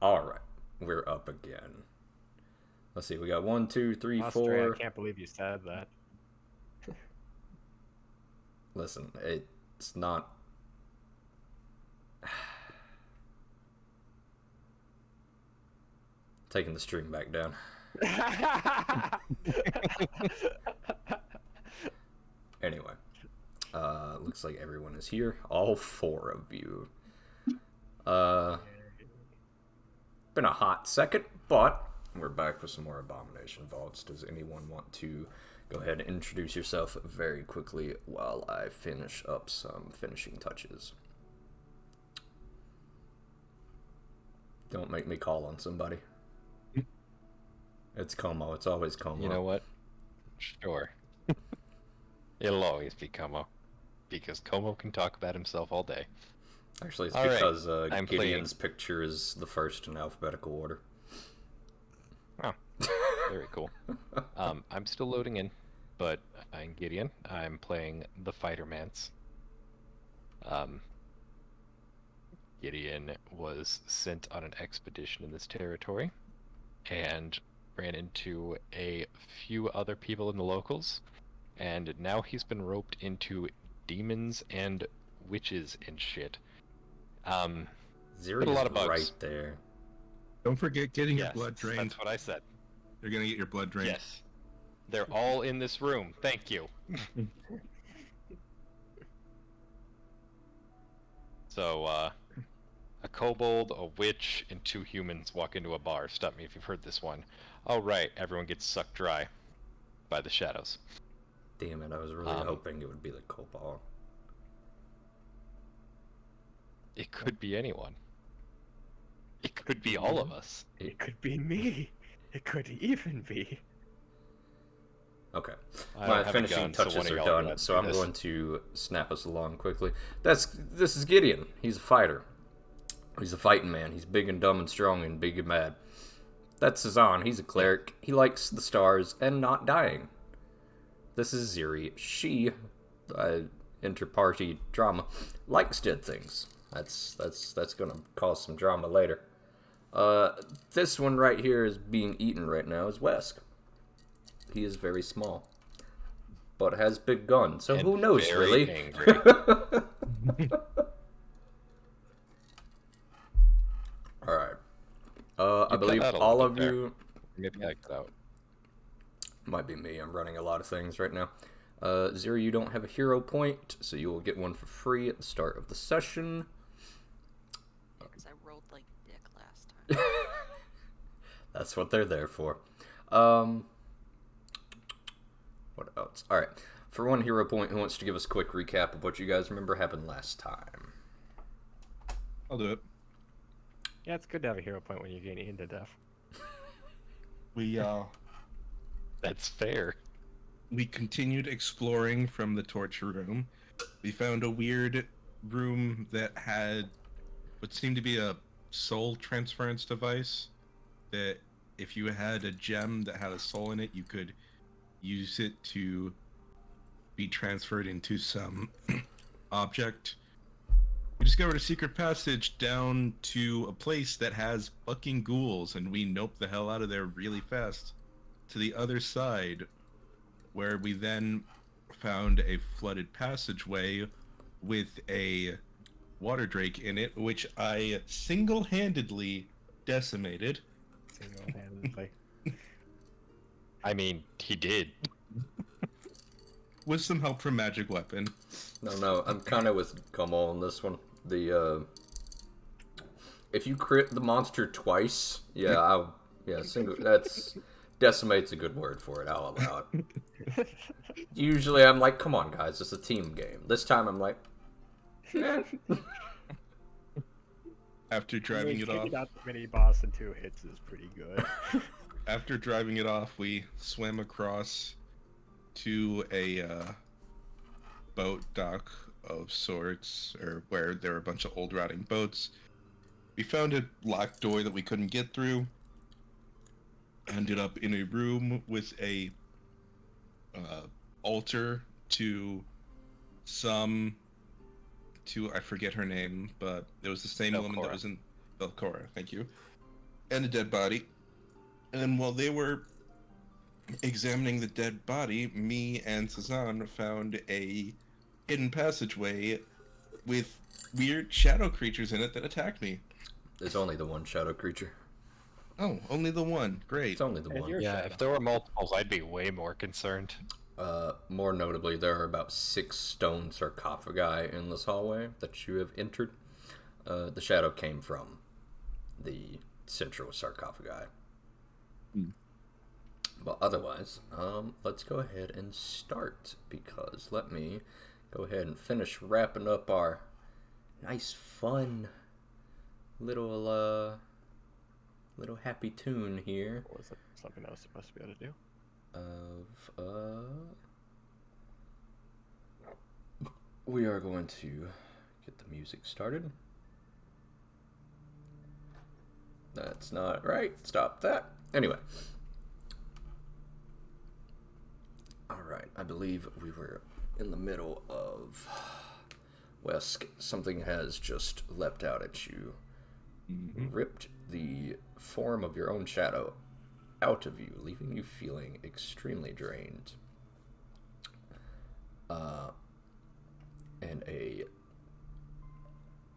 Alright, we're up again. Let's see, we got 1, 2, 3, Osprey, 4. I can't believe you said that. Listen, it's not... Taking the string back down. Anyway, looks like everyone is here. All 4 of you. Been a hot second, but we're back with some more Abomination Vaults. Does anyone want to go ahead and introduce yourself very quickly while I finish up some finishing touches? Don't make me call on somebody. It's Como. It's always Como. You know what? Sure. It'll always be Como. Because Como can talk about himself all day. Actually, it's all because right. Gideon's picture is the first in alphabetical order. Oh, very cool. I'm still loading in, but I'm Gideon. I'm playing the Fighter-Mance. Gideon was sent on an expedition in this territory, and ran into a few other people in the locals, and now he's been roped into demons and witches and shit. Ziri's a lot of bugs. right there. Don't forget getting your blood drained. That's what I said. You're gonna get your blood drained. Yes. They're all in this room. Thank you. So, a kobold, a witch, and 2 humans walk into a bar. Stop me if you've heard this one. All right, everyone gets sucked dry by the shadows. Damn it, I was really hoping it would be the kobold. It could be anyone. It could be all of us. It could be me. It could even be. Okay, I my have a finishing gun, so touches one of are y'all done, gotta so do I'm this. going to snap us along quickly. This is Gideon. He's a fighter. He's a fighting man. He's big and dumb and strong and big and mad. That's Zazan. He's a cleric. He likes the stars and not dying. This is Ziri. She, inter-party drama, likes dead things. That's gonna cause some drama later. This one right here is being eaten right now is Wesk. He is very small, but has big guns. So And who knows, very really? angry. All right. I cut believe out a all little of bit there. you. Maybe I cut out. Might be me. I'm running a lot of things right now. Zero, you don't have a hero point, so you will get one for free at the start of the session. Because I rolled like dick last time. That's what they're there for. What else? Alright. For 1 hero point, who wants to give us a quick recap of what you guys remember happened last time? I'll do it. Yeah, it's good to have a hero point when you're getting eaten to death. That's fair. We continued exploring from the torture room. We found a weird room that had what seemed to be a soul transference device. That if you had a gem that had a soul in it, you could use it to be transferred into some object. We discovered a secret passage down to a place that has fucking ghouls, and we noped the hell out of there really fast to the other side, where we then found a flooded passageway with a water drake in it, which I single-handedly decimated. Single-handedly. I mean, he did. With some help from Magic Weapon. No, I'm kind of with Como on this one. If you crit the monster twice, that's decimate's a good word for it. I'll allow it. Usually I'm like, come on guys, it's a team game. This time I'm like, eh. After driving it off. Taking out the mini boss in 2 hits is pretty good. After driving it off, we swam across to a boat dock of sorts, or where there were a bunch of old rotting boats. We found a locked door that we couldn't get through. Ended up in a room with a altar to I forget her name, but it was the same woman that was in Belcora, thank you. and a dead body. And while they were examining the dead body, me and Cezanne found a hidden passageway with weird shadow creatures in it that attacked me. There's only the one shadow creature. Oh, only the one. Great. It's only the And one. you're- Yeah, if there were multiples, I'd be way more concerned. More notably, there are about 6 stone sarcophagi in this hallway that you have entered. The shadow came from the central sarcophagi. But otherwise, let's go ahead and start, because let me go ahead and finish wrapping up our nice, fun little happy tune here What was it? Something I was supposed to be able to do? of we are going to get the music started. That's not right. Stop that. Anyway. Alright, I believe we were in the middle of Wesk. Something has just leapt out at you. Ripped the form of your own shadow out of you, leaving you feeling extremely drained. And a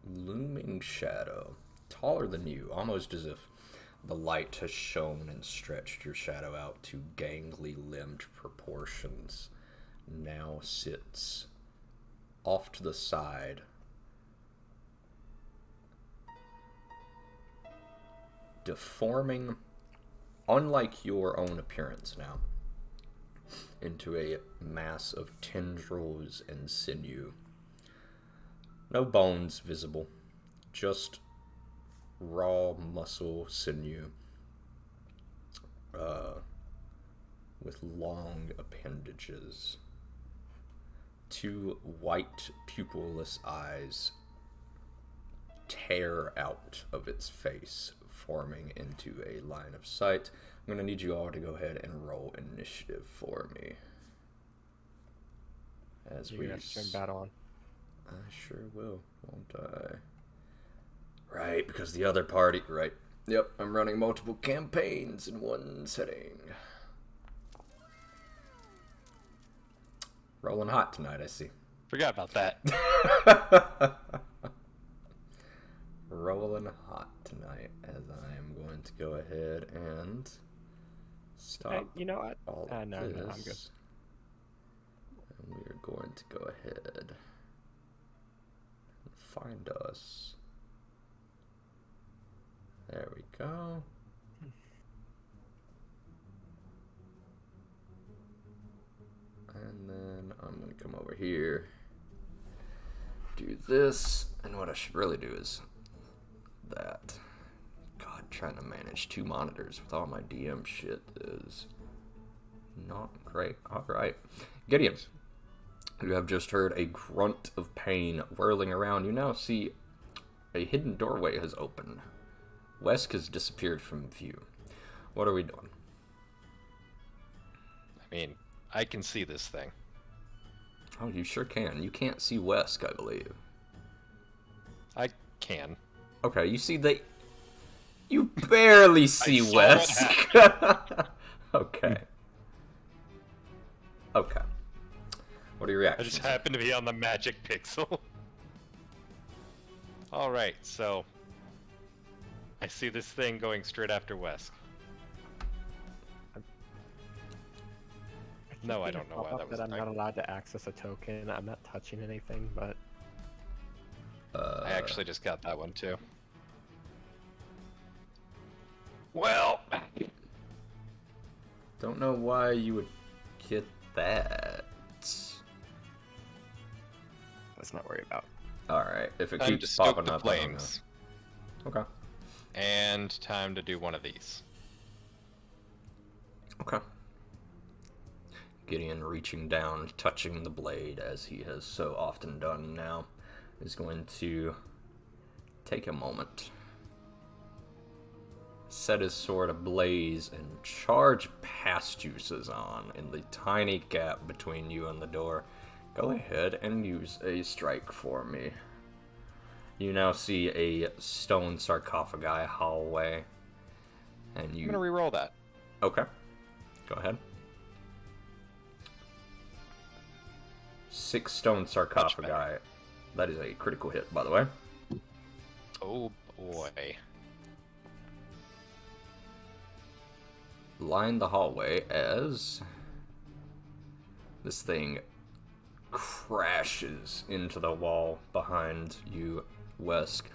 looming shadow, taller than you, almost as if the light has shone and stretched your shadow out to gangly limbed proportions, now sits off to the side, deforming, unlike your own appearance now, into a mass of tendrils and sinew. No bones visible, just raw muscle sinew, with long appendages. 2 white pupilless eyes tear out of its face, forming into a line of sight. I'm going to need you all to go ahead and roll initiative for me. As You have to turn battle on. I sure will, won't I? Right, because the other party... Right. Yep, I'm running multiple campaigns in one setting. Rolling hot tonight, I see. Forgot about that. Rolling hot tonight, as I am going to go ahead and stop Hey, you know what? all of No, this. no, I'm good. And we are going to go ahead and find us. There we go. And then I'm going to come over here, do this, and what I should really do is that. God, trying to manage 2 monitors with all my DM shit is not great. Alright. Gideon, you have just heard a grunt of pain whirling around. You now see a hidden doorway has opened. Wesk has disappeared from view. What are we doing? I mean, I can see this thing. Oh, you sure can. You can't see Wesk, I believe. I can. Okay, you see the... You barely see saw what Wesk. Okay. Okay. What are your I reactions? just happened to be on the magic pixel. Alright, so... I see this thing going straight after Wesk. No, I don't know why that was... I'm not allowed to access a token. I'm not touching anything, but I actually just got that one too. Well, Don't know why you would get that. let's not worry about. Alright, if it time to keeps stoke popping the up, I don't know. flames. Okay. And time to do one of these. Okay. Gideon, reaching down, touching the blade, as he has so often done now, is going to take a moment, set his sword ablaze, and charge past you, Cezanne, in the tiny gap between you and the door. Go ahead and use a strike for me. You now see a stone sarcophagi hallway, And I'm you... gonna re-roll that. Okay. Go ahead. 6 stone sarcophagi. That is a critical hit, by the way. Oh boy. Line the hallway as this thing crashes into the wall behind you, Wesk,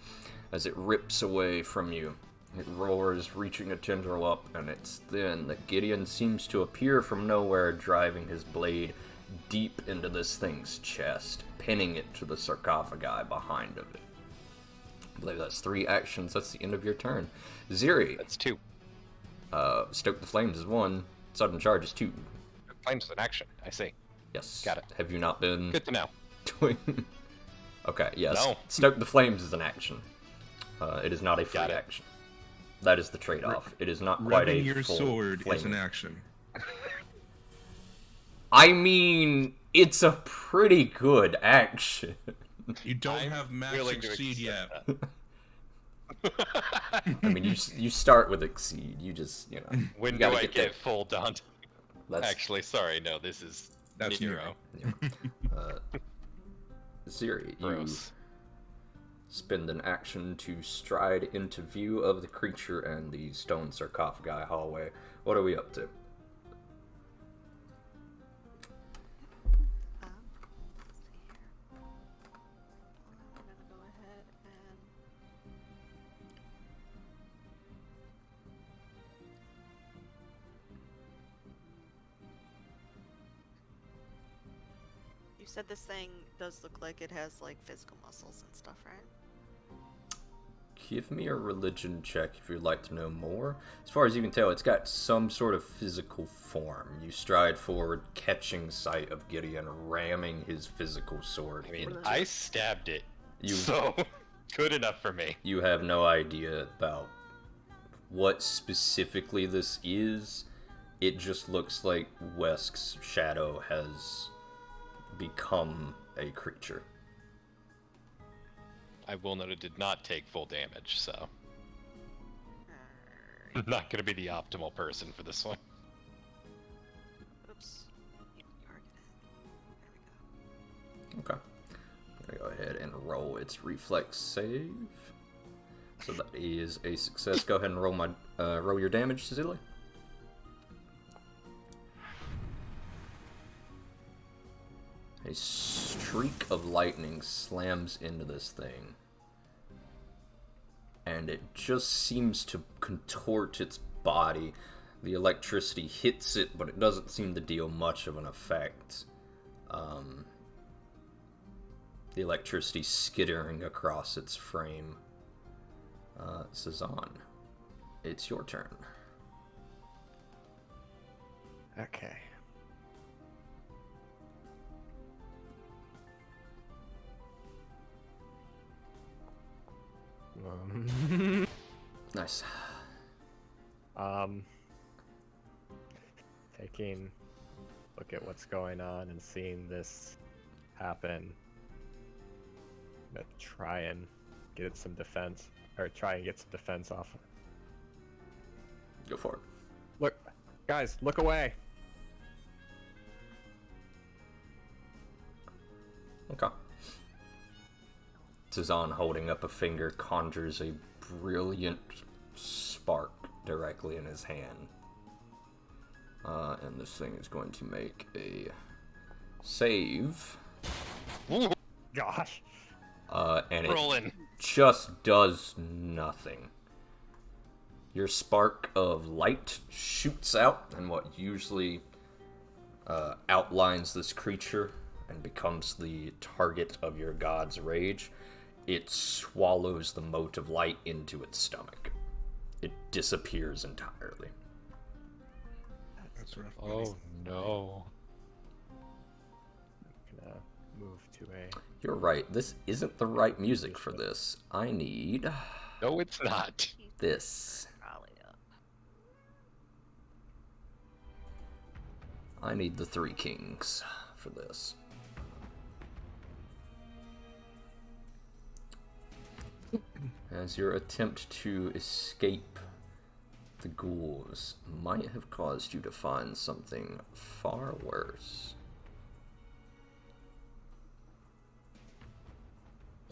as it rips away from you. It roars, reaching a tendril up, and it's then that Gideon seems to appear from nowhere, driving his blade deep into this thing's chest, pinning it to the sarcophagi behind of it. I believe that's 3 actions. That's the end of your turn. Ziri, That's 2. Stoke the Flames is 1. Sudden Charge is 2. Flames is an action. I see. Yes. Got it. Have you not been Good to know. doing... Okay, yes. No. Stoke the Flames is an action. It is not a free Got it. action. That is the trade-off. It is not quite a Revving your full sword flame. is an action. I mean, it's a pretty good action. You don't I'm have max willing to exceed yet. accept I mean, you start with Exceed. You just, you know. When you do gotta I get get full Dante? That's, Actually, sorry, no, this is That's Nero. Ziri, you Gross. spend an action to stride into view of the creature and the stone sarcophagi hallway. What are we up to? Let's see here. I'm gonna go ahead and you said this thing does look like it has like physical muscles and stuff, right? Give me a religion check if you'd like to know more. As far as you can tell, it's got some sort of physical form. You stride forward, catching sight of Gideon, ramming his physical sword I mean, into I it. stabbed it, You- so good enough for me. You have no idea about what specifically this is. It just looks like Wesk's shadow has become a creature. I will note it did not take full damage, so Alright. I'm not going to be the optimal person for this one. Oops. Target it. There we go. Okay. I'm gonna go ahead and roll its reflex save. So that is a success. Go ahead and roll your damage, Cecilia. A streak of lightning slams into this thing. And it just seems to contort its body. The electricity hits it, but it doesn't seem to deal much of an effect. The electricity skittering across its frame. Cezanne, it's your turn. Okay. Nice. Taking a look at what's going on and seeing this happen. I'm gonna try and get some defense, or try and get some defense off. Go for it. Look, guys, look away. Okay. Cezanne, holding up a finger, conjures a brilliant spark directly in his hand. And this thing is going to make a save. Gosh. And it Rolling. just does nothing. Your spark of light shoots out, and what usually outlines this creature and becomes the target of your god's rage, it swallows the mote of light into its stomach. It disappears entirely. That's rough. buddy. Oh no. I'm gonna move to a. You're right, this isn't the right music for this. I need No, it's not. this. Probably up. I need the Three Kings for this. As your attempt to escape The ghouls might have caused you to find something far worse.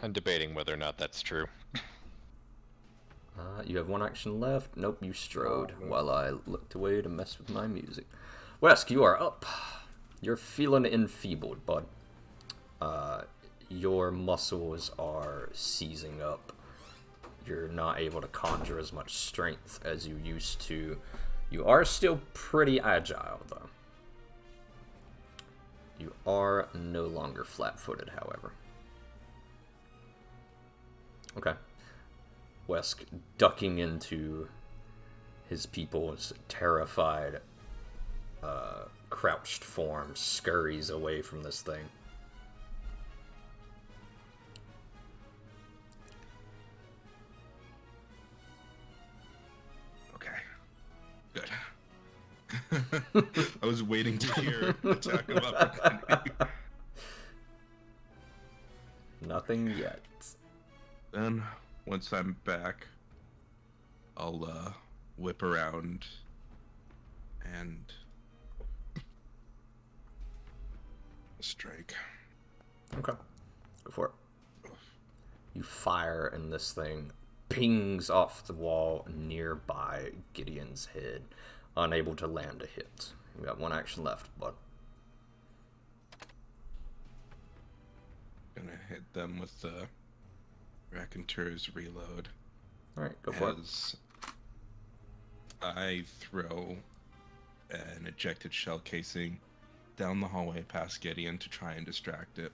I'm debating whether or not that's true. You have one action left. Nope, you strode Oh, no. while I looked away to mess with my music. Wesk, you are up. You're feeling enfeebled, bud. Your muscles are seizing up. You're not able to conjure as much strength as you used to. You are still pretty agile, though. You are no longer flat-footed, however. Okay. Wesk, ducking into his people's terrified, crouched form, scurries away from this thing. Okay. Good. I was waiting to hear attack of opportunity. Nothing yet. Then, once I'm back, I'll whip around and strike. Okay. Go for it. You fire, and this thing pings off the wall nearby Gideon's head, unable to land a hit. You got one action left, bud. Gonna hit them with the Raconteur's reload. Alright, go for it. As I throw an ejected shell casing down the hallway past Gideon to try and distract it.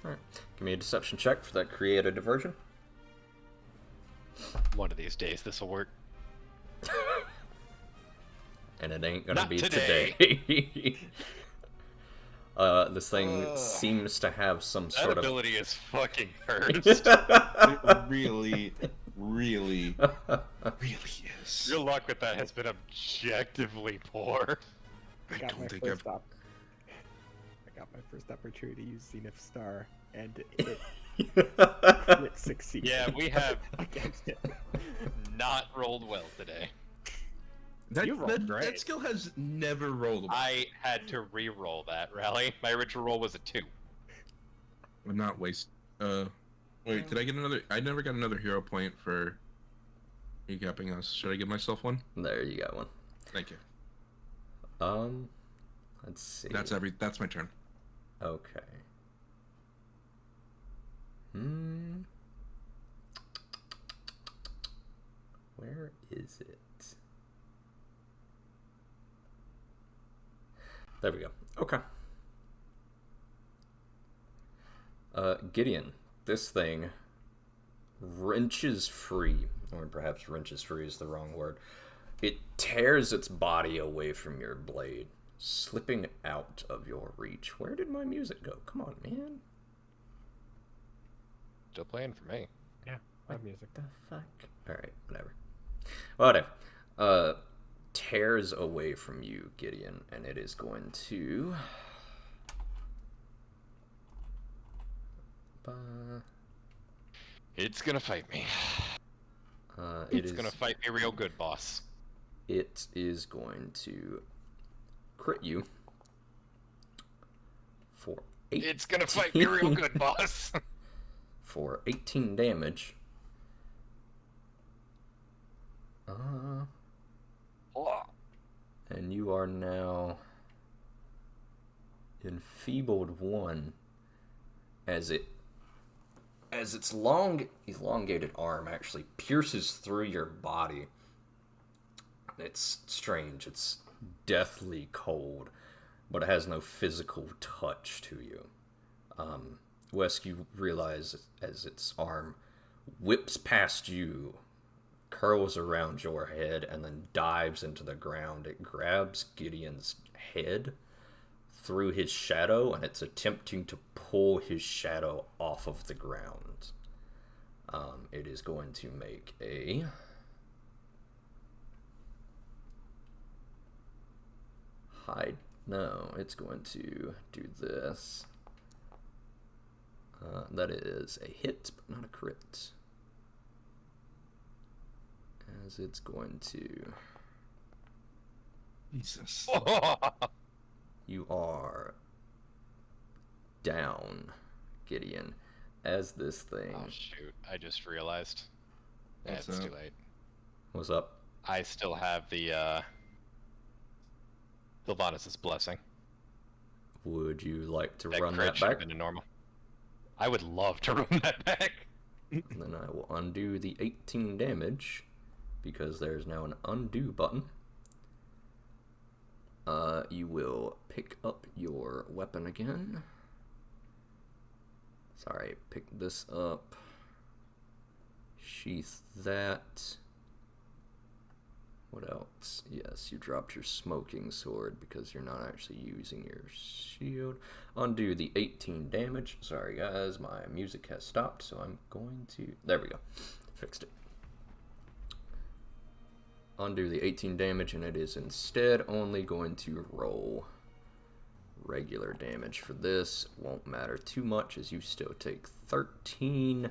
Alright. Give me a deception check for that create a diversion. One of these days, this will work. And it ain't gonna Not be today. today. This thing seems to have some That sort of... ability is fucking cursed. It really, really, really is. Your luck with that has been objectively poor. I got my don't think I've... first I got my first opportunity to use Zenith Star, and it succeeded. Yeah, we have against it. not rolled well today. That, You rolled that, great. that skill has never rolled. I had to re-roll that rally. My original roll was a 2. I'm not waste. Wait, did I get another? I never got another hero point for recapping us. Should I give myself one? There, you got one. Thank you. Let's see. That's my turn. Okay. Where is it? There we go. Okay. Gideon, this thing wrenches free, or perhaps wrenches free is the wrong word. It tears its body away from your blade, slipping out of your reach. Where did my music go? Come on, man. Still playing for me. Yeah, my music. What the fuck? Alright, whatever. Tears away from you, Gideon, and it is going to... It's gonna fight me. It's Gonna fight me real good, boss. It is going to crit you for 18. It's gonna fight me real good, boss. For 18 damage. And you are now enfeebled 1 as its long elongated arm actually pierces through your body. It's strange. It's deathly cold, but it has no physical touch to you. Wesk, you realize as its arm whips past you, curls around your head, and then dives into the ground. It grabs Gideon's head through his shadow, and it's attempting to pull his shadow off of the ground. It is going to make a... hide. No, it's going to do this. That is a hit, but not a crit. as it's going to... Jesus. You are down, Gideon, as this thing... Oh shoot! I just realized. Yeah, What's it's too up? late. What's up? I still have the Sylvanas' blessing. Would you like to That run crit that should have back? been a normal. I would love to run that back. Then I will undo the 18 damage, because there's now an undo button. You will pick up your weapon again. Sorry, pick this up. Sheath that. What else? Yes, you dropped your smoking sword because you're not actually using your shield. Undo the 18 damage. Sorry guys, my music has stopped, so I'm going to... There we go. Fixed it. Undo the 18 damage, and it is instead only going to roll regular damage for this. Won't matter too much as you still take 13.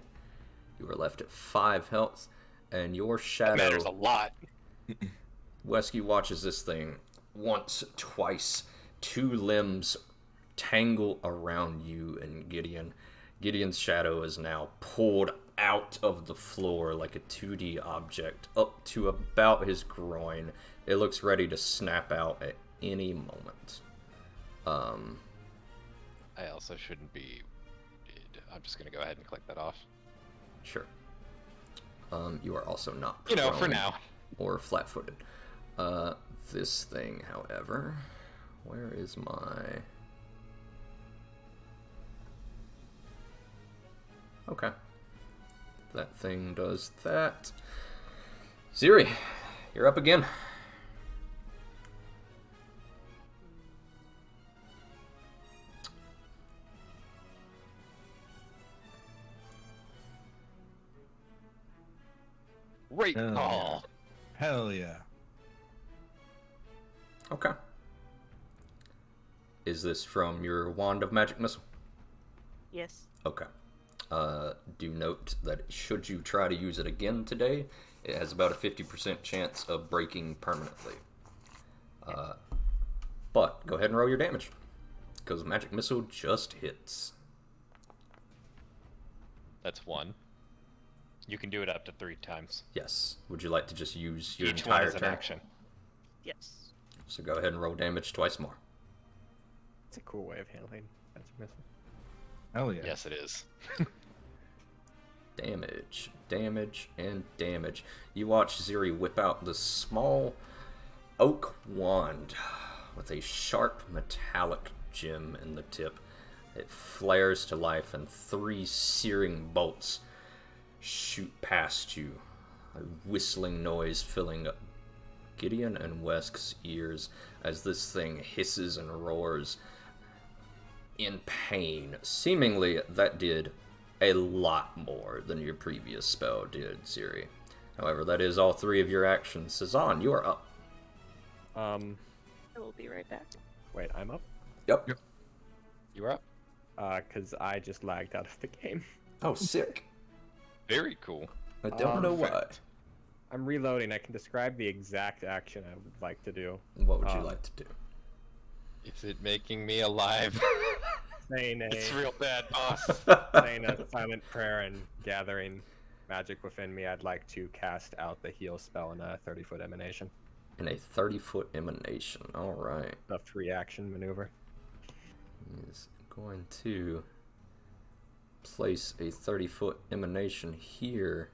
You are left at 5 health, and your That shadow... matters a lot. Wesky watches this thing once, twice. 2 limbs tangle around you and Gideon. Gideon's shadow is now pulled out of the floor like a 2D object up to about his groin. It looks ready to snap out at any moment. I also shouldn't be. I'm just gonna go ahead and click that off. Sure. You are also not You know, for prone now. or flat-footed. This thing, however, where is my... Okay. That thing does that. Ziri, you're up again. Great Hell call. Hell yeah. Okay. Is this from your Wand of Magic Missile? Yes. Okay. Do note that should you try to use it again today, it has about a 50% chance of breaking permanently. But go ahead and roll your damage, because Magic Missile just hits. That's 1. You can do it up to 3 times. Yes. Would you like to just use your Each one entire is an turn? action. Yes. So go ahead and roll damage twice more. It's a cool way of handling magic missile. Hell yeah. Yes, it is. Damage, damage, and damage. You watch Ziri whip out the small oak wand with a sharp metallic gem in the tip. It flares to life, and 3 searing bolts shoot past you, a whistling noise filling up Gideon and Wesk's ears as this thing hisses and roars in pain. Seemingly, that did a lot more than your previous spell did, Ziri. However, that is all 3 of your actions. Cezanne, you are up. I will be right back. Wait, I'm up? Yep. You are up. Because I just lagged out of the game. Oh, sick. Very cool. I don't know why. Perfect. I'm reloading. I can describe the exact action I would like to do. What would you like to do? Is it making me alive? Saying It's a, real bad, boss. saying a silent prayer and gathering magic within me, I'd like to cast out the heal spell in a 30-foot emanation. In a 30-foot emanation. All right. A 3-action maneuver. He's going to place a 30-foot emanation here.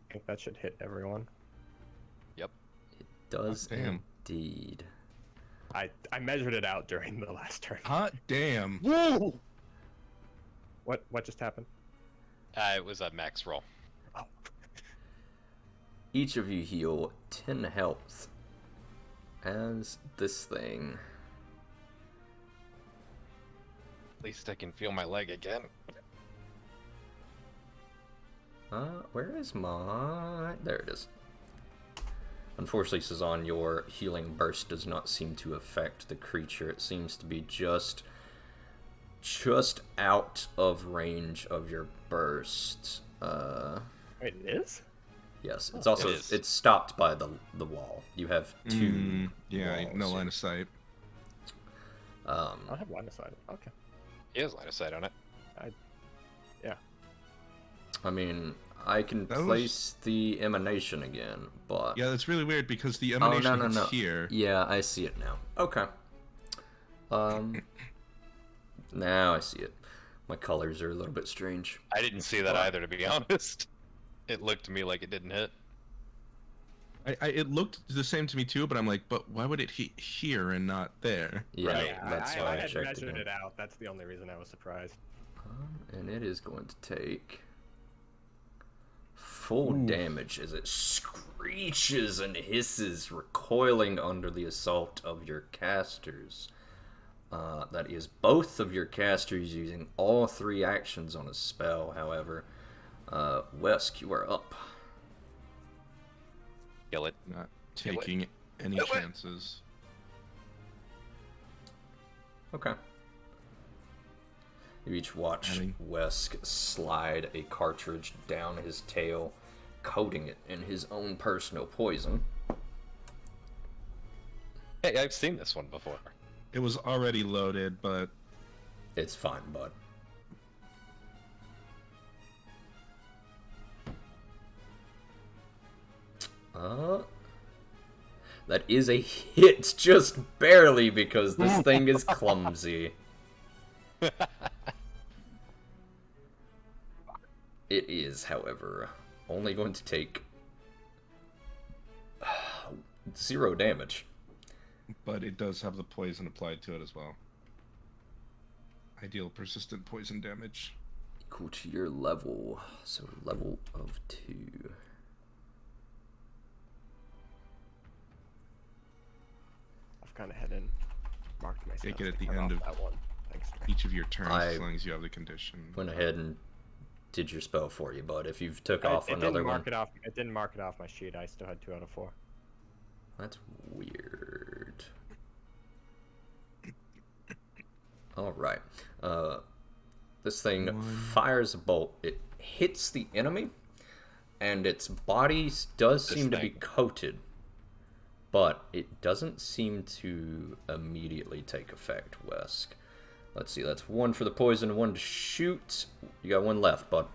I think that should hit everyone. Yep. It does Damn. indeed. I measured it out during the last turn. Hot damn. Woo! What just happened? It was a max roll. Oh, Each of you heal 10 health as this thing. At least I can feel my leg again. Where is my... There it is. Unfortunately, Cezanne, your healing burst does not seem to affect the creature. It seems to be just out of range of your burst. wait, it is? Yes, it's also is. it's stopped by the wall. You have two. Yeah, walls no here. line of sight. I don't have line of sight. Okay. He has line of sight on it. I mean, I can That was- place the emanation again, but Yeah, that's really weird because the oh emanation no hits here. Yeah, I see it now. Okay. Now I see it. My colors are a little bit strange. I didn't see that either, to be honest. It looked to me like it didn't hit. It looked the same to me too, but I'm like, but why would it hit here and not there? Yeah, Right. that's I why I had checked measured again. it out. That's the only reason I was surprised. And it is going to take full damage as it screeches and hisses, recoiling under the assault of your casters. That is both of your casters using all 3 actions on a spell, however. Wesk, you are up. Kill it. Not taking any chances. Okay. You each watch Adding. Wesk slide a cartridge down his tail, coating it in his own personal poison. Hey, I've seen this one before. It was already loaded, but It's fine, bud. That is a hit, just barely, because this thing is clumsy. It is, however, only going to take 0 damage. it does have the poison applied to it as well. I deal persistent poison damage. Equal to your level, so level of 2. I've gone ahead and marked myself. Take it at to the cut end off of- that one. Thanks. Each of your turns, I as long as you have the condition. Went ahead and did your spell for you, bud. If you've took It off didn't another mark one, it off. It didn't mark it off my sheet. I still had 2 out of 4. that's weird. All right. This thing fires a bolt. It hits the enemy, and its body does This seem to be thing. coated, but it doesn't seem to immediately take effect, Wesk. Let's see, that's 1 for the poison, 1 to shoot. You got 1 left, bud.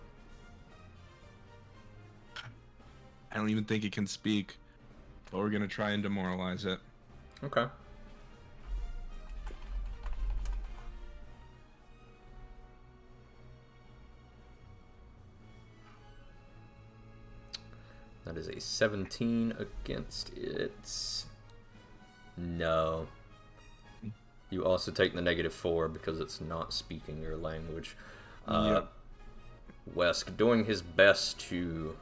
I don't even think it can speak, but we're gonna try and demoralize it. Okay. That is a 17 against it. No. You also take the -4 because it's not speaking your language. Yep. Wesk doing his best to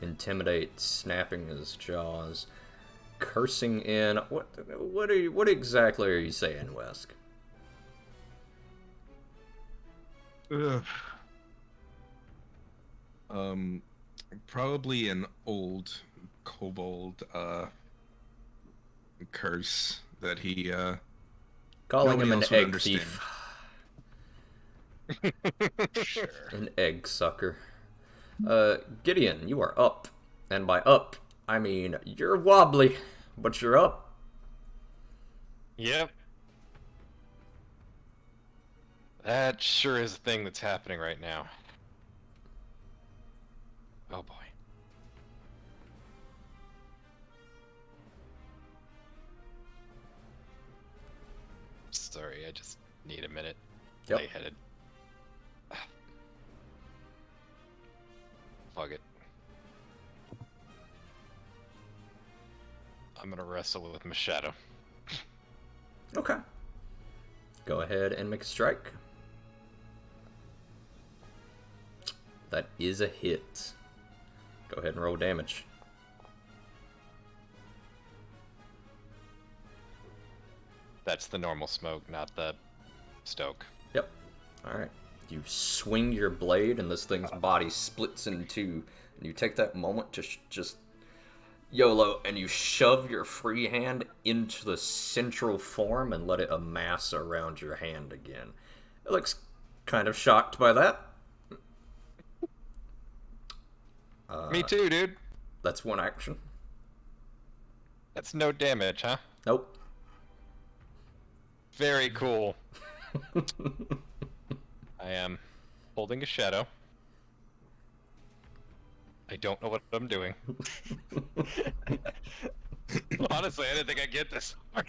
intimidate, snapping his jaws, cursing in. What exactly are you saying, Wesk? Ugh. Probably an old kobold curse that he Calling Nobody him an else would egg understand. thief. Sure. An egg sucker. Gideon, you are up. And by up, I mean you're wobbly, but you're up. Yep. That sure is a thing that's happening right now. Oh boy. Sorry, I just need a minute. Yep. Lightheaded. Fuck it. I'm gonna wrestle with my shadow. Okay. Go ahead and make a strike. That is a hit. Go ahead and roll damage. That's the normal smoke, not the stoke. Yep. Alright. You swing your blade, and this thing's body splits in 2. And you take that moment to just YOLO, and you shove your free hand into the central form and let it amass around your hand again. It looks kind of shocked by that. Me too, dude. That's one action. That's no damage, huh? Nope. Very cool. I am holding a shadow. I don't know what I'm doing. Honestly, I didn't think I'd get this far.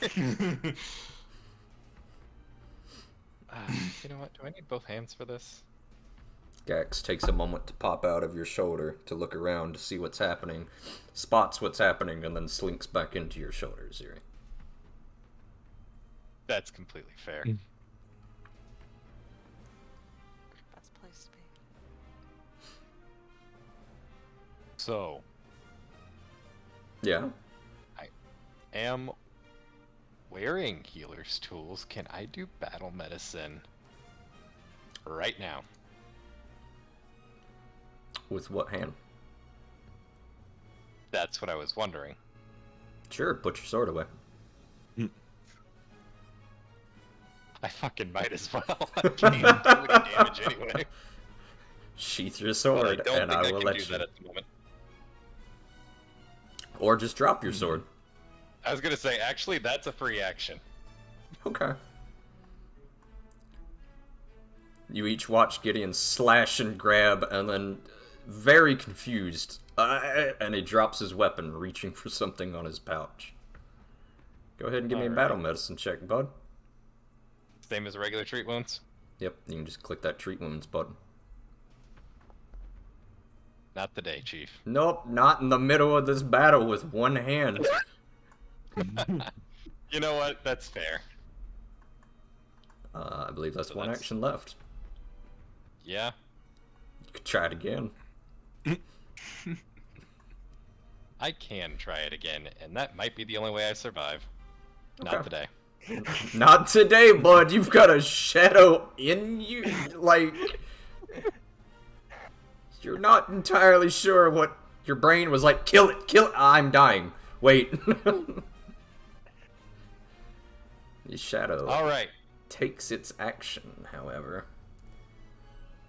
You know what? Do I need both hands for this? Gax takes a moment to pop out of your shoulder to look around to see what's happening, spots what's happening, and then slinks back into your shoulder, Ziri. That's completely fair. Best place to be. So, Yeah? am wearing healer's tools. Can I do battle medicine right now? With what hand? That's what I was wondering. Sure, put your sword away. I fucking might as well. I can't do any damage anyway. Sheath your But I sword, don't and think I I will can let do you. that at the moment. Or just drop your sword. I was gonna say, actually, that's a free action. Okay. You each watch Gideon slash and grab, and then, very confused, and he drops his weapon, reaching for something on his pouch. Go ahead and give me a Alright. battle medicine check, bud. Same as regular treat wounds. Yep, you can just click that treat wounds button. Not today, Chief. Nope, not in the middle of this battle with one hand. You know what? That's fair. I believe that's So one that's- action left. Yeah. You could try it again. I can try it again, and that might be the only way I survive. Not Okay. today. Not today, bud. You've got a shadow in you. Like, you're not entirely sure what your brain was like. Kill it, kill it. I'm dying. Wait. The shadow Alright. takes its action, however.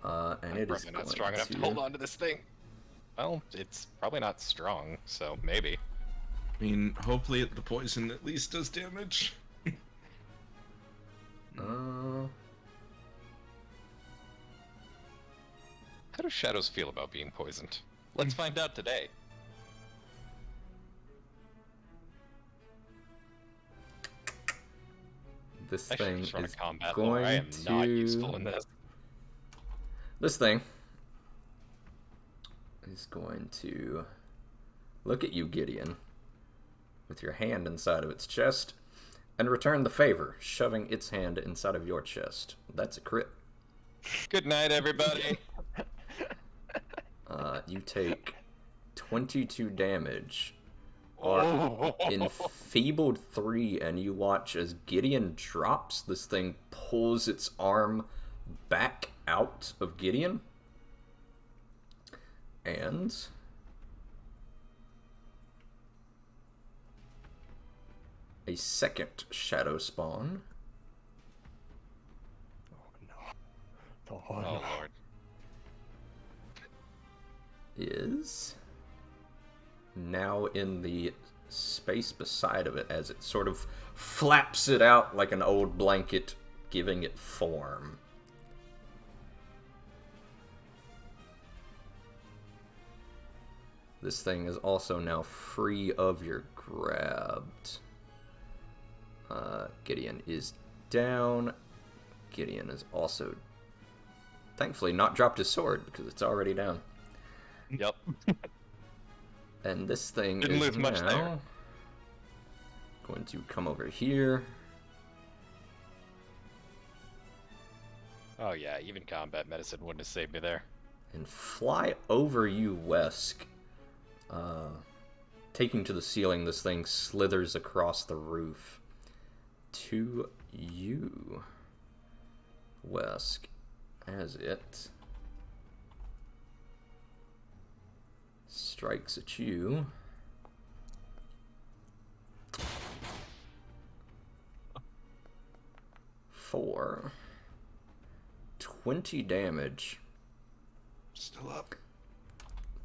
And it is Probably not going strong enough to hold on to this thing. Well, it's probably not strong, so maybe. I mean, hopefully the poison at least does damage. Uh, How do shadows feel about being poisoned? Let's find out today. this I should thing just run a is combat lore. going I am to... not useful in this. This thing is going to look at you, Gideon, with your hand inside of its chest, and return the favor, shoving its hand inside of your chest. That's a crit. Good night, everybody. You take 22 damage, are enfeebled 3, and you watch as Gideon drops. This thing pulls its arm back out of Gideon, and a second shadow spawn Oh Oh, no. Lord. is now in the space beside of it as it sort of flaps it out like an old blanket, giving it form. This thing is also now free of your grabbed. Gideon is down. Gideon is also thankfully not dropped his sword because it's already down. Yep. And this thing Didn't is lose much now there. going to come over here. Oh yeah, even combat medicine wouldn't have saved me there. And fly over you, Wesk. Taking to the ceiling, this thing slithers across the roof to you, Wesk, as it strikes at you. For 20 damage. Still up.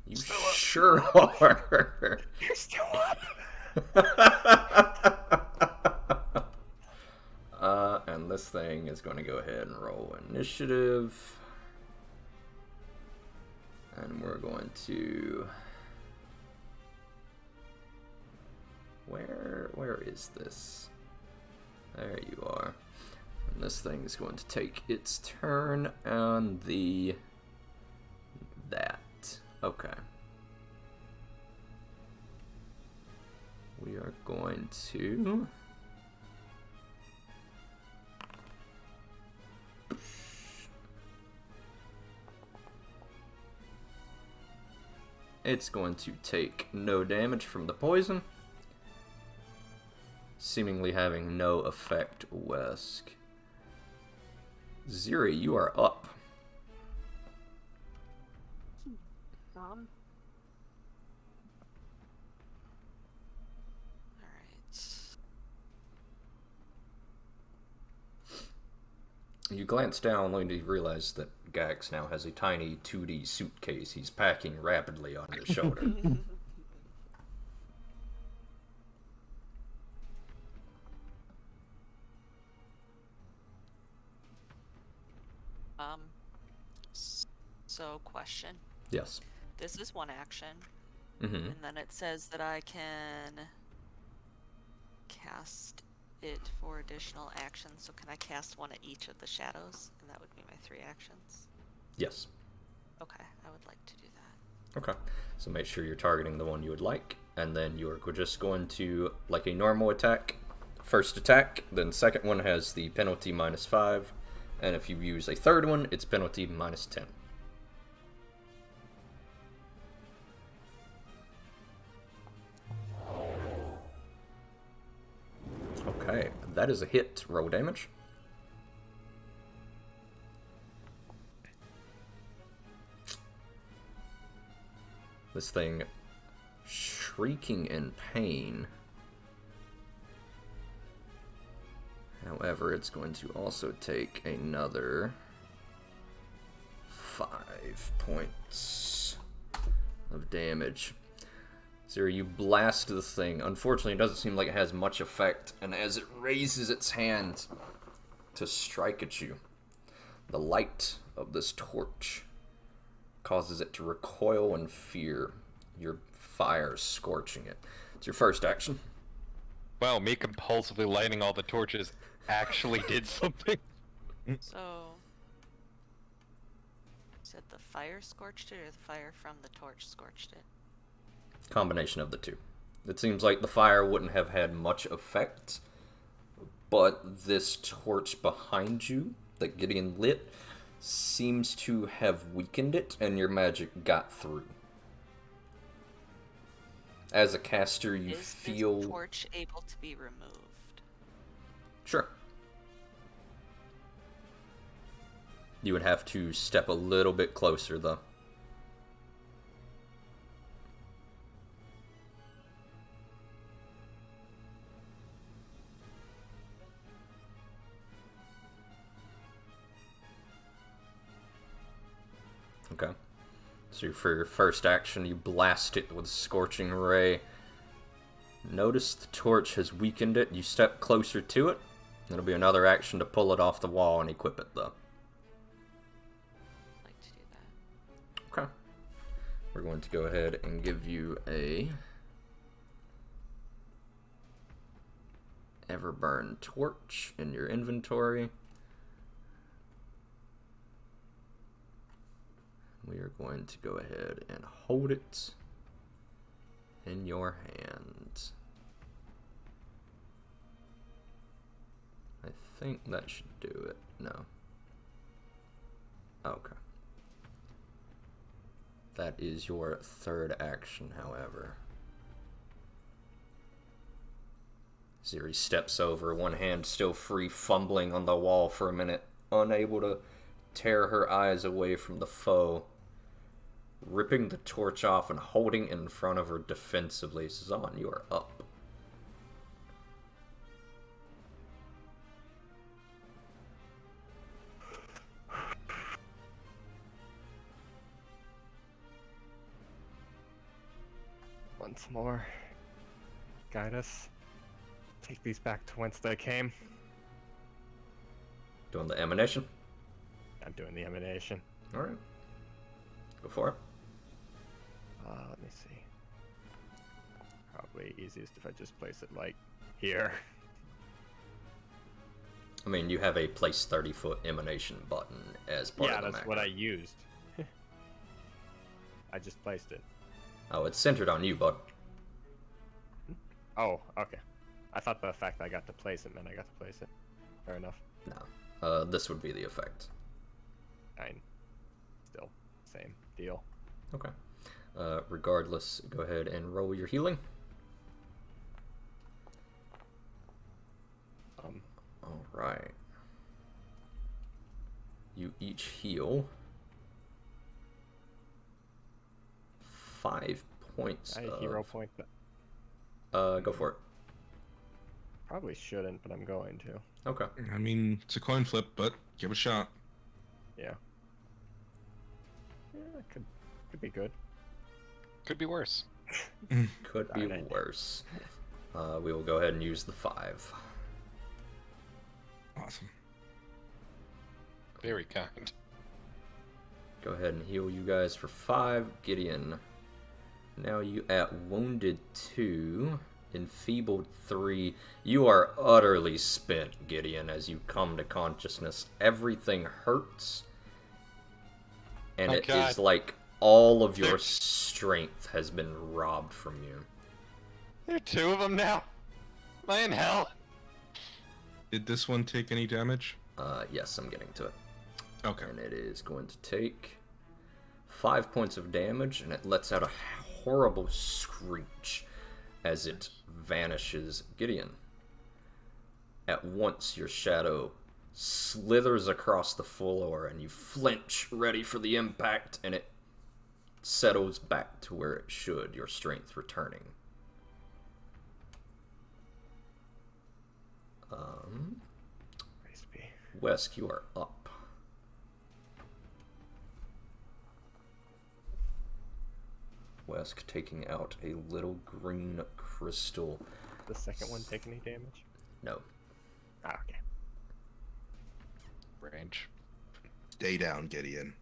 You sure are. You're still up. And this thing is going to go ahead and roll initiative. And we're going to... Where is this? There you are. And this thing is going to take its turn on that. Okay. We are going to... It's going to take no damage from the poison, seemingly having no effect. Wesk. Ziri, you are up. Alright. You glance down only to realize that Gax now has a tiny 2D suitcase he's packing rapidly on his shoulder. So question. Yes. This is one action, Mm-hmm. and then it says that I can cast it for additional actions. So can I cast one at each of the shadows? And that would be my 3 actions. Yes. Okay, I would like to do that. Okay. So make sure you're targeting the one you would like, and then you're just going to, like a normal attack, first attack, then second one has the penalty -5, and if you use a third one, it's penalty -10. Okay, that is a hit. Roll damage. This thing shrieking in pain. However, it's going to also take another 5 points of damage. Zero, you blast the thing. Unfortunately, it doesn't seem like it has much effect, and as it raises its hand to strike at you, the light of this torch causes it to recoil in fear, your fire scorching it. It's your first action. Well, me compulsively lighting all the torches actually did something. So, you said the fire scorched it, or the fire from the torch scorched it? Combination of the two. It seems like the fire wouldn't have had much effect, but this torch behind you that Gideon lit seems to have weakened it, and your magic got through. As a caster, you feel... Is this torch able to be removed? Sure. You would have to step a little bit closer, though. Okay. So for your first action, you blast it with a scorching ray. Notice the torch has weakened it. You step closer to it. It'll be another action to pull it off the wall and equip it, though. I'd like to do that. Okay. We're going to go ahead and give you a Everburn torch in your inventory. We are going to go ahead and hold it in your hand. I think that should do it. No. Okay. That is your third action, however. Ziri steps over, one hand still free, fumbling on the wall for a minute, unable to tear her eyes away from the foe. Ripping the torch off and holding it in front of her defensively. Zan, you are up. once more. Guide us. Take these back to whence they came. Doing the emanation. I'm doing the emanation. All right. Go for it. Let me see. Probably easiest if I just place it like here. I mean, you have a place 30-foot emanation button as part Yeah, of the that's macro. what I used. I just placed it. Oh, it's centered on you, bud. Oh, okay. I thought the fact that I got to place it meant I got to place it. Fair enough. No. This would be the effect. Fine. Still, same deal. Okay. Regardless, go ahead and roll your healing. All right. You each heal 5 points I of... hero point that. Go for it. Probably shouldn't, but I'm going to. Okay. I mean, it's a coin flip, but give it a shot. Yeah. Yeah, it could be good. Could be worse. Could be Darn it. worse. We will go ahead and use the 5. Awesome. Very kind. Go ahead and heal you guys for 5. Gideon. Now you at wounded 2, enfeebled 3. You are utterly spent, Gideon, as you come to consciousness. Everything hurts. And Oh, it God. is like all of your strength has been robbed from you. There are 2 of them now. Am I in hell? Did this one take any damage? Yes, I'm getting to it. Okay. And it is going to take 5 points of damage, and it lets out a horrible screech as it vanishes. Gideon. At once, your shadow slithers across the floor, and you flinch, ready for the impact, and it settles back to where it should, your strength returning. Praise be. Wesk, you are up. Wesk taking out a little green crystal. The second one take any damage? No. Ah, okay. Range. Stay down, Gideon.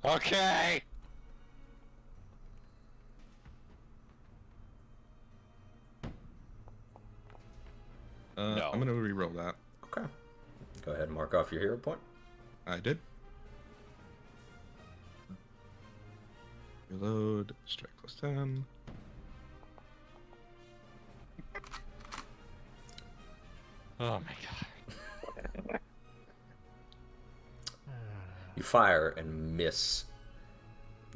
Okay. No. I'm gonna re-roll that. Okay. Go ahead and mark off your hero point. I did. Reload. Strike plus 10. Oh my god. You fire and miss.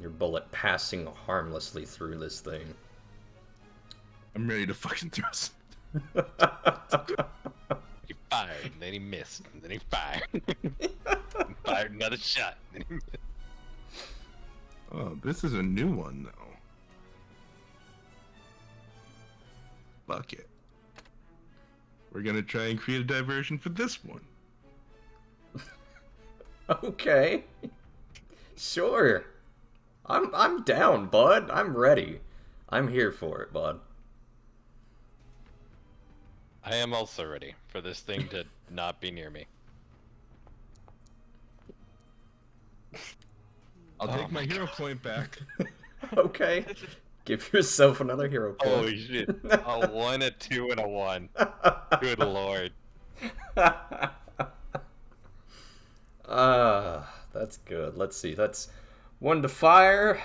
Your bullet passing harmlessly through this thing. I'm ready to fucking throw some. He fired, and then he missed, and then he fired. He fired another shot, and then he missed. Oh, this is a new one, though. Fuck it. We're gonna try and create a diversion for this one. Okay. Sure. I'm down, bud. I'm ready. I'm here for it, bud. I am also ready for this thing to not be near me. I'll Oh take my my hero point back. Okay. Give yourself another hero point. Holy shit. A 1, a 2, and a 1. Good lord. That's good. Let's see. That's 1 to fire,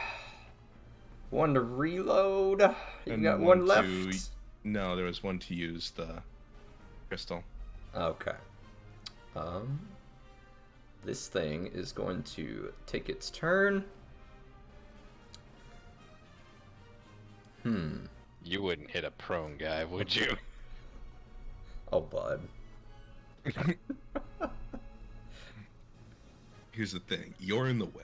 1 to reload. You And got 1 left. No, there was one to use the crystal. Okay. This thing is going to take its turn. You wouldn't hit a prone guy, would you? Oh, bud. Here's the thing. You're in the way.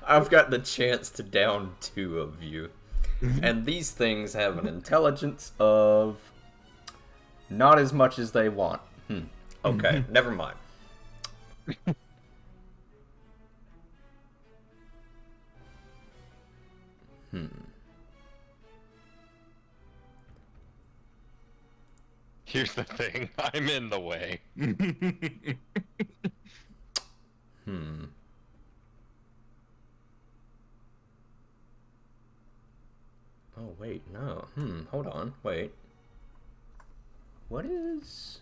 I've got the chance to down 2 of you. And these things have an intelligence of not as much as they want. Okay, never mind. Here's the thing, I'm in the way. Oh, wait, no. Hold on, wait. What is...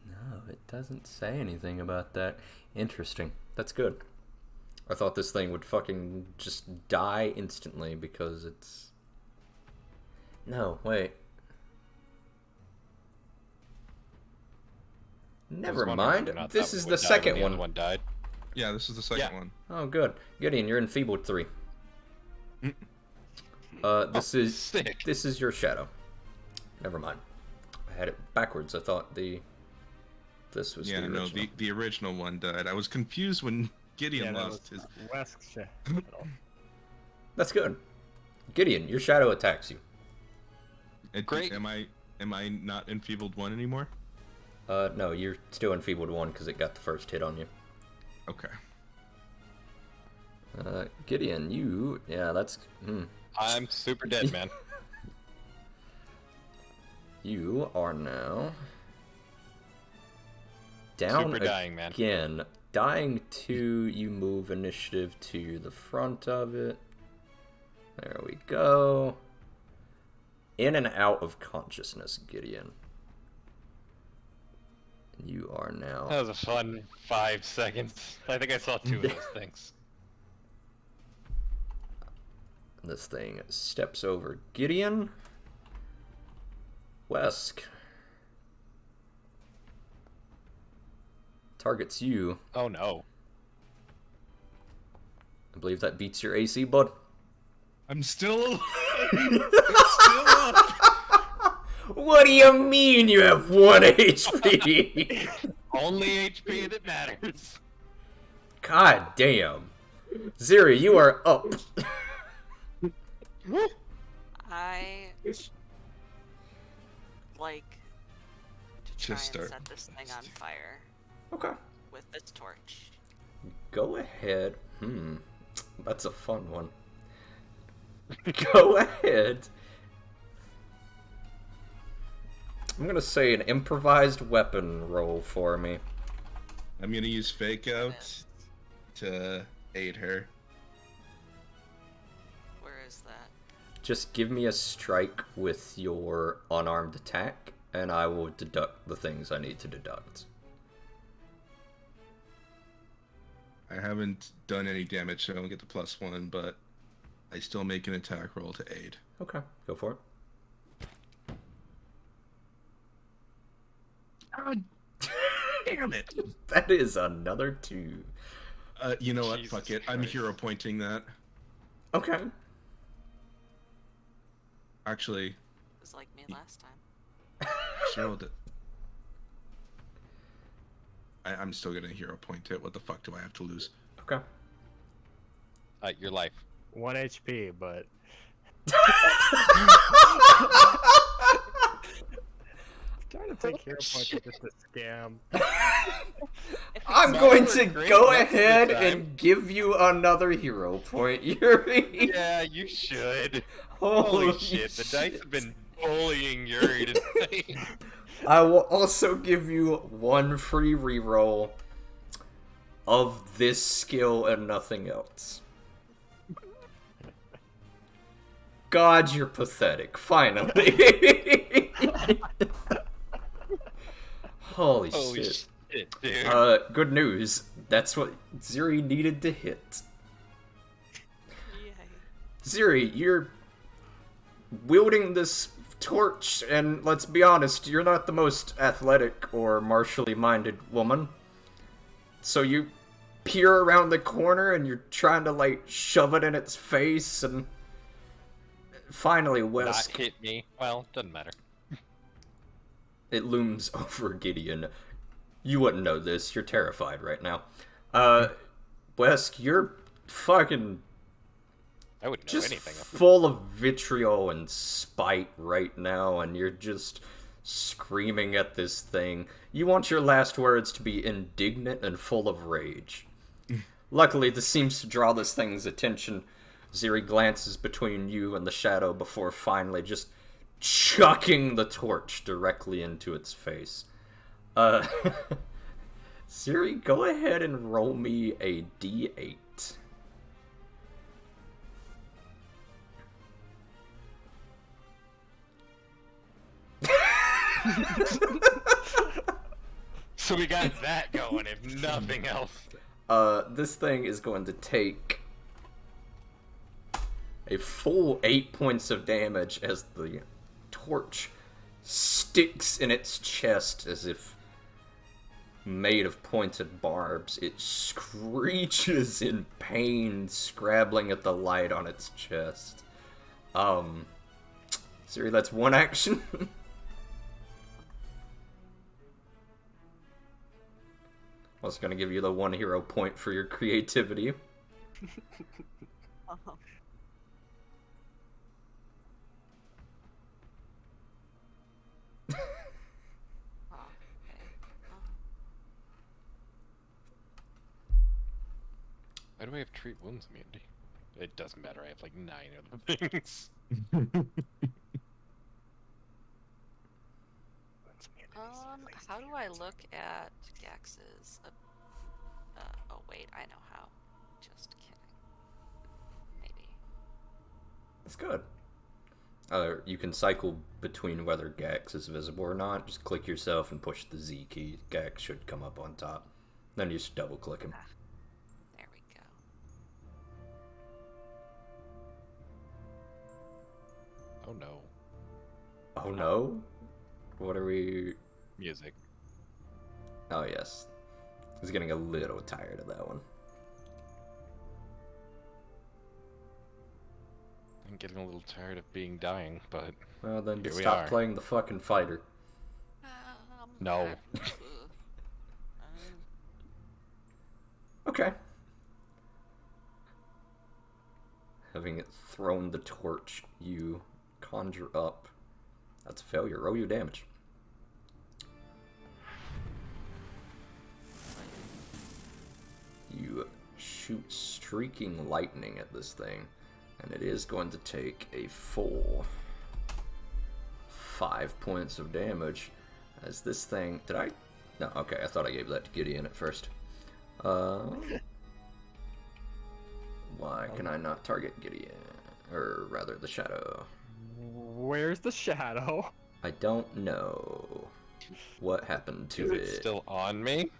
No, it doesn't say anything about that. Interesting. That's good. I thought this thing would fucking just die instantly because it's... No, wait. Never mind. This is the second one. One died. Yeah, this is the second one. Oh, good. Gideon, you're enfeebled 3. This is your shadow. Never mind. I had it backwards. I thought this was the original. No, the original one died. I was confused when Gideon lost his. Wesk's shadow. That's good. Gideon, your shadow attacks you. Great. Am I not enfeebled 1 anymore? No, you're still enfeebled 1 because it got the first hit on you. Okay. Gideon, you... Yeah, that's... I'm super dead, man. You are now... Down Super dying, man. again. Dying 2, you move initiative to the front of it. There we go. In and out of consciousness, Gideon. You are now... That was a fun 5 seconds. I think I saw 2 of those things. This thing steps over Gideon. Wesk. Targets you. Oh no. I believe that beats your AC, bud. I'm still alive. Still up. What do you mean you have 1 HP? Only HP that matters. God damn. Ziri, you are up. I like to try Just and start. set this thing on fire Okay. with this torch. Go ahead. That's a fun one. Go ahead. I'm gonna say an improvised weapon roll for me. I'm gonna use fake out to aid her. Where is that? Just give me a strike with your unarmed attack, and I will deduct the things I need to deduct. I haven't done any damage, so I don't get the +1, but I still make an attack roll to aid. Okay, go for it. God damn it! That is another 2. You know what? Jesus Fuck it. I'm Christ. hero pointing that. Okay. Actually, It was like me last time. shield it. I'm still gonna hero point it. What the fuck do I have to lose? Okay. Your life. 1 HP, but trying to take hero points is just a scam. I'm Not going for to great go most of the ahead time. and give you another hero point, Yuri. Yeah, you should. Holy Holy shit, the dice have been bullying Yuri tonight. I will also give you 1 free reroll of this skill and nothing else. God, you're pathetic. Finally. Holy Holy shit. shit, dude. Good news. That's what Ziri needed to hit. Yay. Ziri, you're wielding this torch, and let's be honest, you're not the most athletic or martially minded woman. So you peer around the corner and you're trying to, like, shove it in its face, and finally, Not Wesk, hit me. Well, doesn't matter. it looms over Gideon. You wouldn't know this, you're terrified right now. Wesk, you're fucking I wouldn't know just anything. full of vitriol and spite right now, and you're just screaming at this thing. You want your last words to be indignant and full of rage. Luckily, this seems to draw this thing's attention. Ziri glances between you and the shadow before finally just chucking the torch directly into its face. Ziri, go ahead and roll me a d8. So we got that going, if nothing else. This thing is going to take a full 8 points of damage as the torch sticks in its chest as if made of pointed barbs. It screeches in pain, scrabbling at the light on its chest. Siri, that's one action. I was gonna give you the 1 hero point for your creativity. Uh-huh. Oh, okay. Why do I have treat wounds immunity? It doesn't matter, I have like 9 other things. How do I look at Gax's? Oh wait, I know how. Just kidding. Maybe. That's good. You can cycle between whether Gax is visible or not. Just click yourself and push the Z key. Gax should come up on top. Then you just double click him. There we go. Oh no. Oh no? What are we... Music. Oh yes. He's getting a little tired of that one. I'm getting a little tired of being dying, but... Well then Here just we stop are. playing the fucking fighter. No. Okay. Having it thrown the torch, you conjure up. That's a failure. Roll your damage. You shoot streaking lightning at this thing, and it is going to take a full 5 points of damage as this thing... Did I? No, okay, I thought I gave that to Gideon at first. Why can I not target Gideon? Or rather, the shadow. Where's the shadow? I don't know what happened to Is it still on me?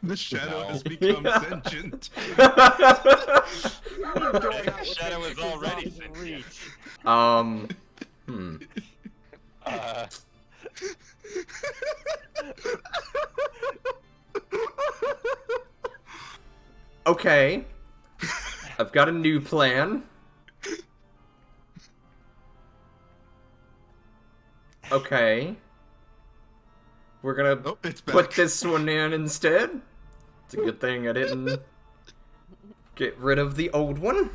The shadow No. has become sentient. The shadow is already sentient. Uh, Okay. I've got a new plan. Okay. We're gonna Oh, it's back. put this one in instead. It's a good thing I didn't get rid of the old one.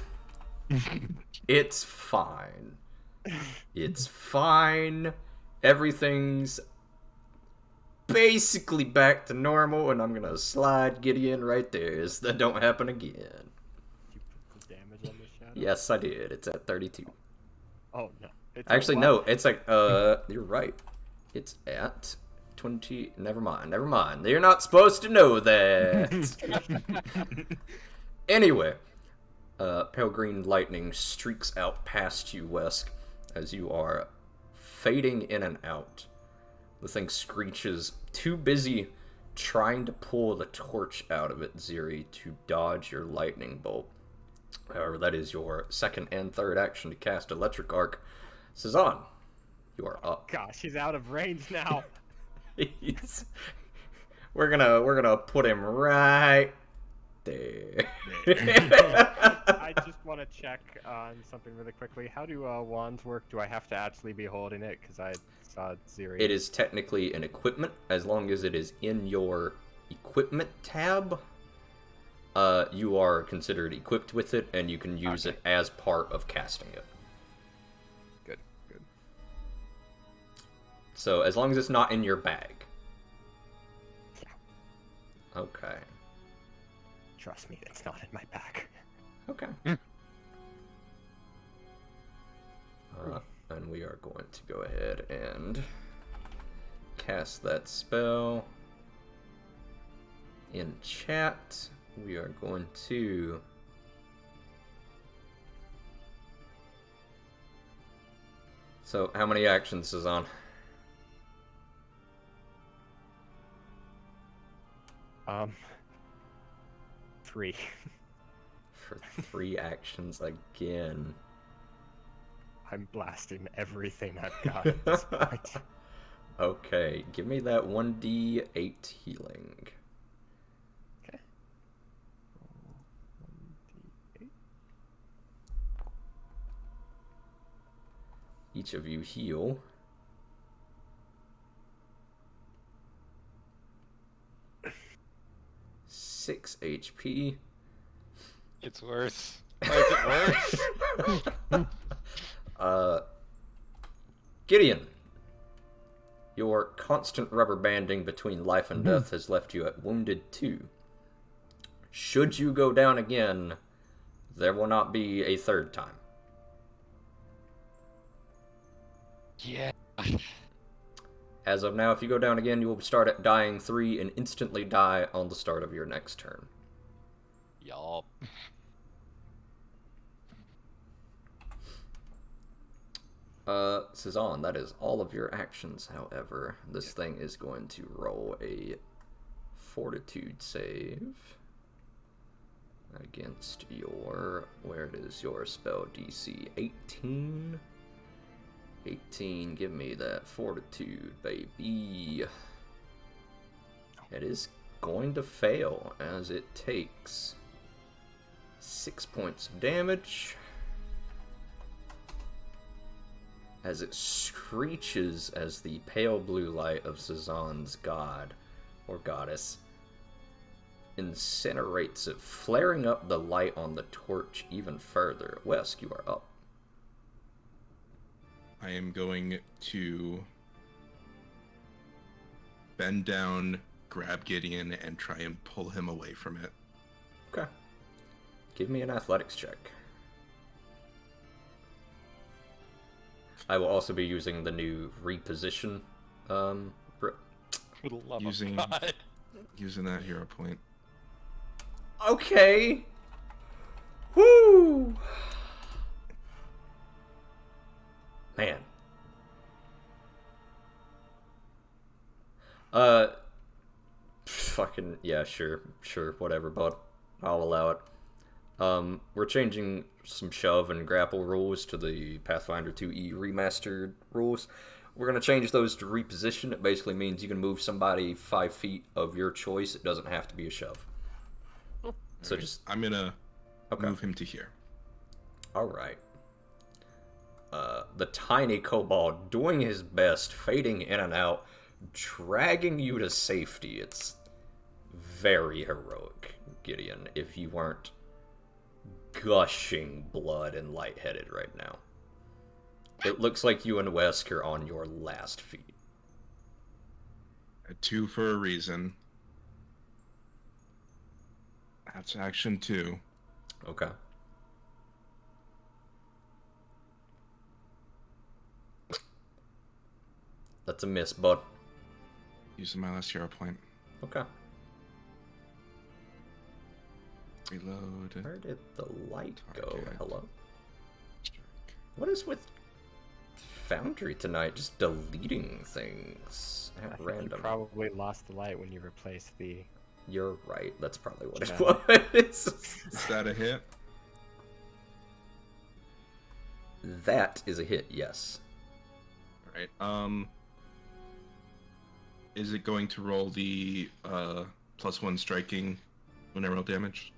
It's fine. It's fine. Everything's basically back to normal, and I'm gonna slide Gideon right there so that don't happen again. You put the damage on the shadow? Yes, I did. It's at 32. Oh no. It's Actually, a no. what? It's like, you're right. It's at 20. Never mind. You're not supposed to know that. Anyway, pale green lightning streaks out past you, Wesk, as you are fading in and out. The thing screeches, too busy trying to pull the torch out of it, Ziri, to dodge your lightning bolt. However, that is your second and third action to cast Electric Arc. Cezanne, you are up. Gosh, he's out of range now. We're gonna put him right there. I just want to check on something really quickly. How do wands work? Do I have to actually be holding it? Because I saw Ziri. It is technically an equipment, as long as it is in your equipment tab. You are considered equipped with it, and you can use it as part of casting it. Good, good. So as long as it's not in your bag. Yeah. Okay. Trust me, it's not in my bag. Okay. And we are going to go ahead and cast that spell. In chat, we are going to... So, how many actions is on? Three. For 3 actions again. I'm blasting everything I've got at this point. Okay, give me that 1d8 healing. Okay. 1d8. Each of you heal. Six HP. It's worse. Why is it worse? Gideon, your constant rubber banding between life and death has left you at wounded 2. Should you go down again, there will not be a third time. Yeah. As of now, if you go down again, you will start at dying 3 and instantly die on the start of your next turn. Yup. Cezanne, that is all of your actions, however. This thing is going to roll a fortitude save against your, where it is, your spell DC 18. 18, give me that fortitude, baby. It is going to fail as it takes 6 points of damage. As it screeches as the pale blue light of Cezanne's god, or goddess, incinerates it, flaring up the light on the torch even further. Wesk, you are up. I am going to bend down, grab Gideon, and try and pull him away from it. Okay. Give me an athletics check. I will also be using the new reposition. For the love Using- of God. Using that hero point. Okay. Woo! Man. Fucking, yeah, sure, whatever, bud. I'll allow it. We're changing some shove and grapple rules to the Pathfinder 2E remastered rules. We're going to change those to reposition. It basically means you can move somebody 5 feet of your choice. It doesn't have to be a shove. So Alright, just... I'm gonna Okay. move him to here. Alright. The tiny kobold doing his best, fading in and out, dragging you to safety. It's very heroic, Gideon, if you weren't gushing blood and lightheaded right now. It looks like you and Wesk are on your last feet. A 2 for a reason. That's action 2. Okay. That's a miss, bud. Using my last hero point. Okay. Reload. Where did the light go? Target. Hello? Strike. What is with Foundry tonight? Just deleting things I at think you random. probably lost the light when you replaced the... You're right. That's probably what it Yeah. was. Is that a hit? That is a hit, yes. Alright, is it going to roll the +1 striking when I roll damage?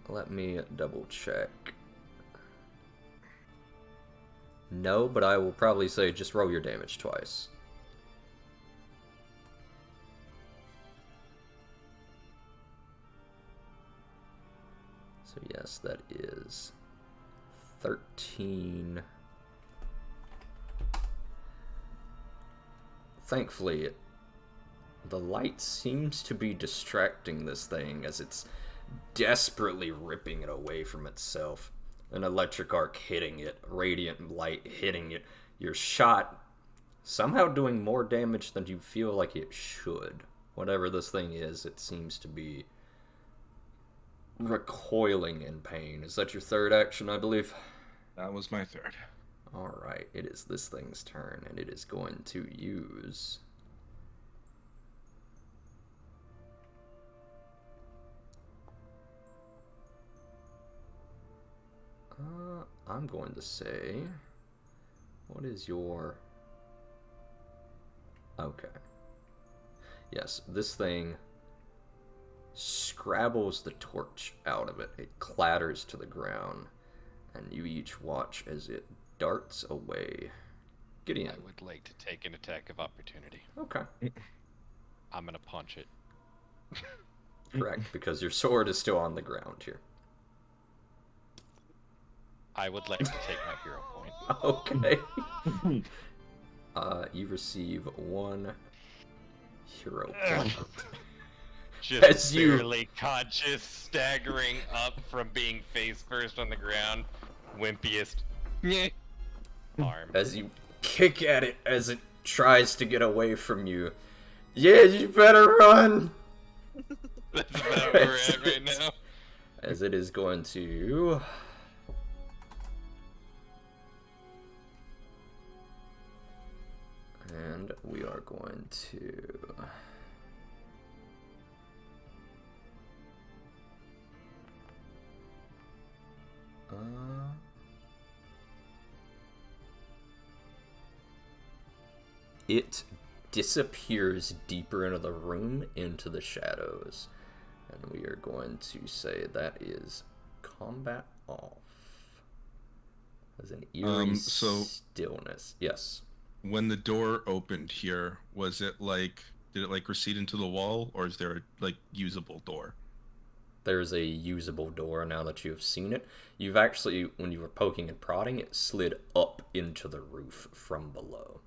Let me double check. No, but I will probably say just roll your damage twice. So yes, that is 13 Thankfully, the light seems to be distracting this thing as it's desperately ripping it away from itself. An electric arc hitting it, radiant light hitting it. Your shot somehow doing more damage than you feel like it should. Whatever this thing is, it seems to be recoiling in pain. Is that your third action, I believe? That was my third. Alright, it is this thing's turn, and it is going to use... I'm going to say... What is your... Okay. Yes, this thing scrabbles the torch out of it. It clatters to the ground, and you each watch as it darts away. Gideon. I would like to take an attack of opportunity. Okay. I'm gonna punch it. Correct, because your sword is still on the ground here. I would like to take my hero point. Okay. You receive 1 hero point. Just As you- barely conscious, staggering up from being face first on the ground. Wimpiest arm. As you kick at it as it tries to get away from you. Yeah, you better run! That's about where we're at right now. As it is going to... And we are going to... It disappears deeper into the room, into the shadows. And we are going to say that is combat off. As an eerie so- stillness. Yes. When the door opened here, was it like, did it like recede into the wall, or is there a like usable door? There's a usable door now that you have seen it. You've actually, when you were poking and prodding, it slid up into the roof from below.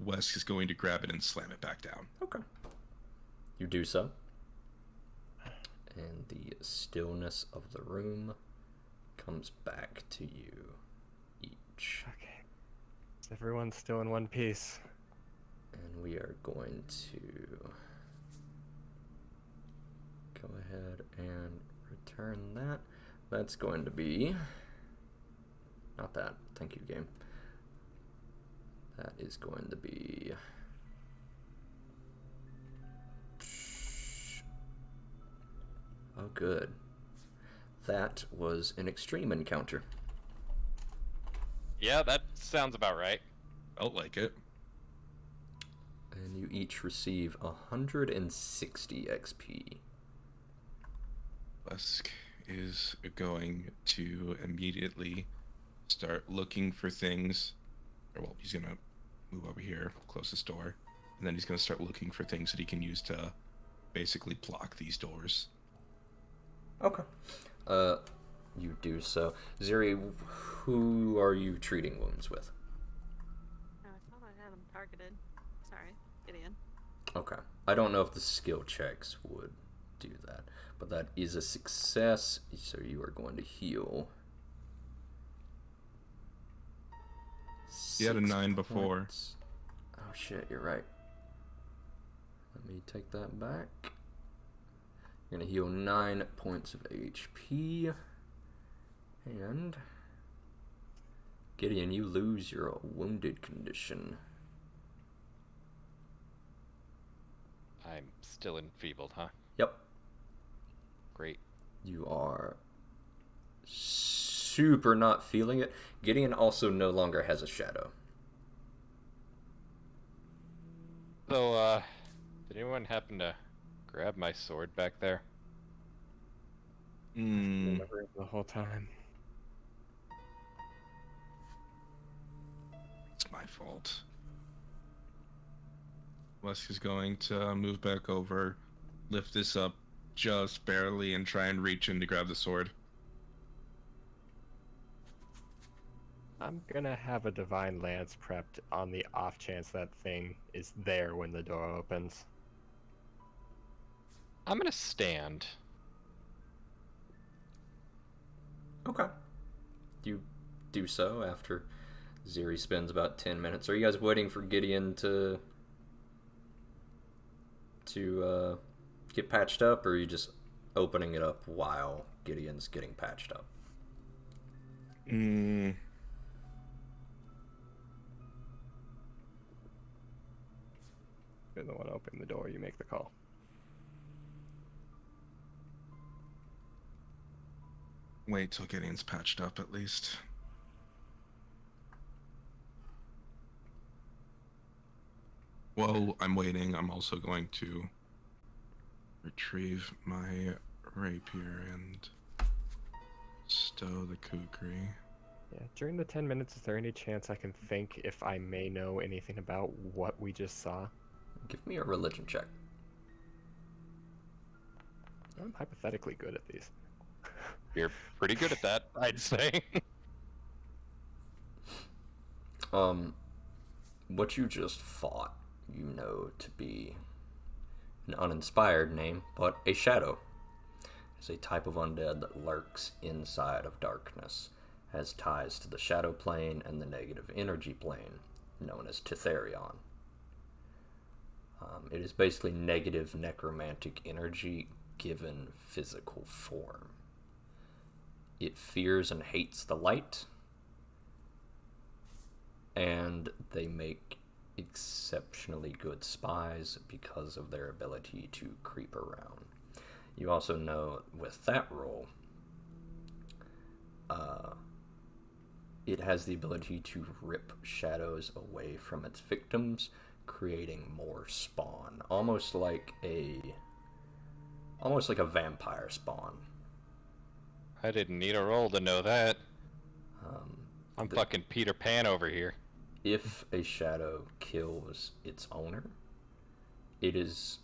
Wes is going to grab it and slam it back down. Okay. You do so. And the stillness of the room comes back to you each. Okay. So everyone's still in one piece. And we are going to go ahead and return that. That's going to be... Not that. Thank you, game. That is going to be... Oh, good. That was an extreme encounter. Yeah, that sounds about right. Felt like it. And you each receive 160 XP. Lusk is going to immediately start looking for things. Or, well, he's gonna move over here, close this door, and then he's gonna start looking for things that he can use to basically block these doors. Okay. You do so. Ziri, who are you treating wounds with? Oh, I thought I had him targeted. Sorry, Gideon. Okay. I don't know if the skill checks would do that, but that is a success, so you are going to heal. He had a 6 9 before. points. Oh shit, you're right. Let me take that back. You're gonna heal 9 points of HP. And Gideon, you lose your wounded condition. I'm still enfeebled, huh? Yep. Great. You are super not feeling it. Gideon also no longer has a shadow. So, did anyone happen to grab my sword back there? Remember the whole time. It's my fault. Lusk is going to move back over, lift this up just barely, and try and reach in to grab the sword. I'm gonna have a Divine Lance prepped on the off chance that thing is there when the door opens. I'm gonna stand. Okay. You do so after Ziri spends about 10 minutes. Are you guys waiting for Gideon to get patched up, or are you just opening it up while Gideon's getting patched up? Mm, You're the one opening the door, you make the call. wait till Gideon's patched up at least. While I'm waiting, I'm also going to retrieve my rapier and stow the kukri. Yeah, during the 10 minutes, is there any chance I can think if I may know anything about what we just saw? Give me a religion check. I'm hypothetically good at these. You're pretty good at that, I'd say. What you just fought, you know to be an uninspired name, but a shadow. It's a type of undead that lurks inside of darkness, has ties to the shadow plane and the negative energy plane, known as Titherion. It is basically negative necromantic energy given physical form. It fears and hates the light, and they make exceptionally good spies because of their ability to creep around. You also know with that role, it has the ability to rip shadows away from its victims, creating more spawn, almost like a vampire spawn. I didn't need a roll to know that. I'm the- fucking Peter Pan over here. If a shadow kills its owner, it is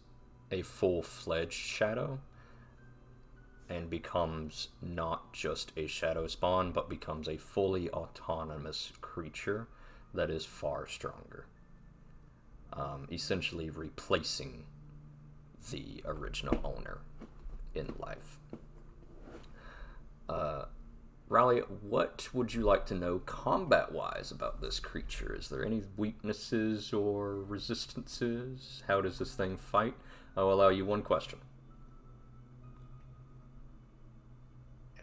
a full-fledged shadow and becomes not just a shadow spawn, but becomes a fully autonomous creature that is far stronger. Essentially replacing the original owner in life. Raleigh, what would you like to know combat-wise about this creature? Is there any weaknesses or resistances? How does this thing fight? I'll allow you one question.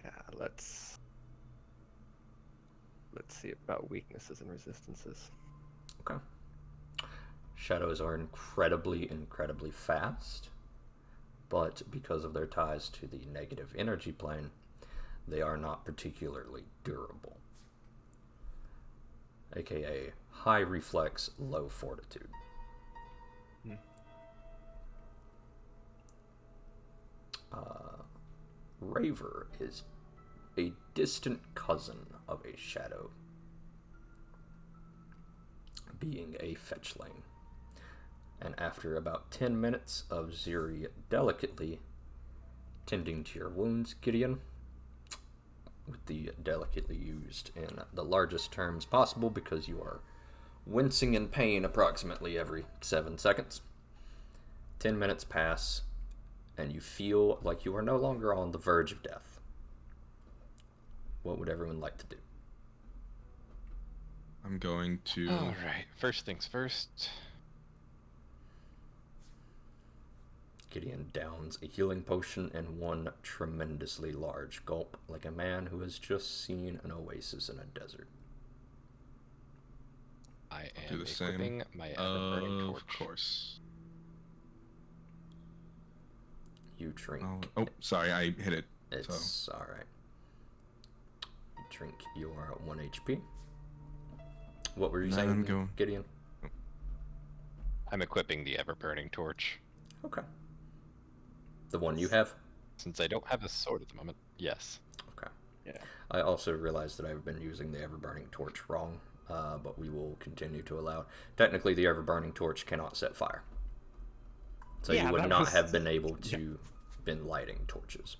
Yeah, let's see about weaknesses and resistances. Okay. Shadows are incredibly fast, but because of their ties to the negative energy plane, they are not particularly durable. AKA high reflex, low fortitude. Raver is a distant cousin of a shadow, being a fetch lane. And after about 10 minutes of Ziri delicately tending to your wounds, Gideon, with the delicately used in the largest terms possible because you are wincing in pain approximately every 7 seconds. 10 minutes pass, and you feel like you are no longer on the verge of death. What would everyone like to do? I'm going to. Alright, first things first. Gideon downs a healing potion in one tremendously large gulp, like a man who has just seen an oasis in a desert. I do am the same. equipping my ever-burning torch. Of course. You drink. Oh, sorry, I hit it. It's alright. You drink your 1 HP. What were you Now saying, I'm going- Gideon? I'm equipping the ever-burning torch. Okay. The one you have? Since I don't have a sword at the moment. Yes. Okay. Yeah. I also realized that I've been using the ever-burning torch wrong, but we will continue to allow. Technically, the ever-burning torch cannot set fire. So Yeah, you would that not was- have been able to been lighting torches.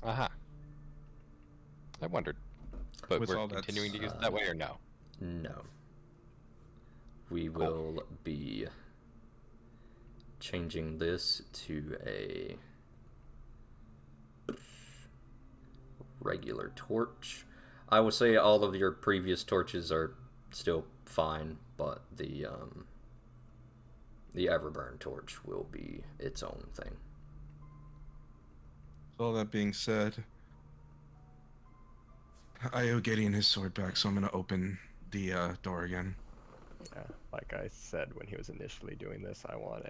Aha. I wondered. But With we're all that continuing to use it that way or no? No. We will be changing this to a regular torch. I will say all of your previous torches are still fine, but the Everburn torch will be its own thing. All that being said, I owe Gideon his sword back, so I'm gonna open the door again. Yeah, like I said when he was initially doing this, I want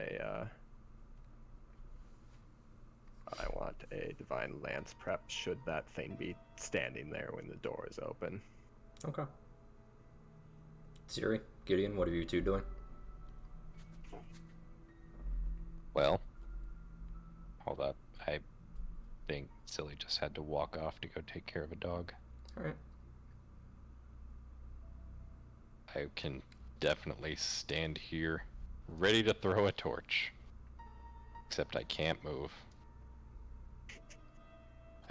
a divine lance prep should that thing be standing there when the door is open. Okay. Siri, Gideon, what are you two doing? Well, hold up. I think Silly just had to walk off to go take care of a dog. Alright. I can definitely stand here, ready to throw a torch. Except I can't move.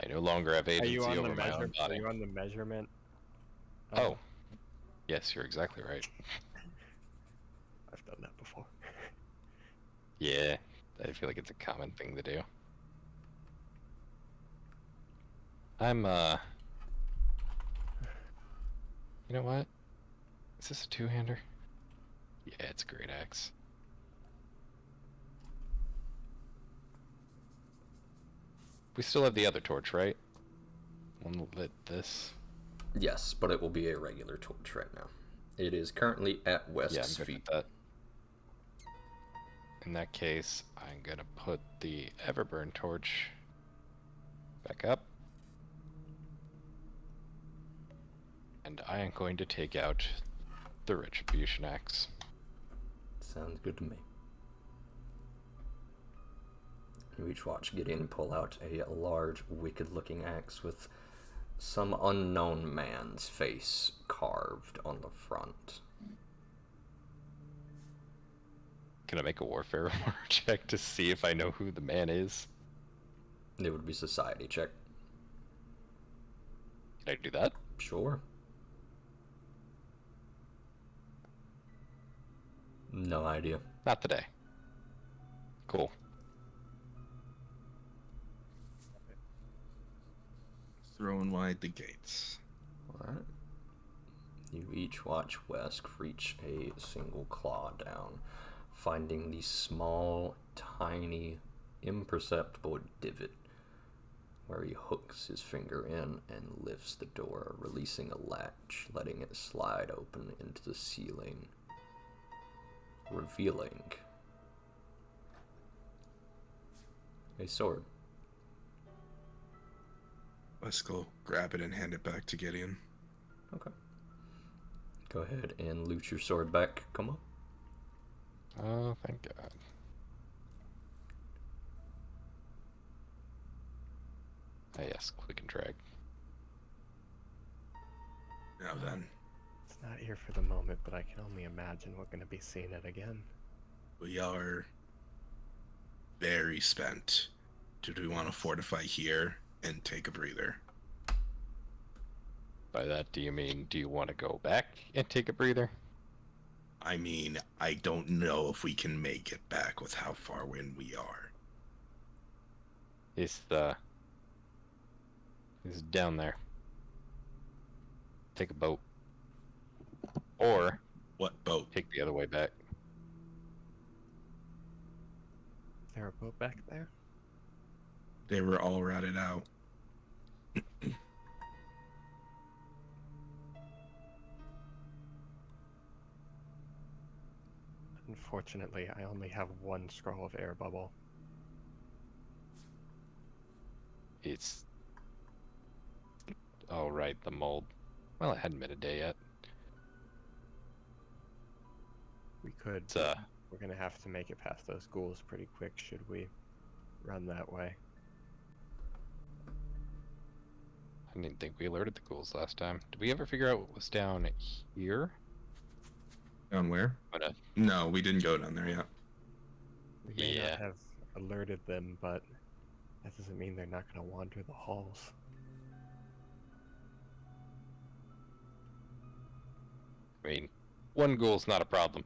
I no longer have Are you agency on the over my own Are body. you on the measurement? Oh, yes, you're exactly right. I've done that before. Yeah, I feel like it's a common thing to do. I'm, you know what? Is this a two-hander? Yeah, it's a great axe. We still have the other torch, right? One that lit this. Yes, but it will be a regular torch right now. It is currently at Yeah, I'm West's good feet. with that. In that case, I'm gonna put the Everburn torch back up. And I am going to take out the Retribution Axe. Sounds good to me. You each watch Gideon pull out a large, wicked-looking axe with some unknown man's face carved on the front. Can I make a warfare check to see if I know who the man is? It would be society check. Can I do that? Sure. No idea. Not today. Cool. Throwing wide the gates. Alright. You each watch Wesk reach a single claw down, finding the small, tiny, imperceptible divot where he hooks his finger in and lifts the door, releasing a latch, letting it slide open into the ceiling, revealing a sword. Let's go grab it and hand it back to Gideon. Okay. Go ahead and loot your sword back. Come on. Oh, thank God. Ah, yes, click and drag. Now then, It's not here for the moment, but I can only imagine we're going to be seeing it again. we are very spent. Do we want to fortify here and take a breather? By that, do you mean, do you want to go back and take a breather? I mean, I don't know if we can make it back with how far in we are. Is down there. Take a boat. Or What boat? take the other way back. Is there a boat back there? They were all routed out. Unfortunately, I only have one scroll of air bubble. It's... Oh, right, the mold. Well, it hadn't been a day yet. We could. It's, We're gonna have to make it past those ghouls pretty quick. Should we run that way? I didn't think we alerted the ghouls last time. Did we ever figure out what was down here? Down where? But, No, we didn't go down there yet. We may Yeah. not have alerted them, but that doesn't mean they're not gonna wander the halls. I mean, 1 ghoul's not a problem.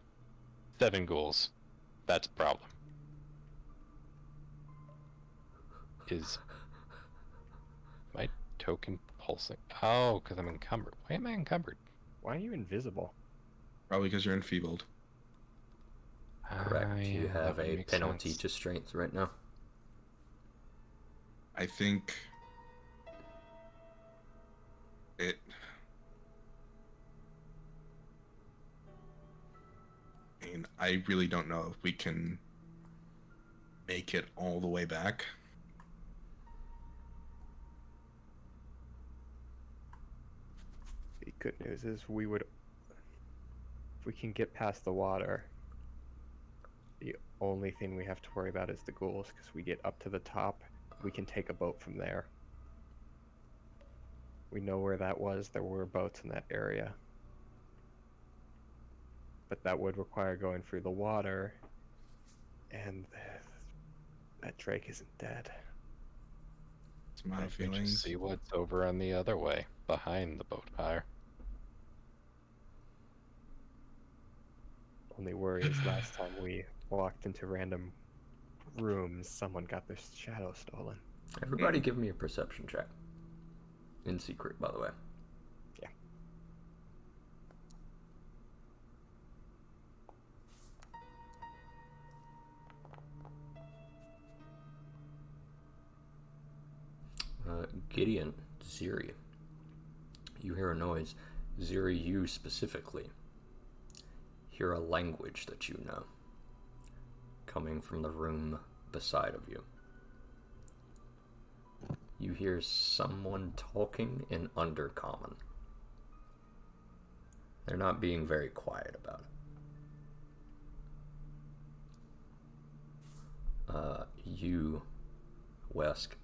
7 ghouls, that's a problem. Is my token pulsing? Oh, because I'm encumbered. Why am I encumbered? Why are you invisible? Probably because you're enfeebled. Correct. You Yeah, that have would a make penalty sense. to strength right now. I think it. I mean, I really don't know if we can make it all the way back. The good news is if we can get past the water, the only thing we have to worry about is the ghouls, because we get up to the top, we can take a boat from there. We know where that was. There were boats in that area. But that would require going through the water, and that Drake isn't dead. It's my Let me just feelings. see what's over on the other way, behind the boat pyre. Only worry is last time we walked into random rooms, someone got their shadow stolen. Everybody give me a perception check. In secret, by the way. Yeah. Gideon, Ziri. You hear a noise. Ziri, you specifically hear a language that you know coming from the room beside of you. You hear someone talking in Undercommon. They're not being very quiet about it. You, Wesk,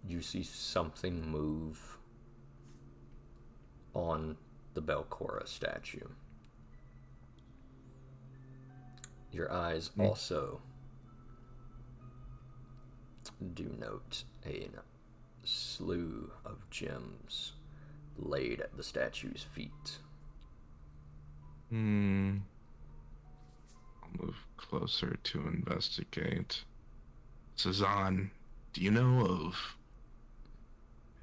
you see something move on the Belcora statue. Your eyes also do note a slew of gems laid at the statue's feet. I'll move closer to investigate. Cezanne, do you know of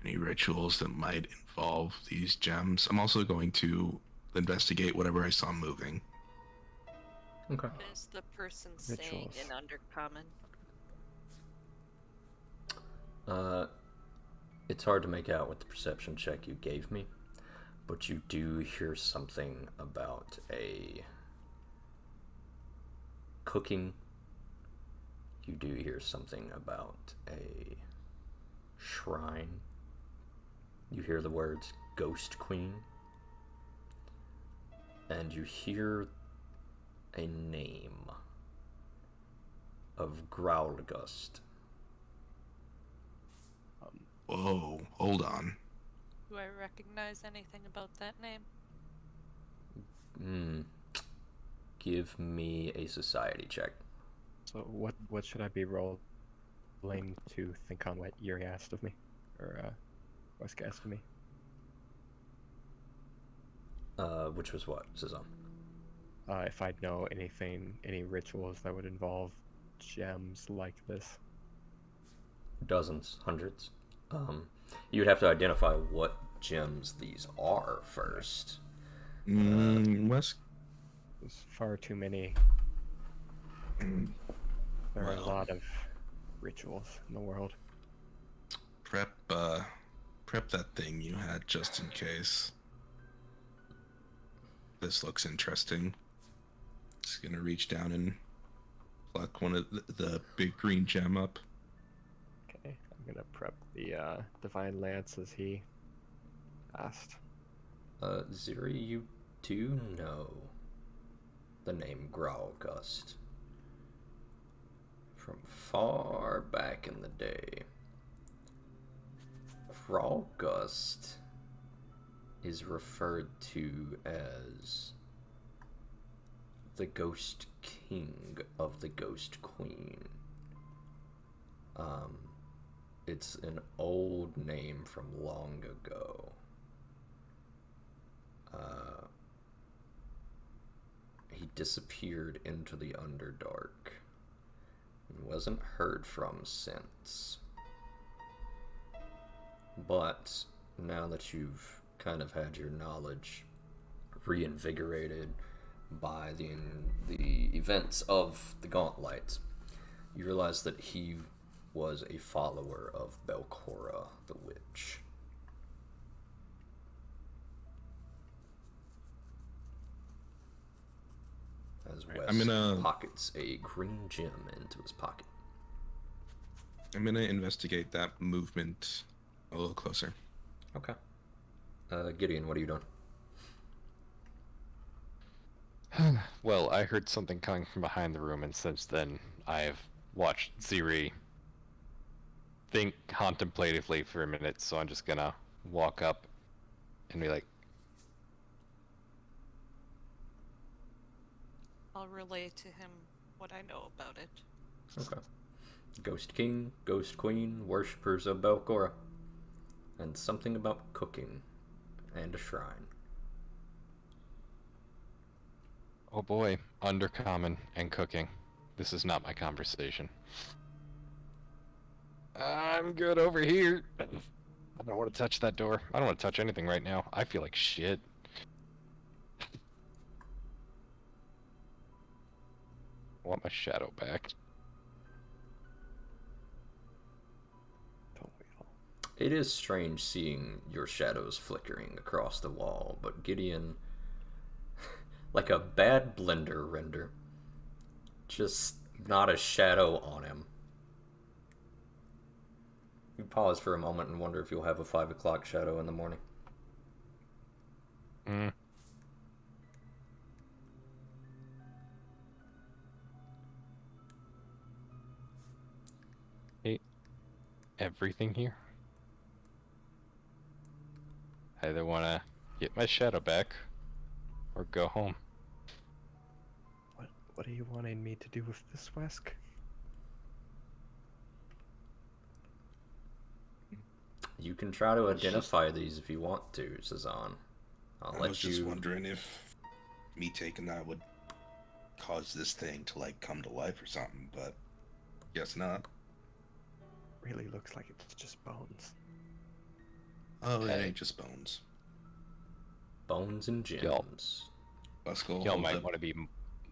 any rituals that might involve these gems? I'm also going to investigate whatever I saw moving. Okay. What is the person saying Rituals. in Undercommon? It's hard to make out with the perception check you gave me, but you do hear something about a cooking. You do hear something about a shrine. You hear the words Ghost Queen. And you hear a name of Growlgust. Whoa, hold on. Do I recognize anything about that name? Give me a society check. So what should I be rolling to think on what Yuri asked of me? Or Wesk asked of me? Which was what, Cezanne? If I'd know any rituals that would involve gems like this. Dozens, hundreds. You would have to identify what gems these are first. Wes? There's far too many. Mm, There are a well. lot of rituals in the world. Prep that thing you had just in case. This looks interesting. Just gonna reach down and pluck one of the big green gem up. Okay, I'm gonna prep the Divine Lance as he asked. Ziri, you do know the name Growlgust from far back in the day. Growlgust is referred to as the Ghost King of the Ghost Queen. It's an old name from long ago. he disappeared into the Underdark. He wasn't heard from since. But now that you've kind of had your knowledge reinvigorated by the events of the Gauntlet, you realize that he was a follower of Belcora the Witch. As Wes pockets a green gem into his pocket. I'm gonna investigate that movement a little closer. Okay. Gideon, what are you doing? Well, I heard something coming from behind the room, and since then, I've watched Ziri think contemplatively for a minute, so I'm just gonna walk up and be like, I'll relay to him what I know about it. Okay. Ghost King, Ghost Queen, worshippers of Belcora. And something about cooking and a shrine. oh boy, undercommon and cooking. This is not my conversation. I'm good over here. I don't want to touch that door. I don't want to touch anything right now. I feel like shit. I want my shadow back. Don't we all? It is strange seeing your shadows flickering across the wall, but Gideon, like a bad blender render, just not a shadow on him. You pause for a moment and wonder if you'll have a 5 o'clock shadow in the morning. Hey, everything here? I either want to get my shadow back or go home. What are you wanting me to do with this, Wesk? You can try to identify these if you want to, Cezanne. I was just wondering if me taking that would cause this thing to, like, come to life or something, but guess not. Really looks like it's just bones. Oh, it ain't just bones. Bones and gems. Let's go. Y'all might want to be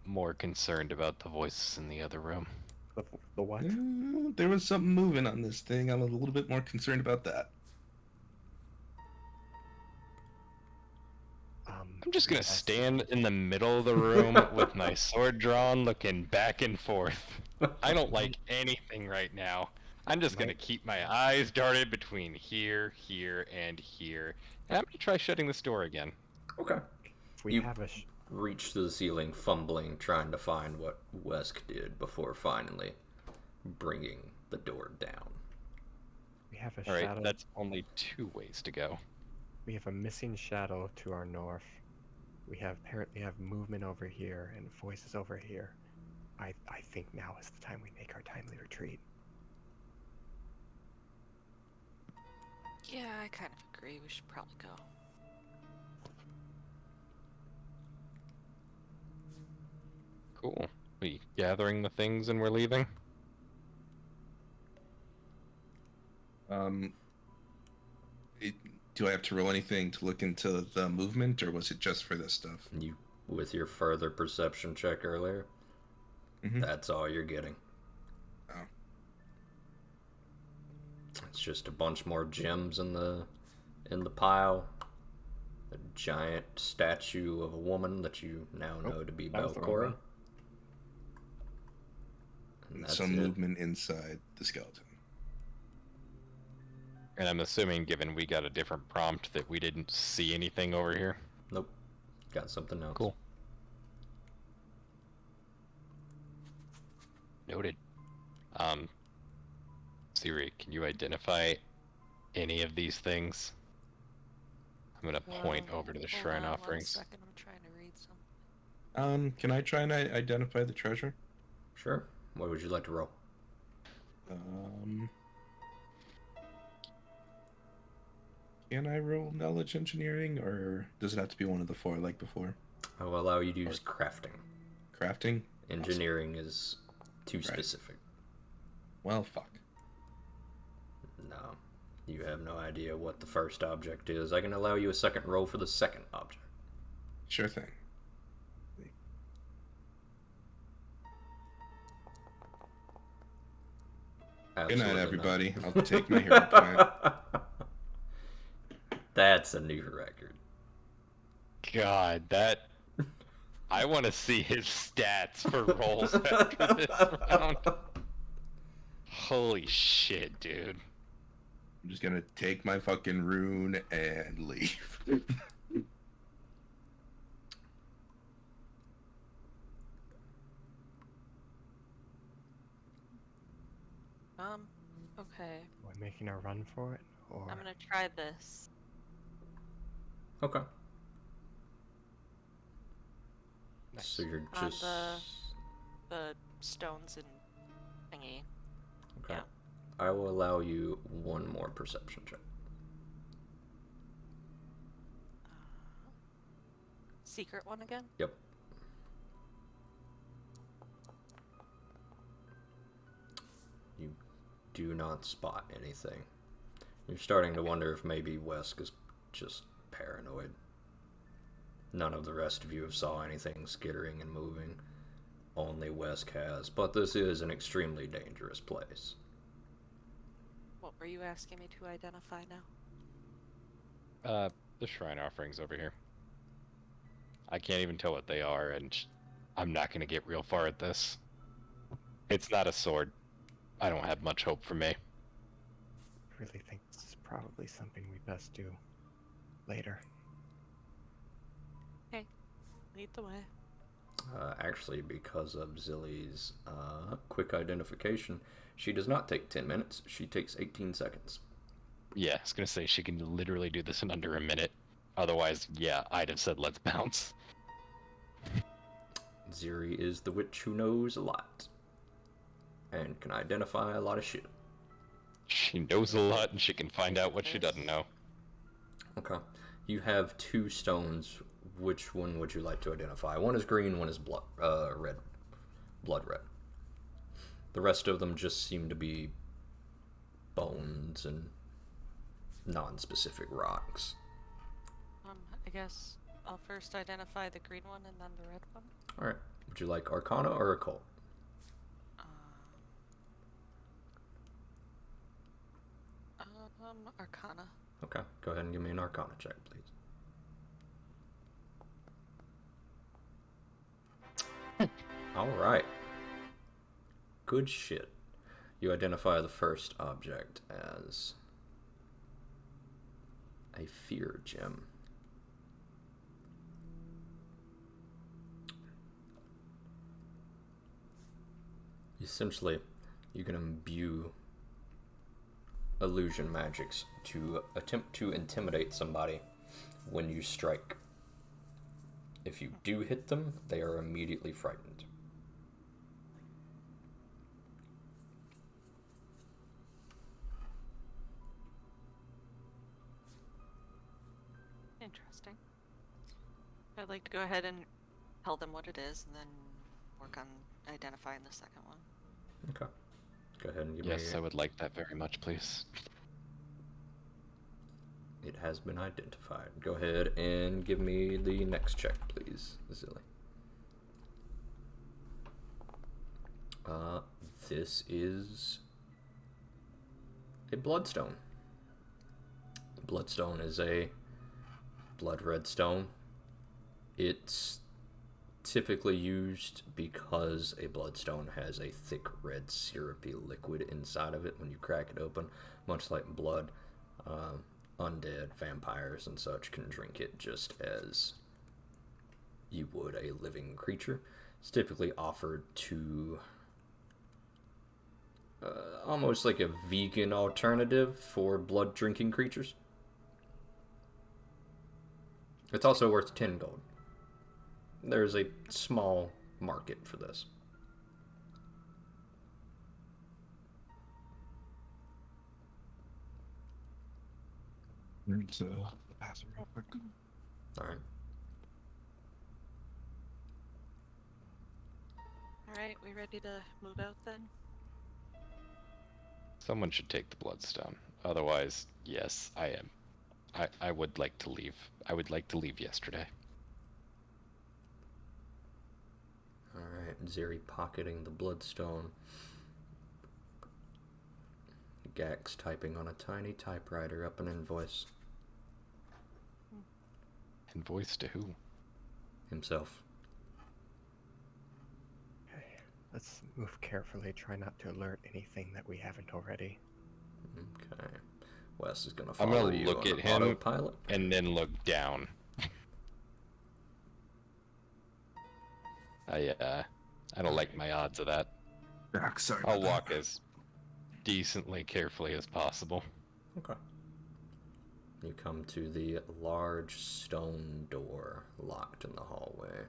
more concerned about the voices in the other room. The what? There was something moving on this thing. I'm a little bit more concerned about that. I'm just gonna stand in the middle of the room with my sword drawn, looking back and forth. I don't like anything right now. I'm just gonna keep my eyes darted between here, here, and here. And I'm gonna try shutting this door again. Okay. We have a reach to the ceiling, fumbling, trying to find what Wesk did before finally bringing the door down. We have a All right, shadow. that's only 2 ways to go. We have a missing shadow to our north. We apparently have movement over here and voices over here. I think now is the time we make our timely retreat. Yeah, I kind of agree. We should probably go. Cool. We gathering the things and we're leaving? Do I have to roll anything to look into the movement, or was it just for this stuff? You, with your further perception check earlier, that's all you're getting. Oh. It's just a bunch more gems in the pile. A giant statue of a woman that you now know to be that was the wrong Belcora. one. And that's Some it. movement inside the skeleton. And I'm assuming, given we got a different prompt, that we didn't see anything over here. Nope. Got something else. Cool. Noted. Siri, can you identify any of these things? I'm gonna point over to the Hold shrine on offerings. 1 second, I'm trying to read something. Can I try and identify the treasure? Sure. What would you like to roll? Can I roll knowledge engineering, or does it have to be one of the 4 like before? I will allow you to use crafting. Crafting? Engineering is too Right. specific. Well, fuck. No. You have no idea what the first object is. I can allow you a second roll for the second object. Sure thing. Good night, Absolutely not. everybody. I'll take my hero point. That's a new record. God, that. I want to see his stats for rolls after this round. Holy shit, dude. I'm just gonna take my fucking rune and leave. Okay. We're making a run for it, or I'm gonna try this. Okay. Nice. So you're On just... the stones and thingy. Okay. Yeah. I will allow you one more perception check. Secret one again? Yep. You do not spot anything. You're starting to wonder if maybe Wesk is just paranoid. None of the rest of you have saw anything skittering and moving. Only Wesk has, but this is an extremely dangerous place. What were you asking me to identify now? The shrine offerings over here. I can't even tell what they are, and I'm not gonna get real far at this. It's not a sword. I don't have much hope for me. I really think this is probably something we best do later. Okay. Lead the way. Actually, because of Zilly's quick identification, she does not take 10 minutes, she takes 18 seconds. Yeah, I was gonna say she can literally do this in under a minute. Otherwise, yeah, I'd have said let's bounce. Ziri is the witch who knows a lot. And can identify a lot of shit. She knows a lot and she can find out what she doesn't know. Okay. You have two stones. Which one would you like to identify? One is green, one is red. Blood red. The rest of them just seem to be bones and non-specific rocks. I guess I'll first identify the green one and then the red one. Alright. Would you like Arcana or Occult? Arcana. Okay. Go ahead and give me an Arcana check, please. Alright. Good shit. You identify the first object as a fear gem. Essentially, you can imbue illusion magics to attempt to intimidate somebody when you strike. If you do hit them, they are immediately frightened. Interesting. I'd like to go ahead and tell them what it is and then work on identifying the second one. Okay. Go ahead and give Yes, me... I would like that very much, please. It has been identified. Go ahead and give me the next check, please, Zilly. This is a bloodstone. Bloodstone is a blood red stone. It's typically used because a bloodstone has a thick red syrupy liquid inside of it when you crack it open, much like blood. Undead, vampires, and such can drink it just as you would a living creature. It's typically offered to almost like a vegan alternative for blood drinking creatures. It's also worth 10 gold. There's a small market for this. So, pass it real quick. Alright. Alright, we ready to move out then? Someone should take the bloodstone. Otherwise, yes, I am. I would like to leave. I would like to leave yesterday. Alright, Ziri pocketing the bloodstone. Gax typing on a tiny typewriter up an invoice. Invoice to who? Himself. Okay, let's move carefully. Try not to alert anything that we haven't already. Okay. Wes is gonna I'm follow gonna you look on at him autopilot. and then look down. I don't like my odds of that. Sorry. I'll walk as decently carefully as possible. Okay. You come to the large stone door locked in the hallway.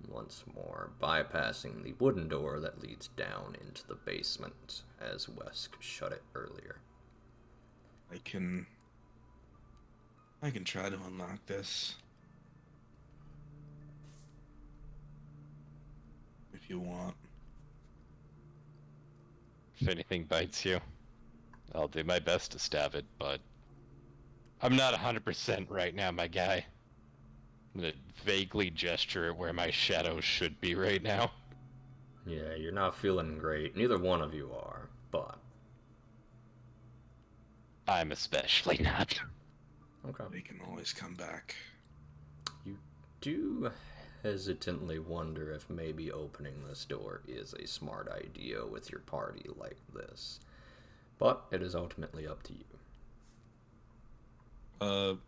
Once more, bypassing the wooden door that leads down into the basement, as Wesk shut it earlier. I can try to unlock this. If you want. If anything bites you, I'll do my best to stab it, but I'm not 100% right now, my guy. I'm gonna vaguely gesture at where my shadows should be right now. Yeah, you're not feeling great. Neither one of you are, but... I'm especially not. Okay. They can always come back. You do hesitantly wonder if maybe opening this door is a smart idea with your party like this. But it is ultimately up to you.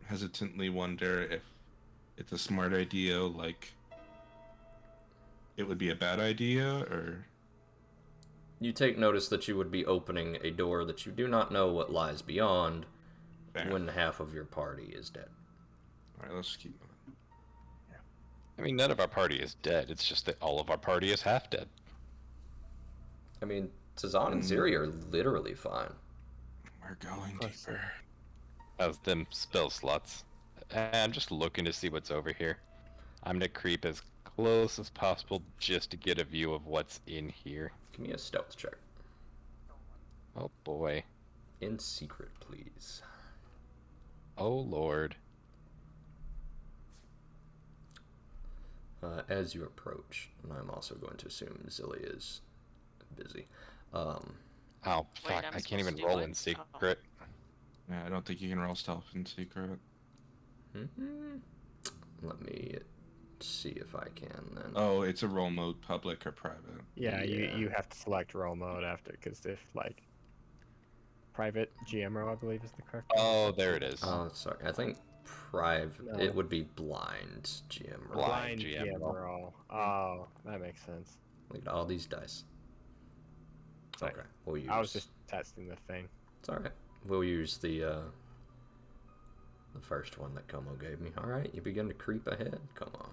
Hesitantly wonder if it's a smart idea, like it would be a bad idea, or... You take notice that you would be opening a door that you do not know what lies beyond Fair. when half of your party is dead. Alright, let's keep moving. I mean, none of our party is dead. It's just that all of our party is half dead. I mean, Tazan and Ziri are literally fine. We're going course. deeper. How's them spell slots? I'm just looking to see what's over here. I'm gonna creep as close as possible just to get a view of what's in here. Give me a stealth check. Oh boy. In secret, please. Oh lord. As you approach, and I'm also going to assume Zilly is busy. Oh Wait, fuck, I'm I can't supposed even to do roll what? in secret. Yeah, I don't think you can roll stealth in secret. Let me see if I can then. Oh, it's a roll mode, public or private. Yeah, Yeah. You have to select roll mode after, because if, like, private GMRO, I believe, is the correct one. Oh, there it is. Oh, sorry. I think private. No. It would be blind GM. Right? Blind Blind GMRO. GMRO. Oh, that makes sense. Look at all these dice. Sorry. Okay, we'll use. I was just testing the thing. It's all right. We'll use the first one that Como gave me. All right, you begin to creep ahead. Come on.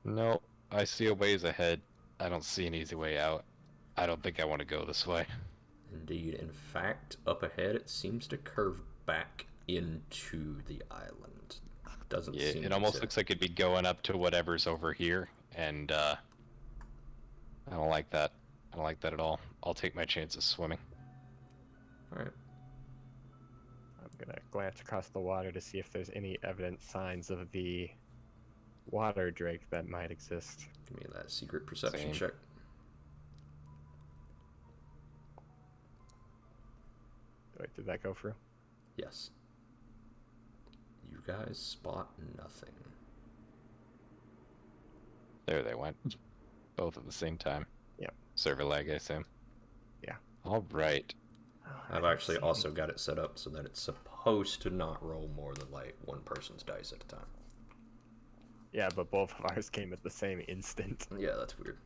No, I see a ways ahead. I don't see an easy way out. I don't think I want to go this way. Indeed, in fact, up ahead it seems to curve back into the island. Doesn't Yeah, seem it almost to... looks like it'd be going up to whatever's over here, and I don't like that. I don't like that at all. I'll take my chances swimming. All right. I'm gonna glance across the water to see if there's any evident signs of the water drake that might exist. Give me that secret perception Same. check. Wait, did that go through? Yes. You guys spot nothing. There they went. Both at the same time. Yep. Server lag, I assume. Yeah. All right. Oh, I've I actually see. also got it set up so that it's supposed to not roll more than like one person's dice at a time. Yeah, but both of ours came at the same instant. Yeah, that's weird.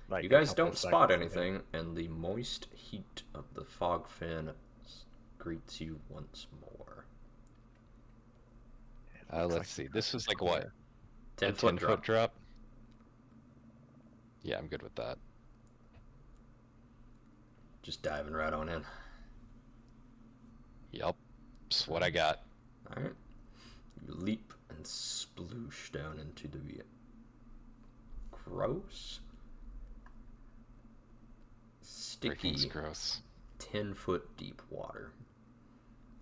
Like You a guys couple don't spot seconds ago. anything, and the moist heat of the fog fin greets you once more. It looks Let's like see. the This coast is like what? 10 A foot 10-foot drop? Yeah, I'm good with that. Just diving right on in. Yup. That's what I got. Alright. You leap and sploosh down into the gross, Drinking's sticky, gross. 10-foot deep water.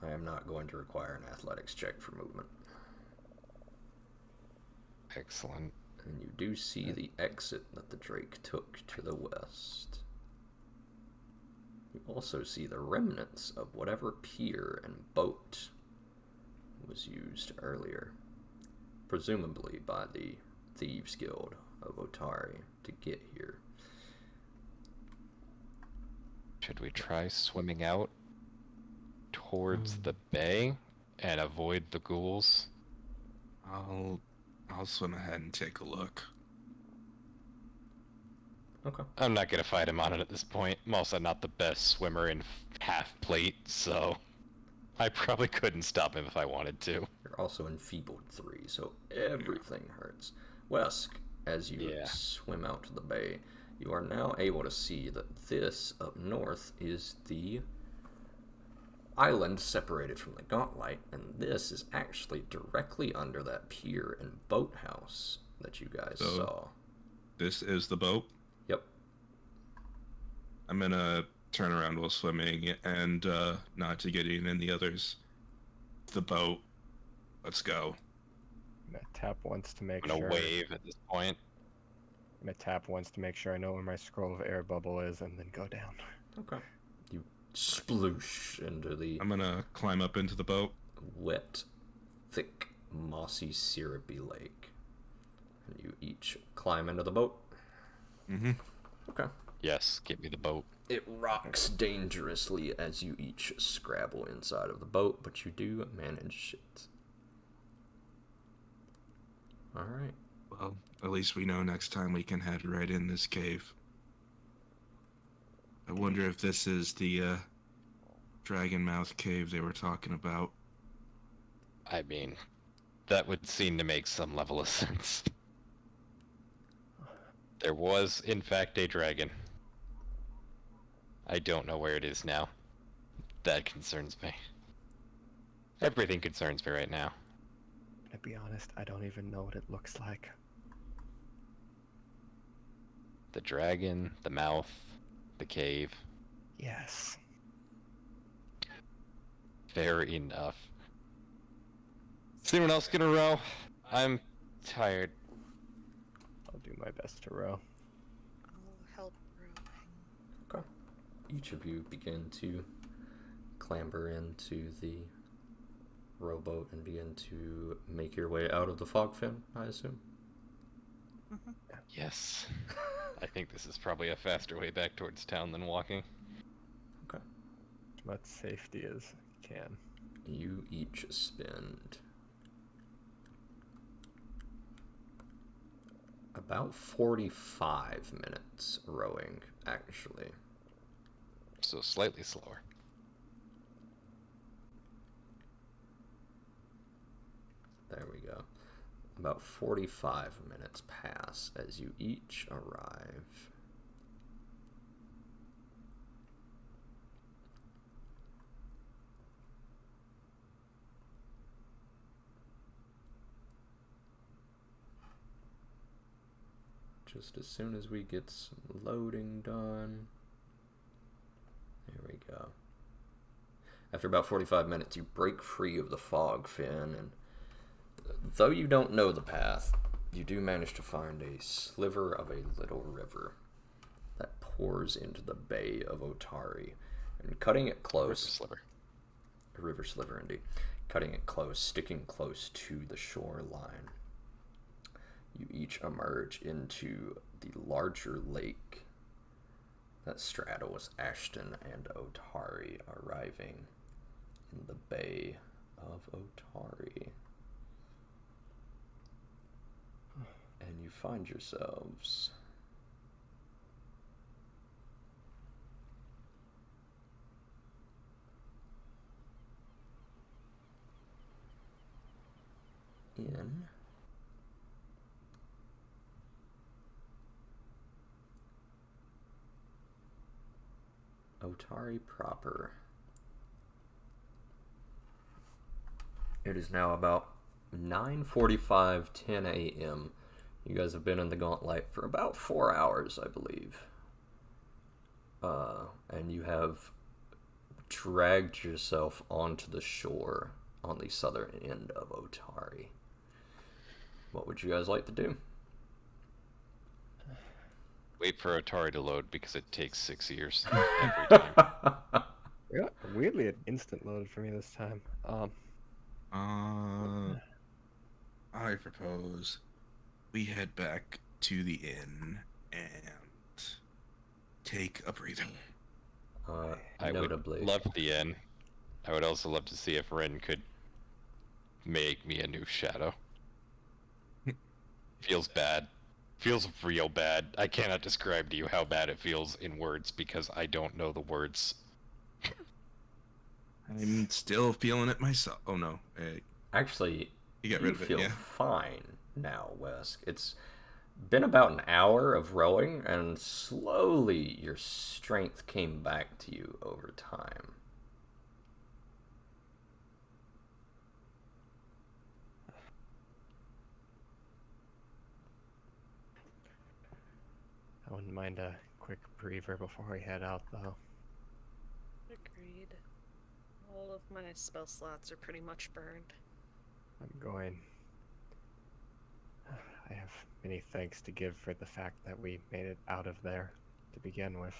I am not going to require an athletics check for movement. Excellent. And you do see the exit that the Drake took to the west. You also see the remnants of whatever pier and boat was used earlier, presumably by the Thieves Guild of Otari to get here. Should we try swimming out towards the bay and avoid the ghouls? I'll swim ahead and take a look. Okay. I'm not gonna fight him on it at this point. I'm also not the best swimmer in half plate, so I probably couldn't stop him if I wanted to. You're also enfeebled 3, so everything hurts. Wesk, as you Yeah. swim out to the bay, you are now able to see that this up north is the island separated from the Gauntlet, and this is actually directly under that pier and boathouse that you guys So- saw. This is the boat. Yep. I'm gonna turn around while swimming and nod to Gideon and the others. The boat. Let's go. I'm gonna tap once to make I'm gonna sure. wave at this point. I'm gonna tap once to make sure I know where my scroll of air bubble is, and then go down. Okay. You sploosh into the I'm gonna climb up into the boat. wet, thick, mossy, syrupy lake. And you each climb into the boat. Mm-hmm. Okay. Yes, give me the boat. It rocks dangerously as you each scrabble inside of the boat, but you do manage it. Alright. Well, at least we know next time we can head right in this cave. I wonder if this is the dragon mouth cave they were talking about. I mean, that would seem to make some level of sense. There was, in fact, a dragon. I don't know where it is now. That concerns me. Everything concerns me right now. To be honest, I don't even know what it looks like. The dragon, the mouth, the cave. Yes. Fair enough. Is anyone else gonna row? I'm tired. I'll do my best to row. I'll help rowing. Okay. Each of you begin to clamber into the rowboat and begin to make your way out of the fog fin, I assume. Yes. I think this is probably a faster way back towards town than walking. Okay. As much safety as I can. You each spend about 45 minutes rowing, actually. So slightly slower. There we go. About 45 minutes pass as you each arrive. Just as soon as we get some loading done. There we go. After about 45 minutes, you break free of the fog fin, and though you don't know the path, you do manage to find a sliver of a little river that pours into the Bay of Otari. And cutting it close... Sliver. A river sliver, indeed. Cutting it close, sticking close to the shoreline. You each emerge into the larger lake that straddles Ashton and Otari, arriving in the Bay of Otari. And you find yourselves in Otari proper. It is now about 9:45, 10 a.m. You guys have been in the gauntlet for about 4 hours, I believe. And you have dragged yourself onto the shore on the southern end of Otari. What would you guys like to do? Wait for Atari to load because it takes 6 years every time. Yeah, weirdly, it instant loaded for me this time. I propose we head back to the inn and take a breather. I Notably. would love the inn. I would also love to see if Ren could make me a new shadow. Feels bad. Feels real bad. I cannot describe to you how bad it feels in words because I don't know the words. I'm still feeling it myself. Oh no, Actually, you got you rid of it. feel Yeah. fine now, Wesk. It's been about an hour of rowing, and slowly your strength came back to you over time. I wouldn't mind a quick breather before we head out, though. Agreed. All of my spell slots are pretty much burned. I'm going. I have many thanks to give for the fact that we made it out of there to begin with.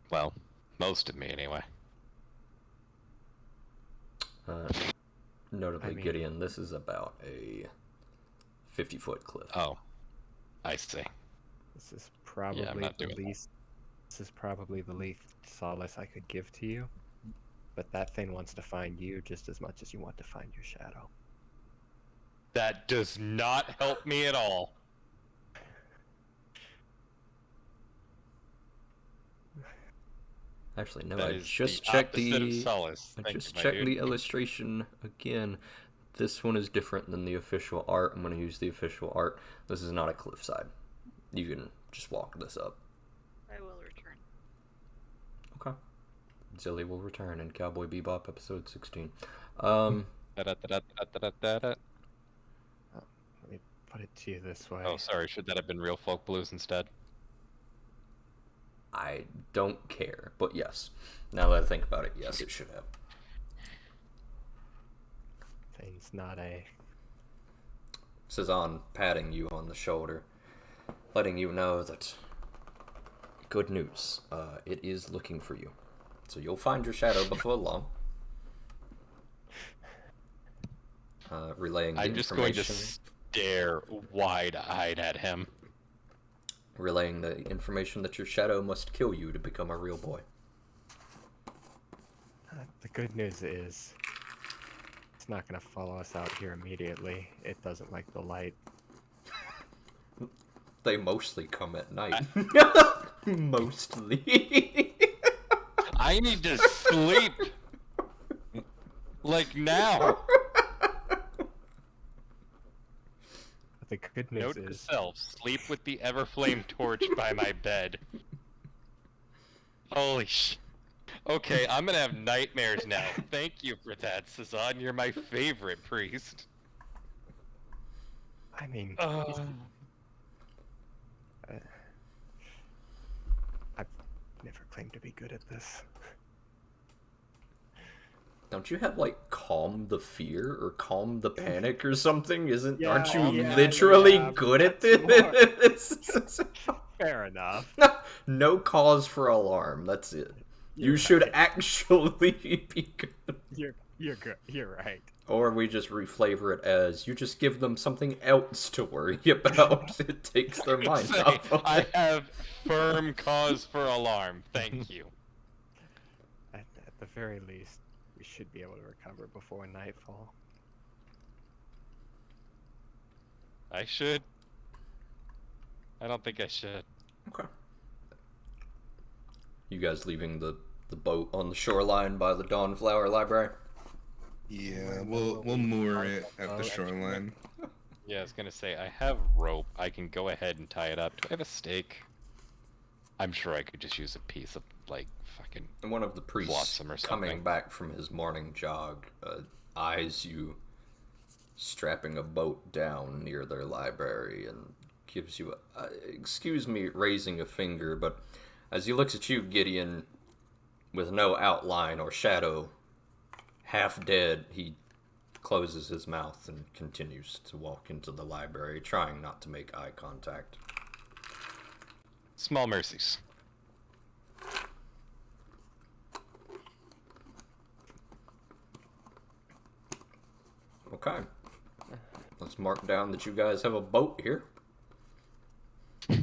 Well, most of me anyway. Notably, I mean- Gideon, this is about a 50-foot cliff. Oh, I see. This is probably not the doing that. least. This is probably the least solace I could give to you. But that thing wants to find you just as much as you want to find your shadow. That does not help me at all. Actually, no, That I is just the checked opposite of the. solace. I Thank just you, my checked dude. the illustration again. This one is different than the official art. I'm going to use the official art. This is not a cliffside. You can just walk this up. I will return. Okay. Zilly will return in Cowboy Bebop episode 16. Da-da-da-da-da-da-da-da. Let me put it to you this way. Oh, sorry. Should that have been real folk blues instead? I don't care, but yes. Now that I think about it, yes, it should have. Thing's not a. Cezanne patting you on the shoulder, letting you know that good news. It is looking for you, so you'll find your shadow before long. Relaying the I'm just going to information. stare wide-eyed at him. Relaying the information that your shadow must kill you to become a real boy. The good news is, it's not going to follow us out here immediately. It doesn't like the light. They mostly come at night. Mostly. I need to sleep. Like now. But the good news Note to is, self: sleep with the Everflame torch by my bed. Holy sh! Okay, I'm gonna have nightmares now. Thank you for that, Cezanne. You're my favorite priest. I mean, I've never claimed to be good at this. Don't you have like calm the fear or calm the panic or something? Aren't you Yeah, literally yeah, good at that's this? Fair enough. No cause for alarm. That's it. You You're should right. actually be good. You're good. You're right. Or we just reflavor it as you just give them something else to worry about. It takes their mind Say, off of I it. have firm cause for alarm. Thank you. At the very least, we should be able to recover before nightfall. I should. I don't think I should. Okay. You guys leaving the boat on the shoreline by the Dawnflower Library? Yeah, we'll moor it at the shoreline. Yeah, I was gonna say, I have rope. I can go ahead and tie it up. Do I have a stake? I'm sure I could just use a piece of, like, fucking... And one of the priests Flotsam or coming something. back from his morning jog eyes you strapping a boat down near their library and gives you excuse me raising a finger, but as he looks at you, Gideon, with no outline or shadow, half dead, he closes his mouth and continues to walk into the library, trying not to make eye contact. Small mercies. Okay. Let's mark down that you guys have a boat here. We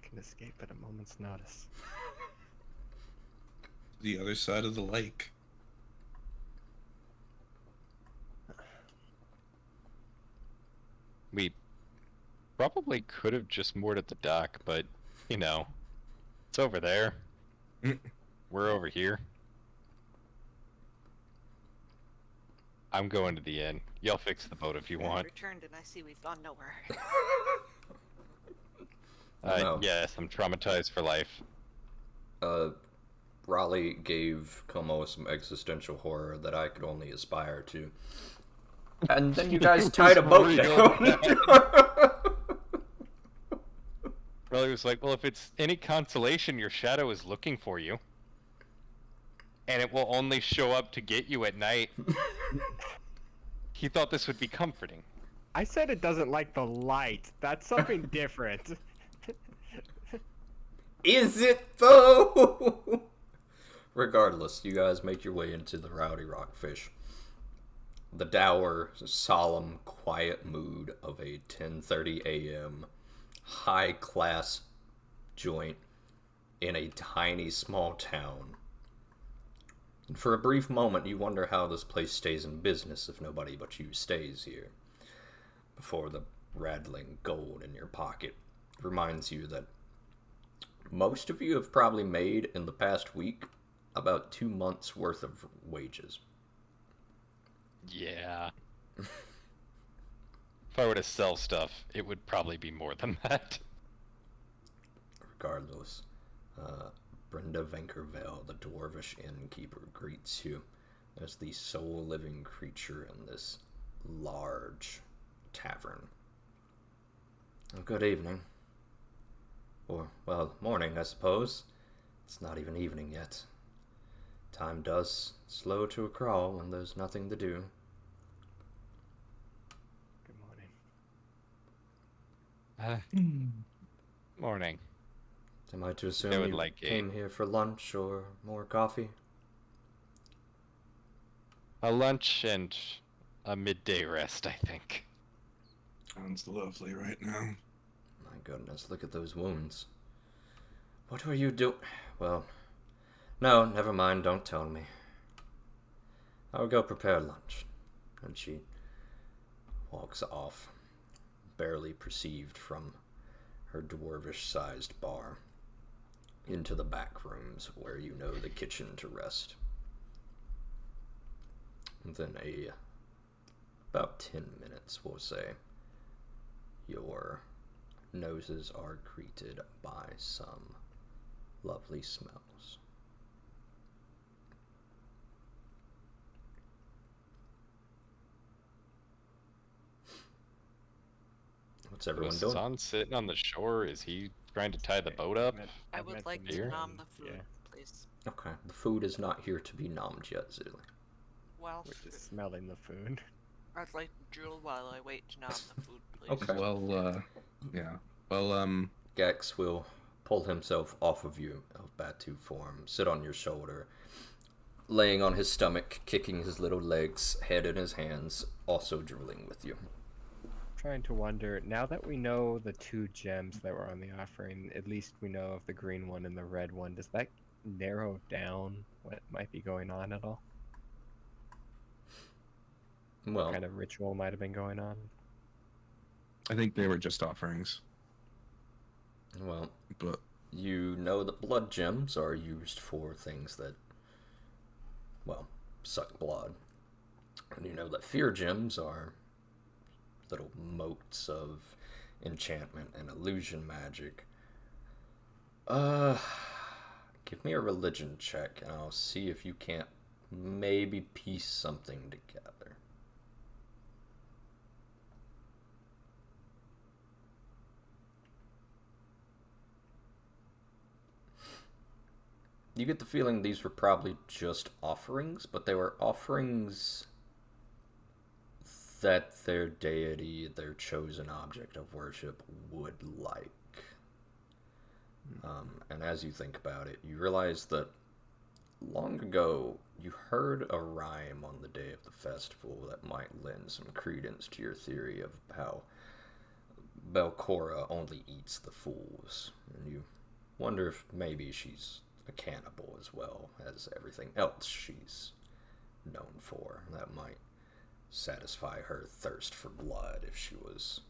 can escape at a moment's notice. The other side of the lake. We probably could have just moored at the dock, but, you know, it's over there. We're over here. I'm going to the inn. Y'all fix the boat if you I want. returned and I see we've gone nowhere. No. Yes, I'm traumatized for life. Raleigh gave Como some existential horror that I could only aspire to. And then you guys tied a boat real down. Raleigh was like, well, if it's any consolation, your shadow is looking for you. And it will only show up to get you at night. He thought this would be comforting. I said it doesn't like the light. That's something different. Is it though? Regardless, you guys make your way into the Rowdy Rockfish. The dour, solemn, quiet mood of a 10:30 a.m. high-class joint in a tiny, small town. And for a brief moment, you wonder how this place stays in business if nobody but you stays here. Before the rattling gold in your pocket reminds you that most of you have probably made, in the past week, about 2 months' worth of wages. Yeah. If I were to sell stuff, it would probably be more than that. Regardless, Brenda Vankervale, the dwarvish innkeeper, greets you as the sole living creature in this large tavern. Oh, good evening. Or, well, morning, I suppose. It's not even evening yet. Time does slow to a crawl when there's nothing to do. Good morning. Morning. Am I to I assume would you like a- came here for lunch or more coffee? A lunch and a midday rest, I think. Sounds lovely right now. My goodness, look at those wounds. What were you doing? Well, no, never mind, don't tell me. I'll go prepare lunch. And she walks off, barely perceived from her dwarvish-sized bar, into the back rooms where you know the kitchen to rest. Within about 10 minutes, we'll say, your noses are greeted by some lovely smells. What's everyone Was doing? Zahn sitting on the shore? Is he trying to tie the boat up? I would like to here. nom the food, please. Okay, the food is not here to be nommed yet, Zilly. Well, We're just smelling the food. I'd like to drool while I wait to nom the food, please. Okay. Well, yeah. Well, Gex will pull himself off of you, of Batu form, sit on your shoulder, laying on his stomach, kicking his little legs, head in his hands, also drooling with you. Trying to wonder, now that we know the 2 gems that were on the offering, at least we know of the green one and the red one, does that narrow down what might be going on at all? Well, What kind of ritual might have been going on? I think they were just offerings, well, but you know that blood gems are used for things that, well, suck blood. And you know that fear gems are little motes of enchantment and illusion magic. Give me a religion check, and I'll see if you can't maybe piece something together. You get the feeling these were probably just offerings, but they were offerings that their deity, their chosen object of worship, would like. And as you think about it, you realize that long ago you heard a rhyme on the day of the festival that might lend some credence to your theory of how Belcora only eats the fools. And you wonder if maybe she's a cannibal as well as everything else she's known for. That might satisfy her thirst for blood if she was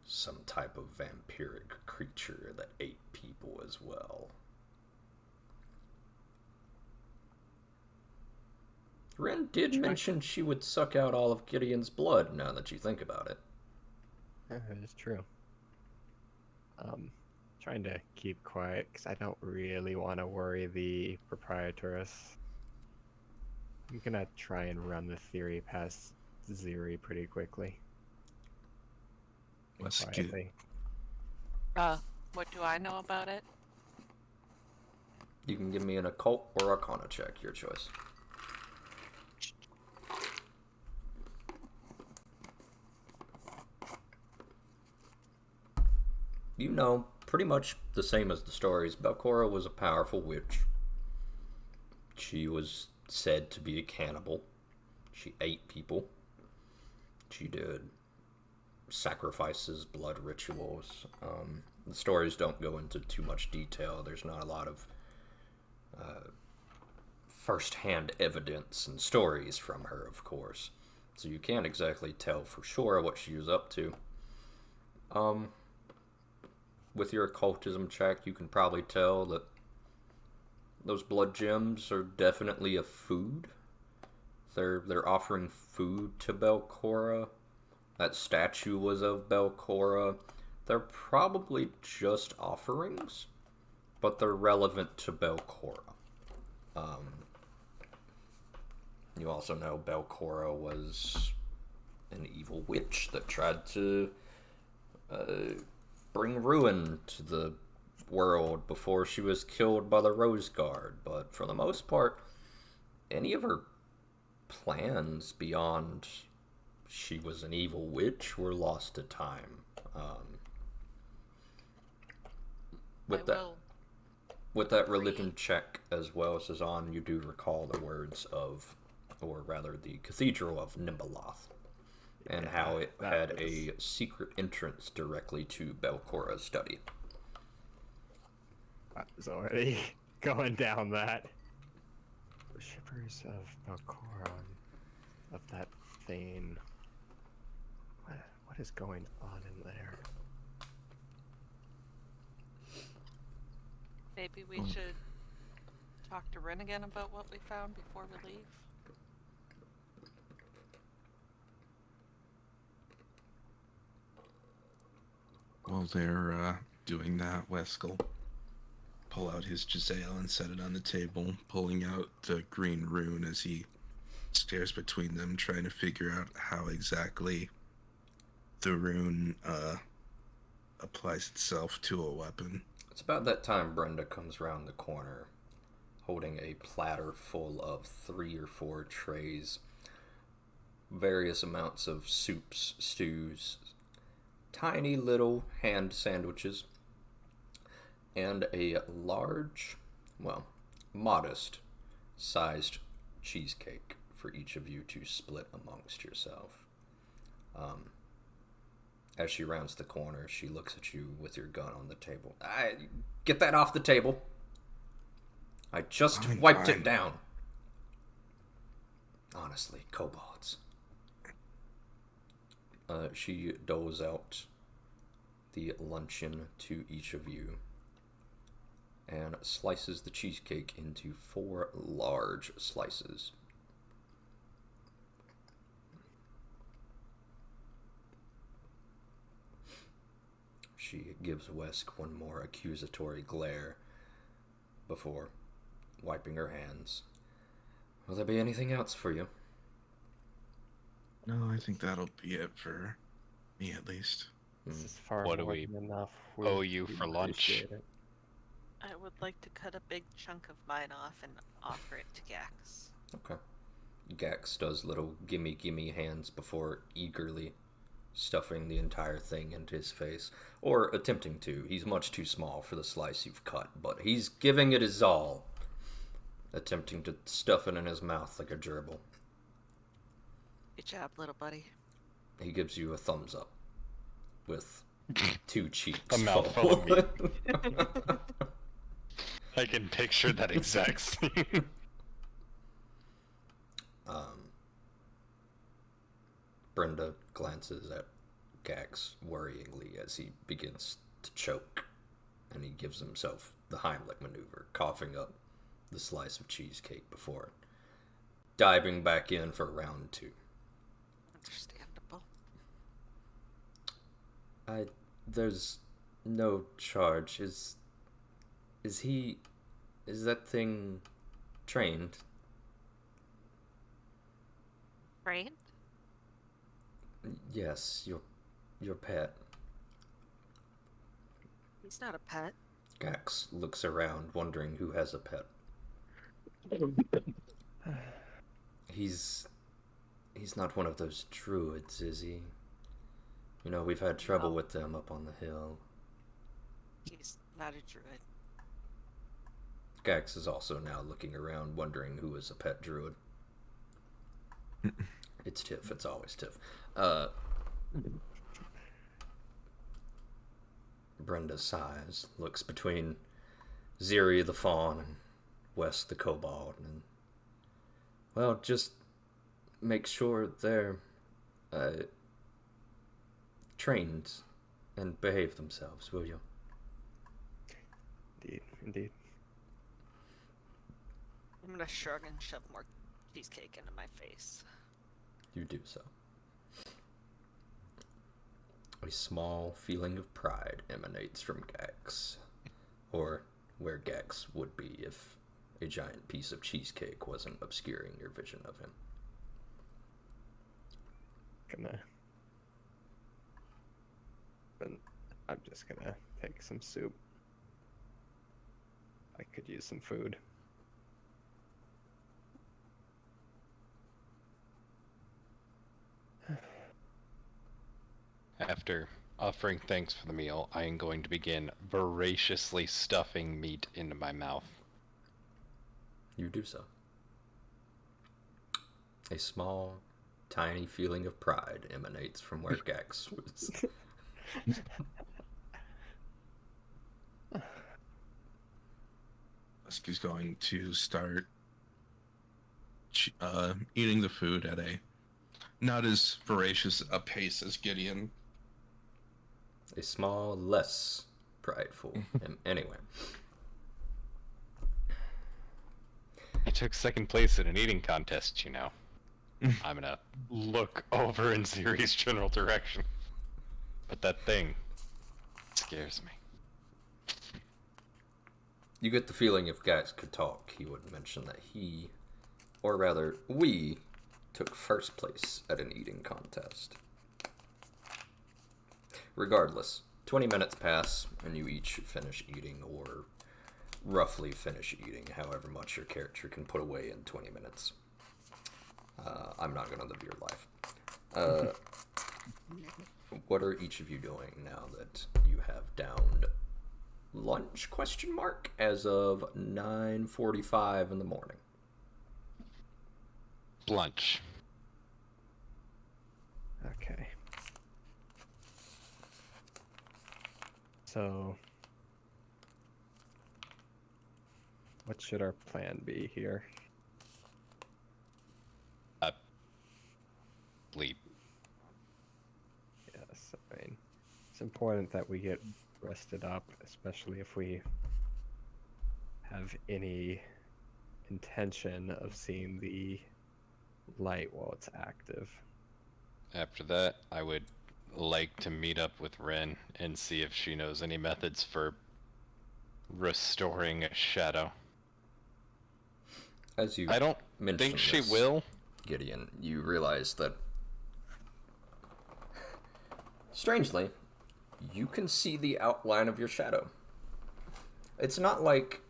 some type of vampiric creature that ate people as well. Ren did mention she would suck out all of Gideon's blood, now that you think about it. That is true. Trying to keep quiet because I don't really want to worry the proprietress. I'm gonna try and run the theory past Ziri pretty quickly. And Let's get quietly. What do I know about it? You can give me an occult or arcana check, your choice. You know, pretty much the same as the stories, Belcora was a powerful witch. She was said to be a cannibal. She ate people. She did sacrifices, blood rituals. The stories don't go into too much detail. There's not a lot of first-hand evidence and stories from her, of course. So you can't exactly tell for sure what she was up to. With your occultism check, you can probably tell that those blood gems are definitely a food. They're offering food to Belcora. That statue was of Belcora. They're probably just offerings, but they're relevant to Belcora. You also know Belcora was an evil witch that tried to bring ruin to the world before she was killed by the Rose Guard. But for the most part, any of her plans beyond she was an evil witch were lost to time. With that religion check as well, Cezanne, you do recall the words of, or rather the Cathedral of Nimbaloth, and how it had a secret entrance directly to Belcora's study. I was already going down that. Worshippers of Belcora, of that thing. What is going on in there? Maybe we should talk to Ren again about what we found before we leave. While they're doing that, Weskel pull out his Giselle and set it on the table, pulling out the green rune as he stares between them, trying to figure out how exactly the rune applies itself to a weapon. It's about that time Brenda comes around the corner, holding a platter full of 3 or 4 trays, various amounts of soups, stews, tiny little hand sandwiches, and a large, well, modest-sized cheesecake for each of you to split amongst yourself. As she rounds the corner, she looks at you with your gun on the table. Get that off the table. I just wiped it down. Honestly, kobolds. She doles out the luncheon to each of you and slices the cheesecake into 4 large slices. She gives Wesk one more accusatory glare before wiping her hands. Will there be anything else for you? No, I think that'll be it for me at least. This is far What do more we than enough. owe you we for lunch? appreciate it. I would like to cut a big chunk of mine off and offer it to Gax. Okay. Gax does little gimme hands before eagerly stuffing the entire thing into his face. Or attempting to. He's much too small for the slice you've cut, but he's giving it his all. Attempting to stuff it in his mouth like a gerbil. Good job, little buddy. He gives you a thumbs up. With 2 cheeks. A mouthful of full. meat. I can picture that exact scene. Brenda glances at Gax worryingly as he begins to choke, and he gives himself the Heimlich maneuver, coughing up the slice of cheesecake before diving back in for round 2. Understandable. There's no charge. Is that thing trained? Trained? Yes, your pet. He's not a pet. Gax looks around, wondering who has a pet. He's not one of those druids, is he? You know, we've had trouble No. with them up on the hill. He's not a druid. Gax is also now looking around, wondering who is a pet druid. It's Tiff. It's always Tiff. Brenda sighs, looks between Ziri the fawn and West the kobold, and well, just make sure they're trained and behave themselves, will you? Indeed. I'm gonna shrug and shove more cheesecake into my face. You do so. A small feeling of pride emanates from Gax, or where Gax would be if a giant piece of cheesecake wasn't obscuring your vision of him. I'm just gonna take some soup. I could use some food. After offering thanks for the meal, I am going to begin voraciously stuffing meat into my mouth. You do so. A small, tiny feeling of pride emanates from where Gax was. Husky's going to start eating the food at a not as voracious a pace as Gideon. A small, less prideful. Anyway. I took second place in an eating contest, you know. I'm gonna look over in Ziri's general direction. But that thing scares me. You get the feeling if Gax could talk, he would mention that he, or rather, we, took first place at an eating contest. Regardless, 20 minutes pass, and you each finish eating, or roughly finish eating, however much your character can put away in 20 minutes. I'm not going to live your life. What are each of you doing now that you have downed lunch, question mark, as of 9:45 in the morning? Lunch. Okay. So, what should our plan be here? Sleep. Yes, I mean, it's important that we get rested up, especially if we have any intention of seeing the light while it's active. After that, I would like to meet up with Ren and see if she knows any methods for restoring a shadow. As you I don't mention think she this, will. Gideon, you realize that, strangely, you can see the outline of your shadow. It's not like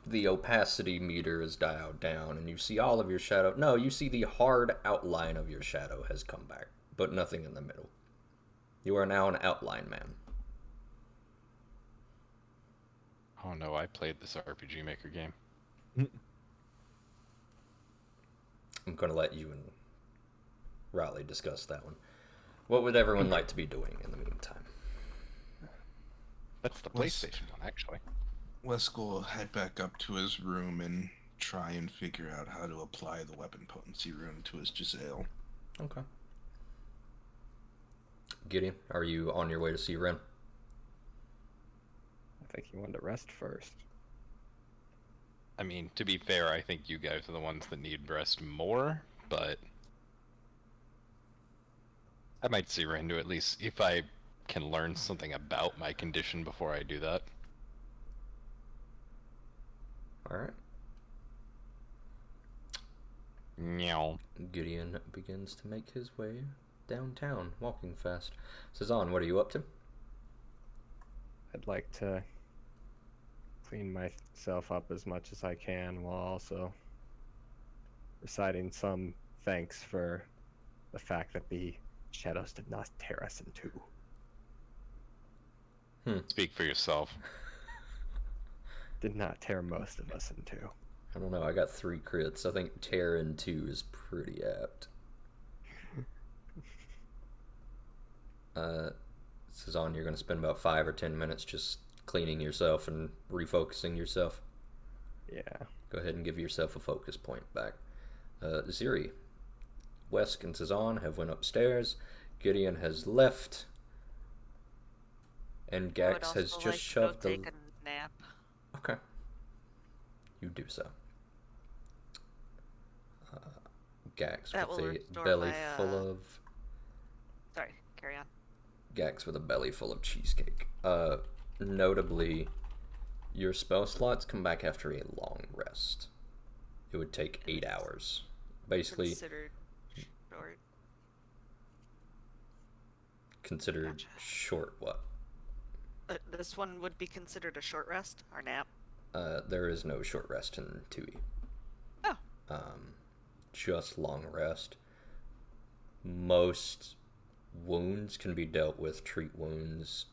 the opacity meter is dialed down and you see all of your shadow. No, you see the hard outline of your shadow has come back, but nothing in the middle. You are now an outline man. Oh no, I played this RPG Maker game. I'm going to let you and Riley discuss that one. What would everyone like to be doing in the meantime? That's the Let's- PlayStation one, actually. Wesk will head back up to his room and try and figure out how to apply the weapon potency rune to his Giselle. Okay. Gideon, are you on your way to see Ren? I think he wanted to rest first. I mean, to be fair, I think you guys are the ones that need rest more, but I might see Rando at least if I can learn something about my condition before I do that. Alright. Meow. Gideon begins to make his way downtown, walking fast. Cezanne, what are you up to? I'd like to clean myself up as much as I can while also reciting some thanks for the fact that the shadows did not tear us in two. Speak for yourself. Did not tear most of us in two. I don't know, I got 3 crits. I think tear in 2 is pretty apt. Cezanne, you're going to spend about 5 or 10 minutes just cleaning yourself and refocusing yourself. Yeah. Go ahead and give yourself a focus point back. Ziri, Wesk and Cezanne have went upstairs. Gideon has left. And I would Gax also has like just to go shoved the... take a nap. Okay. You do so. Gax That with will a restore belly my, full of... Sorry, carry on. Gax with a belly full of cheesecake. Notably, your spell slots come back after a long rest. It would take 8 hours. Basically, Considered short. considered Gotcha. short what? This one would be considered a short rest or nap. There is no short rest in 2e. Oh. Just long rest. Most wounds can be dealt with treat wounds.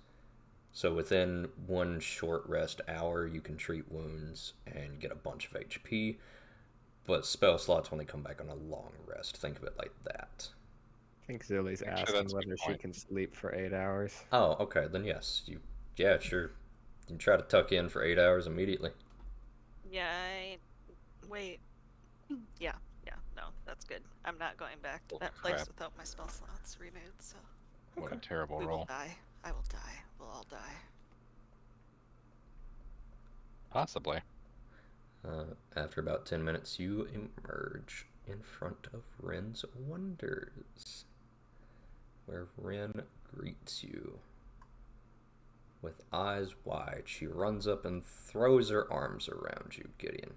So within one short rest hour, you can treat wounds and get a bunch of HP. But spell slots only come back on a long rest. Think of it like that. I think Zilly's Actually, asking that's a good whether she point. can sleep for 8 hours. Oh, okay, then yes. Yeah, sure. You can try to tuck in for 8 hours immediately. Yeah, wait. Yeah, no, that's good. I'm not going back to Oh, that place crap. without my spell slots renewed, so What a terrible we will roll. die. I will die. We'll all die. Possibly. After about 10 minutes, you emerge in front of Ren's Wonders, where Ren greets you. With eyes wide, she runs up and throws her arms around you, Gideon.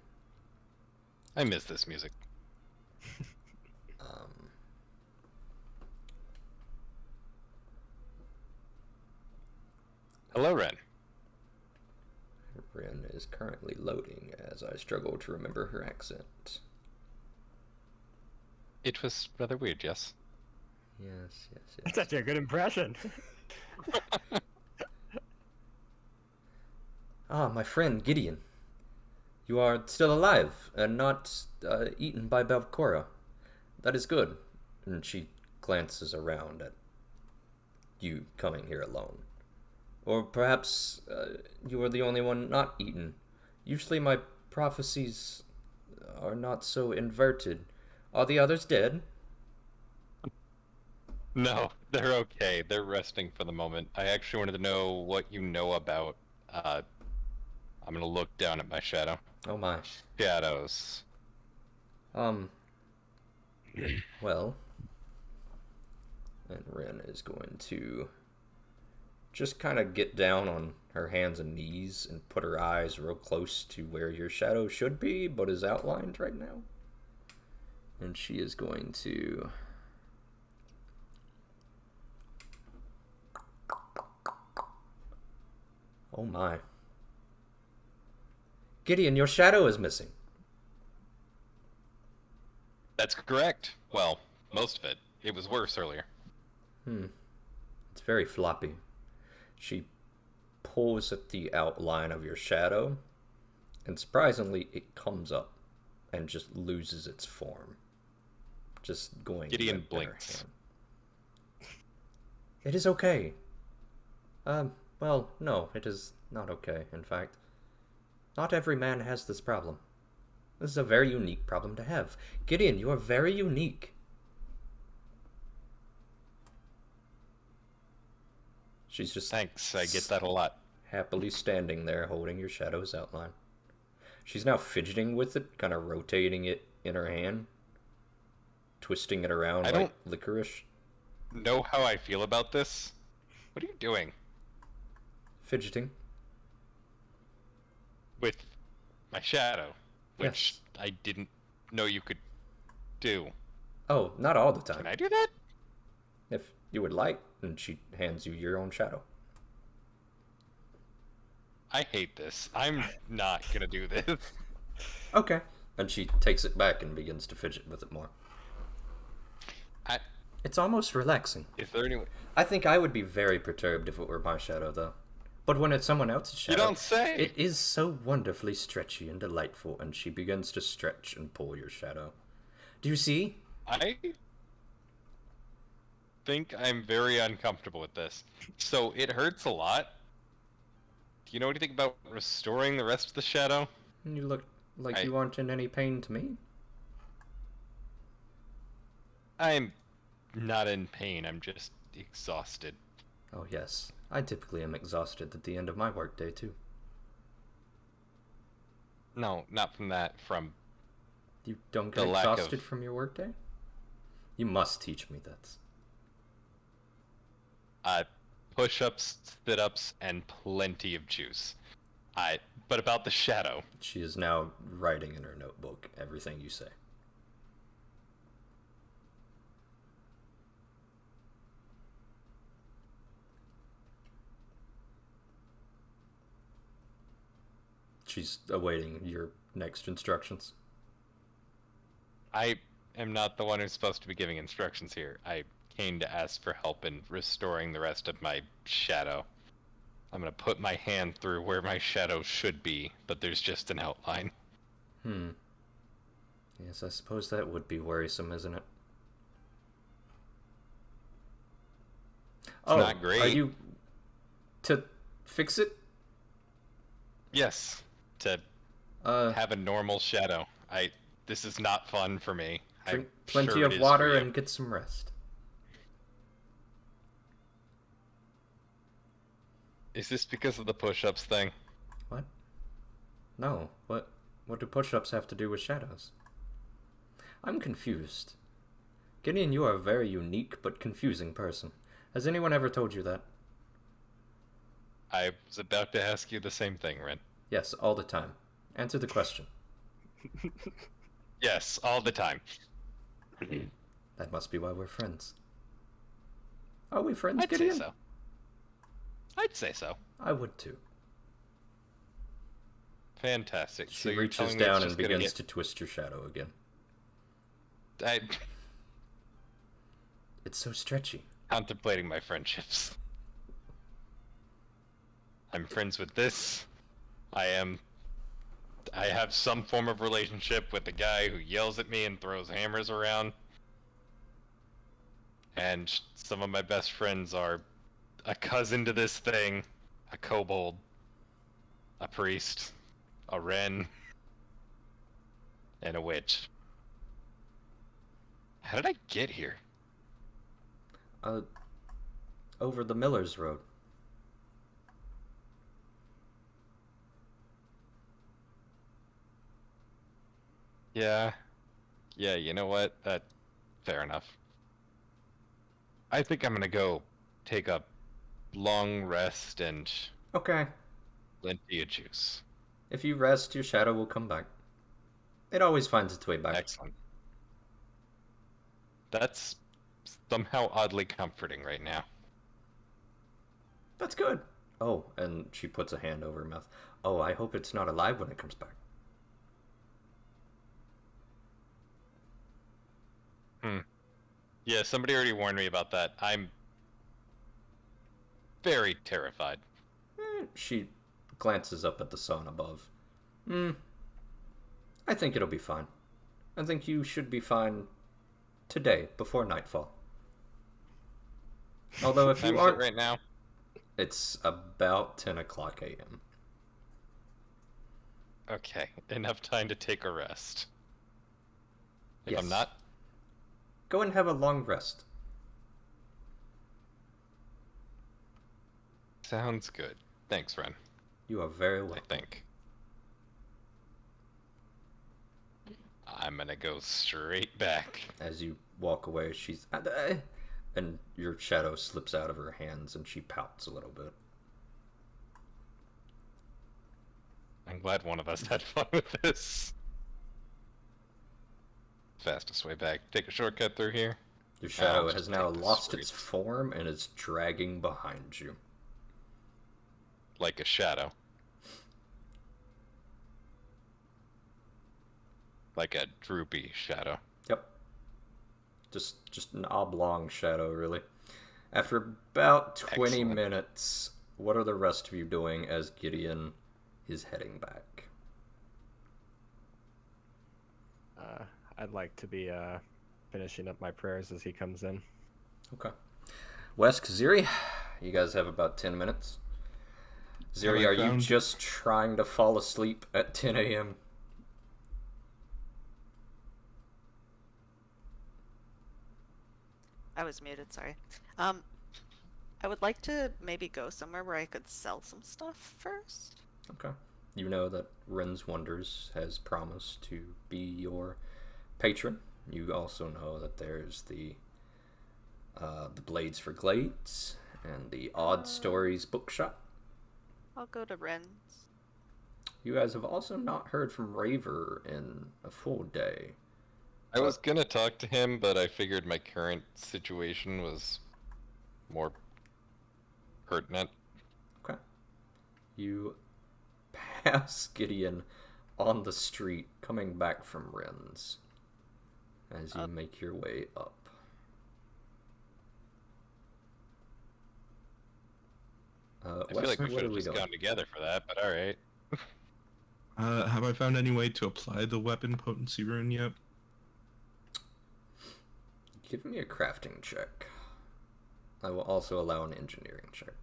I miss this music. Hello, Ren. Ren is currently loading as I struggle to remember her accent. It was rather weird, yes? Yes. That's actually a good impression. Ah, my friend Gideon. You are still alive and not eaten by Belcora. That is good. And she glances around at you coming here alone. Or perhaps you are the only one not eaten. Usually my prophecies are not so inverted. Are the others dead? No, they're okay. They're resting for the moment. I actually wanted to know what you know about, I'm gonna look down at my shadow. Oh my. Shadows. Well, and Ren is going to just kind of get down on her hands and knees and put her eyes real close to where your shadow should be, but is outlined right now. And she is going to... Oh my. Gideon, your shadow is missing. That's correct. Well, most of it. It was worse earlier. It's very floppy. She pulls at the outline of your shadow, and surprisingly, it comes up and just loses its form. Just going. Gideon limp in her blinks. hand. It is okay. Well, no, it is not okay, in fact. Not every man has this problem. This is a very unique problem to have. Gideon, you are very unique. She's just Thanks, I get that a lot. happily standing there holding your shadow's outline. She's now fidgeting with it, kind of rotating it in her hand, twisting it around I like don't- licorice. Know how I feel about this? What are you doing? Fidgeting. With my shadow, which Yes. I didn't know you could do. Oh, not all the Can time. I do that? If you would like. And she hands you your own shadow. I hate this. I'm not gonna do this. Okay. And she takes it back and begins to fidget with it more. I, It's almost relaxing. is there any? I think I would be very perturbed if it were my shadow, though. But when it's someone else's You shadow, don't say. it is so wonderfully stretchy and delightful, and she begins to stretch and pull your shadow. Do you see? I think I'm very uncomfortable with this. So it hurts a lot. Do you know anything about restoring the rest of the shadow? You look like I- you aren't in any pain to me. I'm not in pain. I'm just exhausted. Oh, yes. I typically am exhausted at the end of my workday, too. No, not from that. From You don't The get lack of- exhausted from your workday? You must teach me that. push-ups, sit-ups, and plenty of juice. But about the shadow. She is now writing in her notebook everything you say. She's awaiting your next instructions. I am not the one who's supposed to be giving instructions here. I came to ask for help in restoring the rest of my shadow. I'm gonna put my hand through where my shadow should be, but there's just an outline. Yes, I suppose that would be worrisome, isn't it? not great. Are you to fix it? Yes, to have a normal shadow. This is not fun for me. Drink I'm plenty sure it of is water for you. and get some rest. Is this because of the push-ups thing? What? No. What do push-ups have to do with shadows? I'm confused. Gideon, you are a very unique but confusing person. Has anyone ever told you that? I was about to ask you the same thing, Ren. Yes, all the time. Answer the question. Yes, all the time. That must be why we're friends. Are we friends, I'd say Gideon? so. I'd say so. I would too. Fantastic. She So you're reaches telling me it's down and just gonna begins get- to twist your shadow again. I It's so stretchy. contemplating my friendships. I'm friends with this. I have some form of relationship with the guy who yells at me and throws hammers around. And some of my best friends are a cousin to this thing, a kobold, a priest, a wren, and a witch. How did I get here? Over the Miller's Road. Yeah, you know what? Fair enough. I think I'm gonna go take a long rest and Okay. Plenty of juice. If you rest, your shadow will come back. It always finds its way back. Excellent. That's somehow oddly comforting right now. That's good. Oh, and she puts a hand over her mouth. Oh, I hope it's not alive when it comes back. Yeah, somebody already warned me about that. I'm very terrified. She glances up at the sun above. I think it'll be fine. I think you should be fine today, before nightfall. Although if Time you is it aren't... right now? It's about 10 o'clock a.m. Okay, enough time to take a rest. If Yes. I'm not, Go and have a long rest. sounds good. Thanks, Ren. You are very I welcome. think. I'm gonna go straight back. As you walk away, she's... And your shadow slips out of her hands and she pouts a little bit. I'm glad one of us had fun with this. Fastest way back. Take a shortcut through here. Your shadow I'll has just now take the lost its streets. form and is dragging behind you. Like a shadow. Like a droopy shadow. Yep. Just an oblong shadow, really. After about 20 Excellent. minutes, what are the rest of you doing as Gideon is heading back? I'd like to be finishing up my prayers as he comes in. Okay. Wes, Ziri, you guys have about 10 minutes. Ziri, Have I are you found- just trying to fall asleep at 10 a.m.? I was muted, sorry. I would like to maybe go somewhere where I could sell some stuff first. Okay. You know that Ren's Wonders has promised to be your patron. You also know that there's the Blades for Glades and the Odd Stories bookshop. I'll go to Ren's. You guys have also not heard from Raver in a full day. I was gonna talk to him, but I figured my current situation was more pertinent. Okay. You pass Gideon on the street coming back from Ren's as you make your way up. I feel like we what should are have we just doing? gone together for that, but alright. Have I found any way to apply the weapon potency rune yet? Give me a crafting check. I will also allow an engineering check.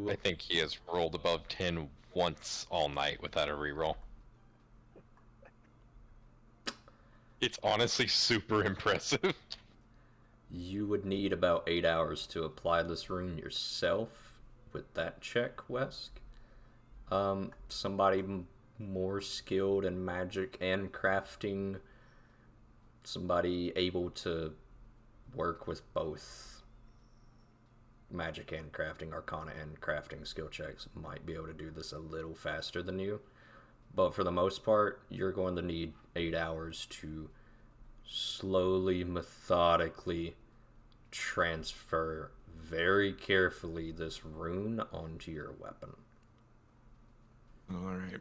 I think he has rolled above 10 once all night without a reroll. It's honestly super impressive. You would need about 8 hours to apply this rune yourself with that check, Wesk. Somebody more skilled in magic and crafting, somebody able to work with both magic and crafting, arcana and crafting skill checks might be able to do this a little faster than you. But for the most part, you're going to need 8 hours to slowly, methodically transfer very carefully this rune onto your weapon. Alright.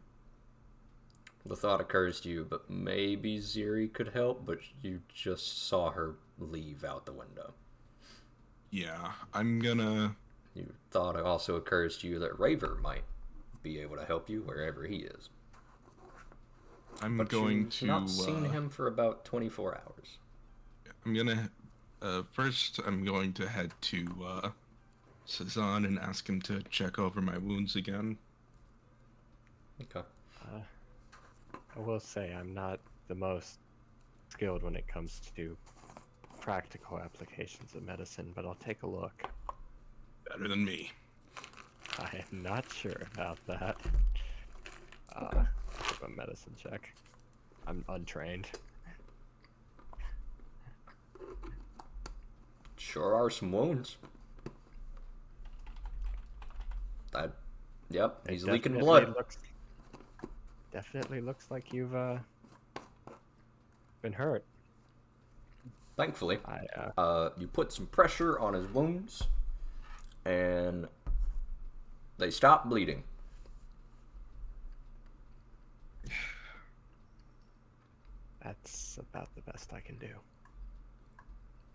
The thought occurs to you, but maybe Ziri could help, but you just saw her leave out the window. Yeah, I'm gonna... You thought it also occurs to you that Raver might be able to help you wherever he is. I'm But going you've to... not seen him for about 24 hours. I'm gonna... first, I'm going to head to, Cezanne and ask him to check over my wounds again. Okay. I will say I'm not the most skilled when it comes to practical applications of medicine, but I'll take a look. Better than me. I am not sure about that. I'll give a medicine check. I'm untrained. Sure are some wounds. Yep, It he's leaking definitely blood. Definitely looks like you've been hurt. Thankfully, I you put some pressure on his wounds, and they stop bleeding. That's about the best I can do.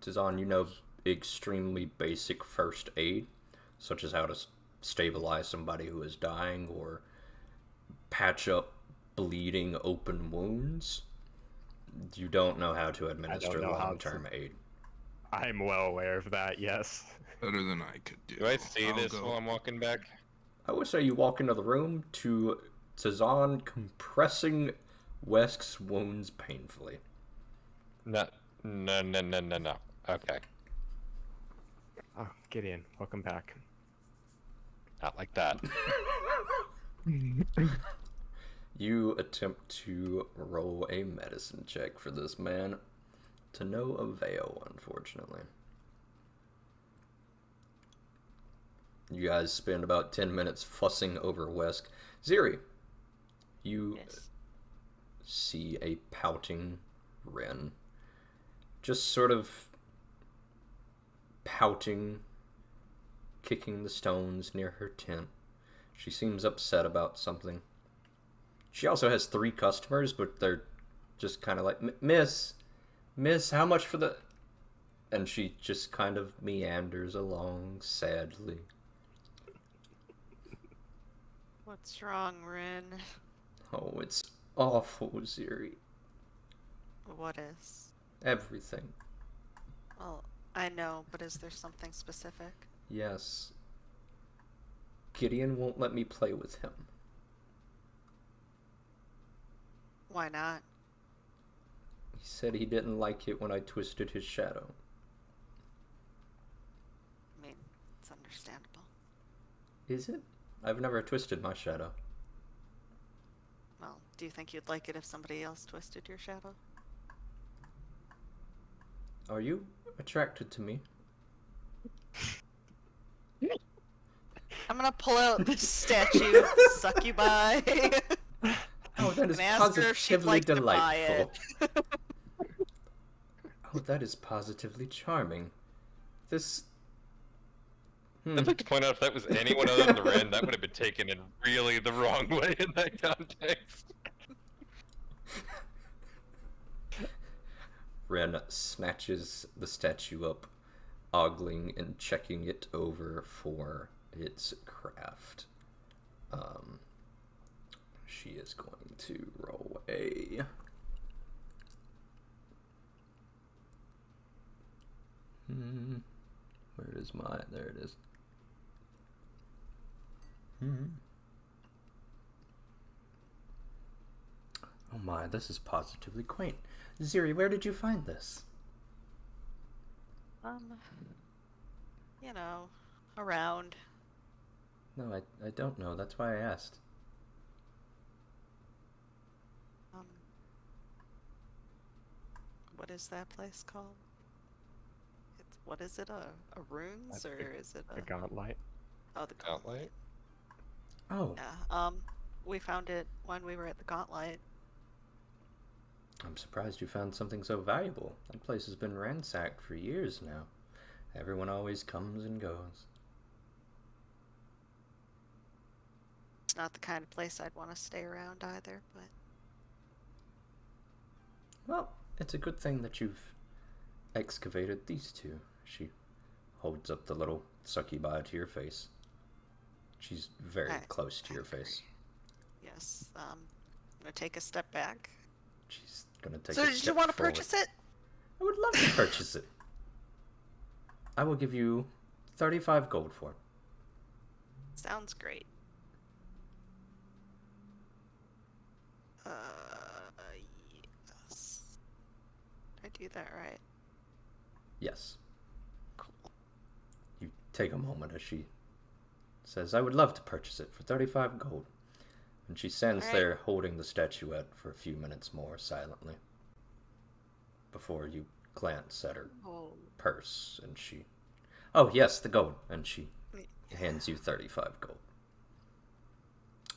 Tizan, you know extremely basic first aid, such as how to stabilize somebody who is dying or patch up bleeding open wounds. You don't know how to administer know how long-term aid. I'm well aware of that, yes. Better than I could do. Do I see I'll this go. while I'm walking back? I would say you walk into the room to Tizan compressing Wesk's wounds painfully. No. Okay. Oh, Gideon, welcome back. Not like that. You attempt to roll a medicine check for this man, to no avail, unfortunately. You guys spend about 10 minutes fussing over Wesk. Ziri, you Yes. see a pouting Ren. Just sort of pouting, kicking the stones near her tent. She seems upset about something. She also has 3 customers, but they're just kind of like, Miss, how much for the... And she just kind of meanders along sadly. What's wrong, Rin? Oh, it's awful, Ziri. What is? Everything. Well, I know, but is there something specific? Yes. Gideon won't let me play with him. Why not? He said he didn't like it when I twisted his shadow. I mean, it's understandable. Is it? I've never twisted my shadow. Well, do you think you'd like it if somebody else twisted your shadow? Are you attracted to me? I'm gonna pull out this statue, succubi, Oh, that is and ask her if she'd positively like to buy delightful. it. Oh, that is positively charming. This... I'd like to point out if that was anyone other than Ren, that would have been taken in really the wrong way in that context. Ren snatches the statue up, ogling and checking it over for its craft. She is going to roll a... Where is my... There it is. Oh my, this is positively quaint. Ziri, where did you find this? You know, around. No, I don't know. That's why I asked. What is that place called? It's, what is it, a runes, or is it The a... Gauntlet. Oh, the Gauntlet? Oh, Yeah, we found it when we were at the Gauntlet. I'm surprised you found something so valuable. That place has been ransacked for years now. Everyone always comes and goes. It's not the kind of place I'd want to stay around either, but... Well, it's a good thing that you've excavated these two. She holds up the little succubi to your face. She's very close to your face. Yes, I'm gonna take a step back. She's gonna take So a did you step want to forward. purchase it? I would love to purchase it. I will give you 35 gold for it. Sounds great. Yes. Did I do that right? Yes. Cool. You take a moment as she says, I would love to purchase it for 35 gold. And she stands Alright. there holding the statuette for a few minutes more silently before you glance at her Oh, purse, and she... Oh, yes, the gold. And she hands you 35 gold.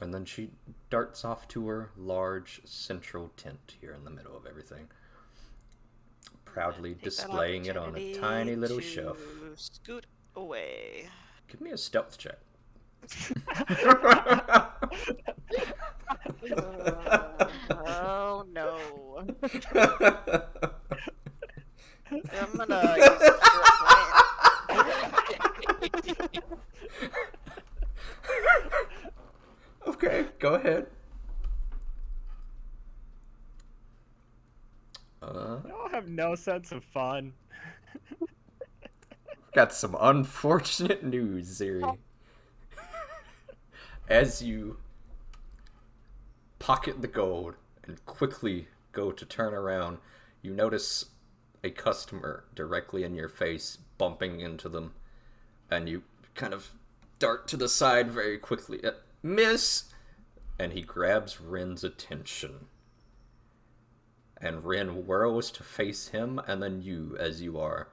And then she darts off to her large central tent here in the middle of everything, proudly take that displaying it on a tiny little opportunity shelf. to Scoot away. Give me a stealth check. Oh no. I'm gonna use a short Okay, go ahead. Y'all have no sense of fun. Got some unfortunate news, Ziri. As you pocket the gold and quickly go to turn around, you notice a customer directly in your face, bumping into them, and you kind of dart to the side very quickly. Miss! And he grabs Ren's attention. And Ren whirls to face him, and then you, as you are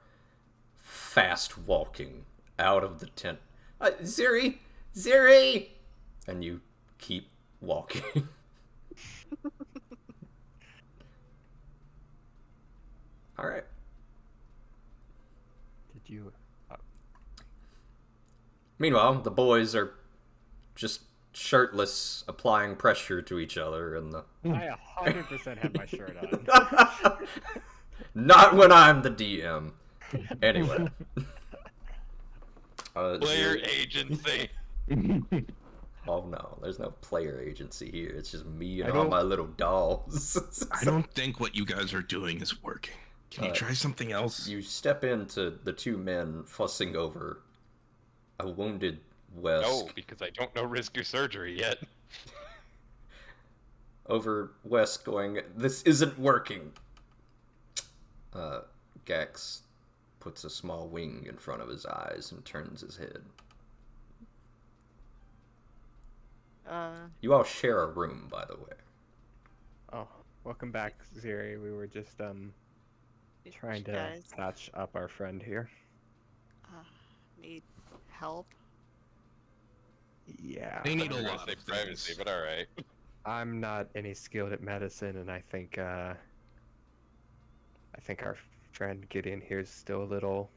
fast walking out of the tent. Ziri! Ziri! And you keep walking. Alright. Did you? Meanwhile, the boys are just shirtless, applying pressure to each other, and the... I 100% have my shirt on. Not when I'm the DM. Anyway. Player agency. Oh no, there's no player agency here. It's just me I and all don't- my little dolls. I don't think what you guys are doing is working. Can you try something else? You step into the two men fussing over a wounded Wesk. No, because I don't know risk your surgery yet. Over Wesk going, this isn't working. Gax puts a small wing in front of his eyes and turns his head. You all share a room, by the way. Oh, welcome back, Ziri. We were just trying to guys patch up our friend here. need help. Yeah. They need a I'm gonna lot say of privacy, things. but all right. I'm not any skilled at medicine, and I think our friend Gideon here is still a little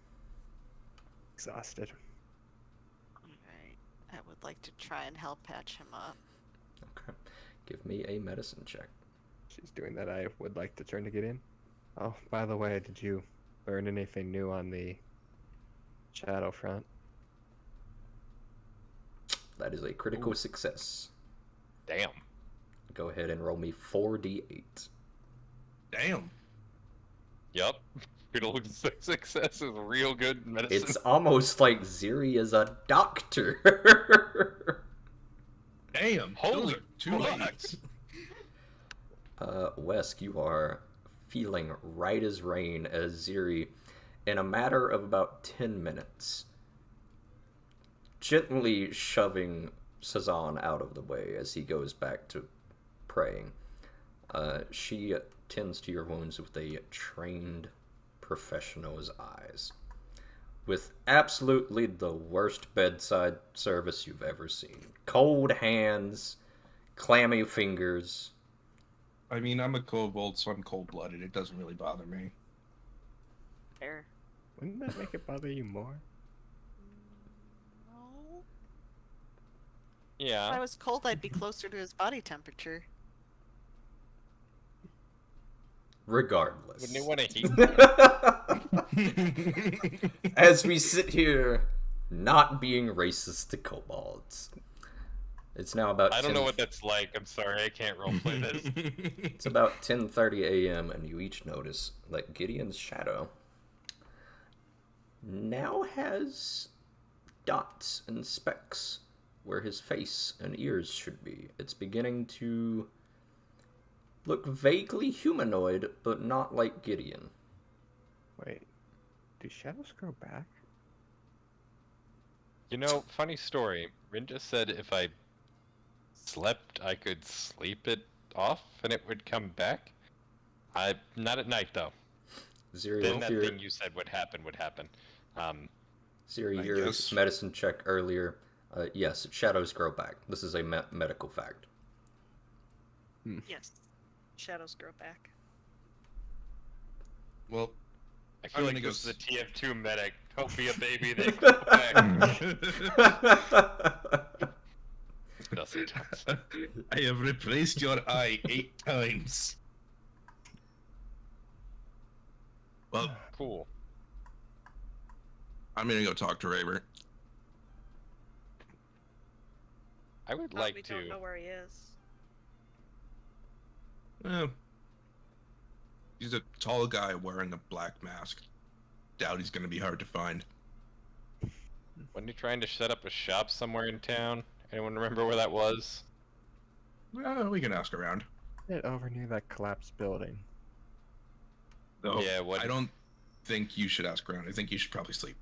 exhausted. Alright. I would like to try and help patch him up. Okay. Give me a medicine check. She's doing that. I would like to turn to Gideon. Oh, by the way, did you learn anything new on the shadow front? That is a critical success. Damn. Go ahead and roll me 4d8. Damn. Yup. Critical success is real good medicine. It's almost like Ziri is a doctor. Damn. Those Holy are two fuck. eights. Wesk, you are feeling right as rain as Ziri, in a matter of about 10 minutes, gently shoving Sazan out of the way as he goes back to praying. She tends to your wounds with a trained professional's eyes, with absolutely the worst bedside service you've ever seen. Cold hands, clammy fingers. I mean, I'm a kobold, so I'm cold-blooded. It doesn't really bother me. Fair. Wouldn't that make it bother you more? No. Yeah. If I was cold, I'd be closer to his body temperature. Regardless. Wouldn't you want to heat? As we sit here, not being racist to kobolds. It's now about I don't 10 know what that's like. I'm sorry, I can't roleplay this. It's about 10:30 a.m. and you each notice that Gideon's shadow now has dots and specks where his face and ears should be. It's beginning to look vaguely humanoid, but not like Gideon. Wait, do shadows grow back? You know, funny story. Rin just said if I slept, I could sleep it off and it would come back. Not at night, though. Ziri, Then if that you're, thing you said would happen would happen. Ziri, I your guess. medicine check earlier. Yes, shadows grow back. This is a medical fact. Yes. Shadows grow back. Well, I feel I'm like gonna this go is a TF2 medic. Don't be a baby, they go back. Nothing else. I have replaced your eye 8 times. Well, Cool. I'm gonna go talk to Raver. I would We like don't know to. where he is. He's a tall guy wearing a black mask. Doubt he's gonna be hard to find. When you trying to set up a shop somewhere in town? Anyone remember where that was? We can ask around. It over near that collapsed building. Though, Yeah, what- I don't think you should ask around. I think you should probably sleep.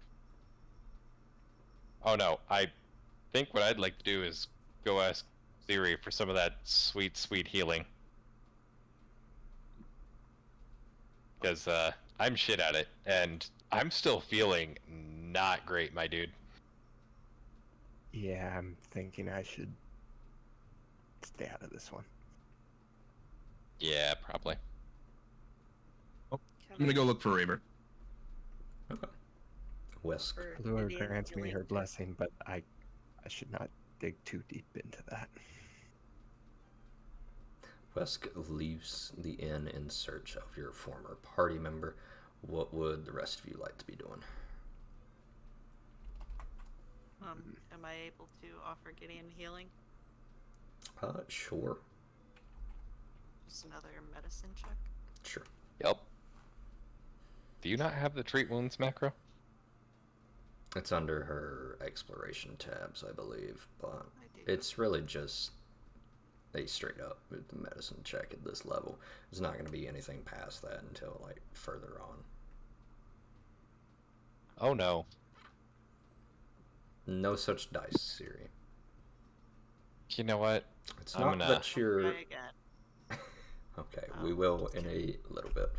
Oh no, I think what I'd like to do is go ask Ziri for some of that sweet, sweet healing. Because I'm shit at it, and I'm still feeling not great, my dude. Yeah, I'm thinking I should stay out of this one. Yeah, probably. I'm gonna go look for Raver. Okay. Wesk. Lure grants me her blessing, but I should not dig too deep into that. Wesk leaves the inn in search of your former party member. What would the rest of you like to be doing? Am I able to offer Gideon healing? Sure. Just another medicine check? Sure. Yep. Do you not have the treat wounds macro? It's under her exploration tabs, I believe, but I do. it's really just a straight up medicine check at this level. There's not going to be anything past that until, like, further on. Oh no. No such dice, Siri. You know what? It's I'm not gonna- that you're... Try again. Okay, Oh, we will in a little bit.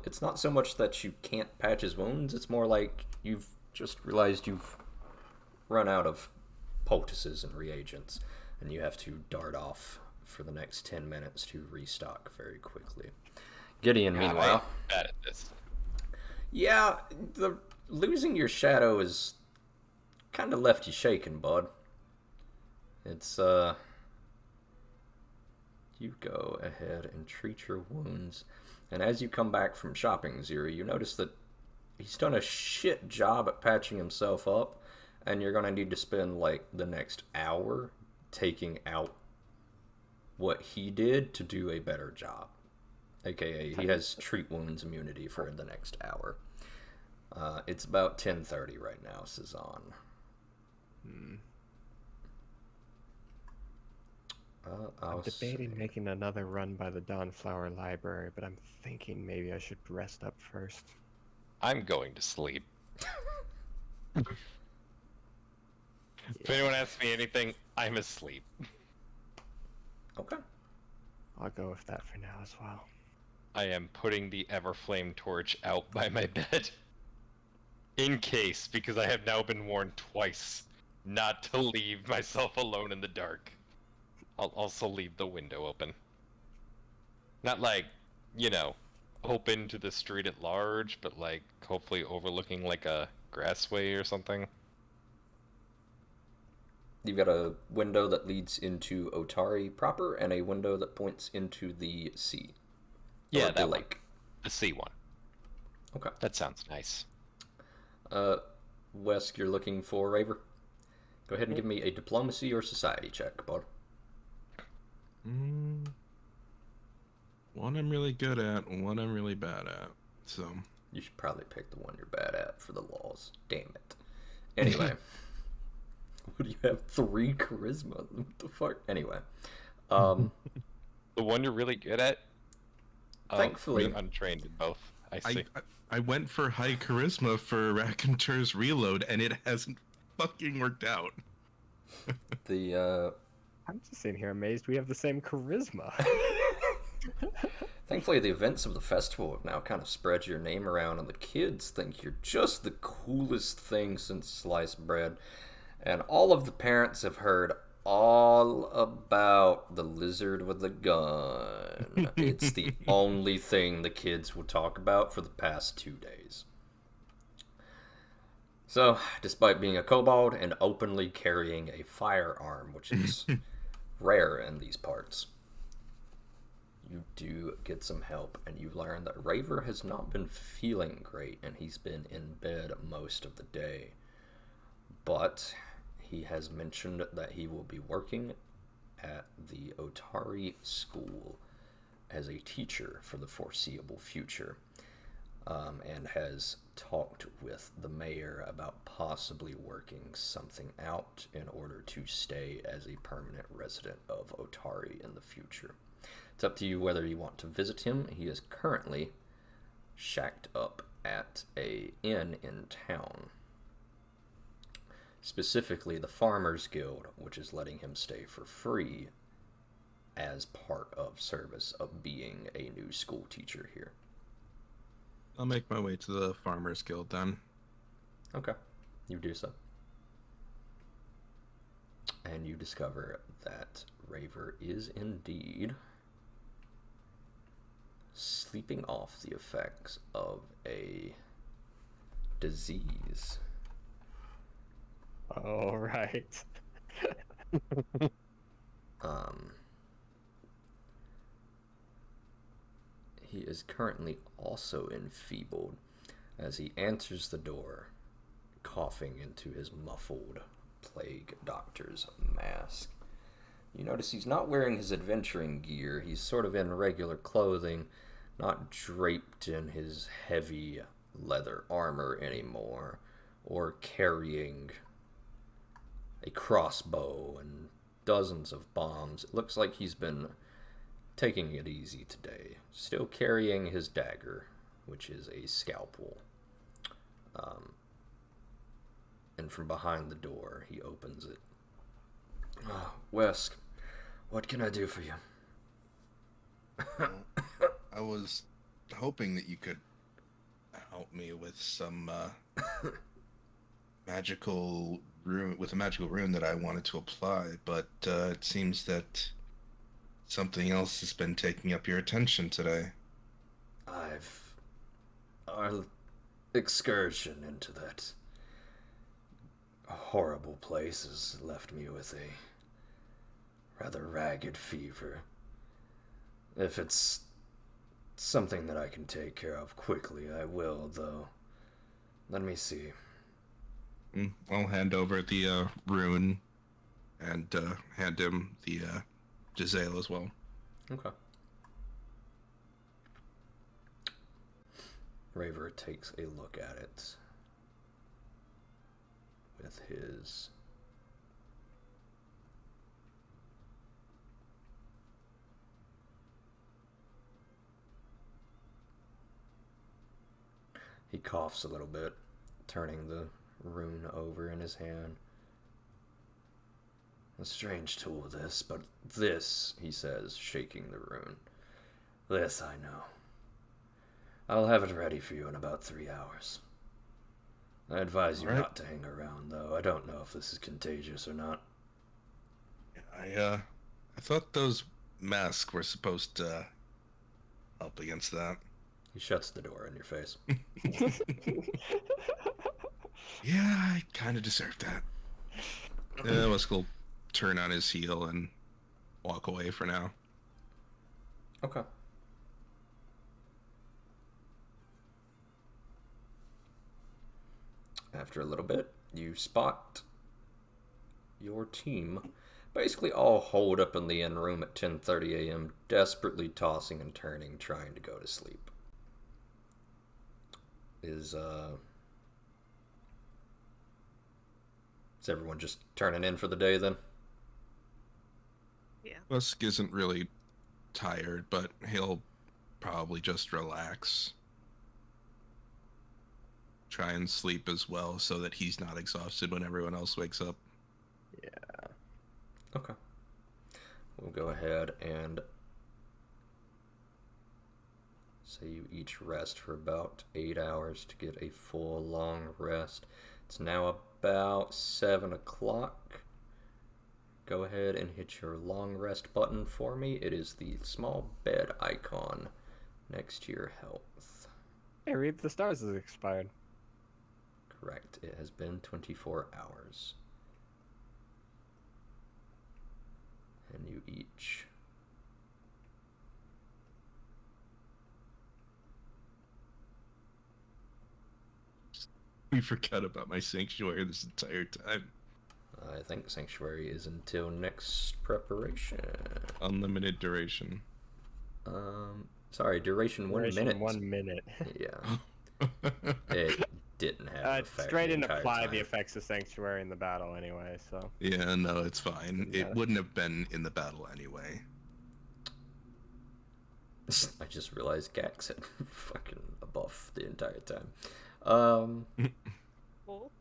It's not so much that you can't patch his wounds, it's more like you've just realized you've run out of poultices and reagents, and you have to dart off for the next 10 minutes to restock very quickly. Gideon, God, meanwhile... I'm bad at this. Yeah, the losing your shadow has kind of left you shaken, bud. It's, you go ahead and treat your wounds. And as you come back from shopping, Ziri, you notice that he's done a shit job at patching himself up, and you're going to need to spend, like, the next hour taking out what he did to do a better job. AKA, he has treat wounds immunity for the next hour. It's about 10:30 right now, Cezanne. I'm debating making another run by the Dawnflower Library, but I'm thinking maybe I should rest up first. I'm going to sleep. If anyone asks me anything, I'm asleep. Okay. I'll go with that for now as well. I am putting the Everflame torch out by my bed. In case, because I have now been warned twice not to leave myself alone in the dark. I'll also leave the window open. Not like, you know, open to the street at large, but like hopefully overlooking like a grassway or something. You've got a window that leads into Otari proper, and a window that points into the sea. Yeah, the that one. lake. The C one. Okay. That sounds nice. Wesk, you're looking for Raver. Go ahead and give me a diplomacy or society check, bud. One I'm really good at, one I'm really bad at. So You should probably pick the one you're bad at for the laws. Damn it. Anyway. What do you have? 3 charisma? What the fuck? Anyway. The one you're really good at? Thankfully- being untrained in both. I see. I went for high charisma for Raconteur's reload, and it hasn't fucking worked out. The, I'm just sitting here amazed we have the same charisma. Thankfully, the events of the festival have now kind of spread your name around, and the kids think you're just the coolest thing since sliced bread. And all of the parents have heard all about the lizard with the gun. It's the only thing the kids will talk about for the past 2 days. So, despite being a kobold and openly carrying a firearm, which is rare in these parts, you do get some help, and you learn that Raver has not been feeling great, and he's been in bed most of the day. But he has mentioned that he will be working at the Otari school as a teacher for the foreseeable future, and has talked with the mayor about possibly working something out in order to stay as a permanent resident of Otari in the future. It's up to you whether you want to visit him. He is currently shacked up at a inn in town. Specifically, the Farmers Guild, which is letting him stay for free as part of service of being a new school teacher here. I'll make my way to the Farmers Guild then. Okay, you do so. And you discover that Raver is indeed sleeping off the effects of a disease. All right. He is currently also enfeebled as he answers the door, coughing into his muffled plague doctor's mask. You notice he's not wearing his adventuring gear. He's sort of in regular clothing, not draped in his heavy leather armor anymore, or carrying a crossbow and dozens of bombs. It looks like he's been taking it easy today. Still carrying his dagger, which is a scalpel. And from behind the door, he opens it. Wesk, what can I do for you? I was hoping that you could help me with some magical rune, with a magical rune that I wanted to apply, but it seems that something else has been taking up your attention today. Our excursion into that horrible place has left me with a rather ragged fever. If it's something that I can take care of quickly, I will, though. Let me see. I'll hand over the rune and hand him the Giselle as well. Okay. Raver takes a look at it with his he coughs a little bit, turning the rune over in his hand. A strange tool, this, but this, he says, shaking the rune. This I know. I'll have it ready for you in about 3 hours. I advise you not to hang around, though. I don't know if this is contagious or not. I thought those masks were supposed to help against that. He shuts the door in your face. Yeah, I kind of deserved that. Wesk will turn on his heel and walk away for now. Okay. After a little bit, you spot your team basically all holed up in the inn room at 10:30 a.m., desperately tossing and turning, trying to go to sleep. Is everyone just turning in for the day then? Yeah. Wesk isn't really tired, but he'll probably just relax. Try and sleep as well so that he's not exhausted when everyone else wakes up. Yeah. Okay. We'll go ahead and So you each rest for about 8 hours to get a full long rest. It's now about 7 o'clock. Go ahead and hit your long rest button for me. It is the small bed icon next to your health. Hey, Read the Stars has expired. Correct. It has been 24 hours. And you each... We forgot about my sanctuary this entire time. I think Sanctuary is until next preparation. Unlimited duration. Sorry, duration 1 Duration minute. 1 minute. Yeah, it didn't have an effect Straight the didn't entire apply time. the effects of Sanctuary in the battle anyway, so. Yeah, no, it's fine. Yeah. It wouldn't have been in the battle anyway. I just realized Gax had fucking a buff the entire time. Cool.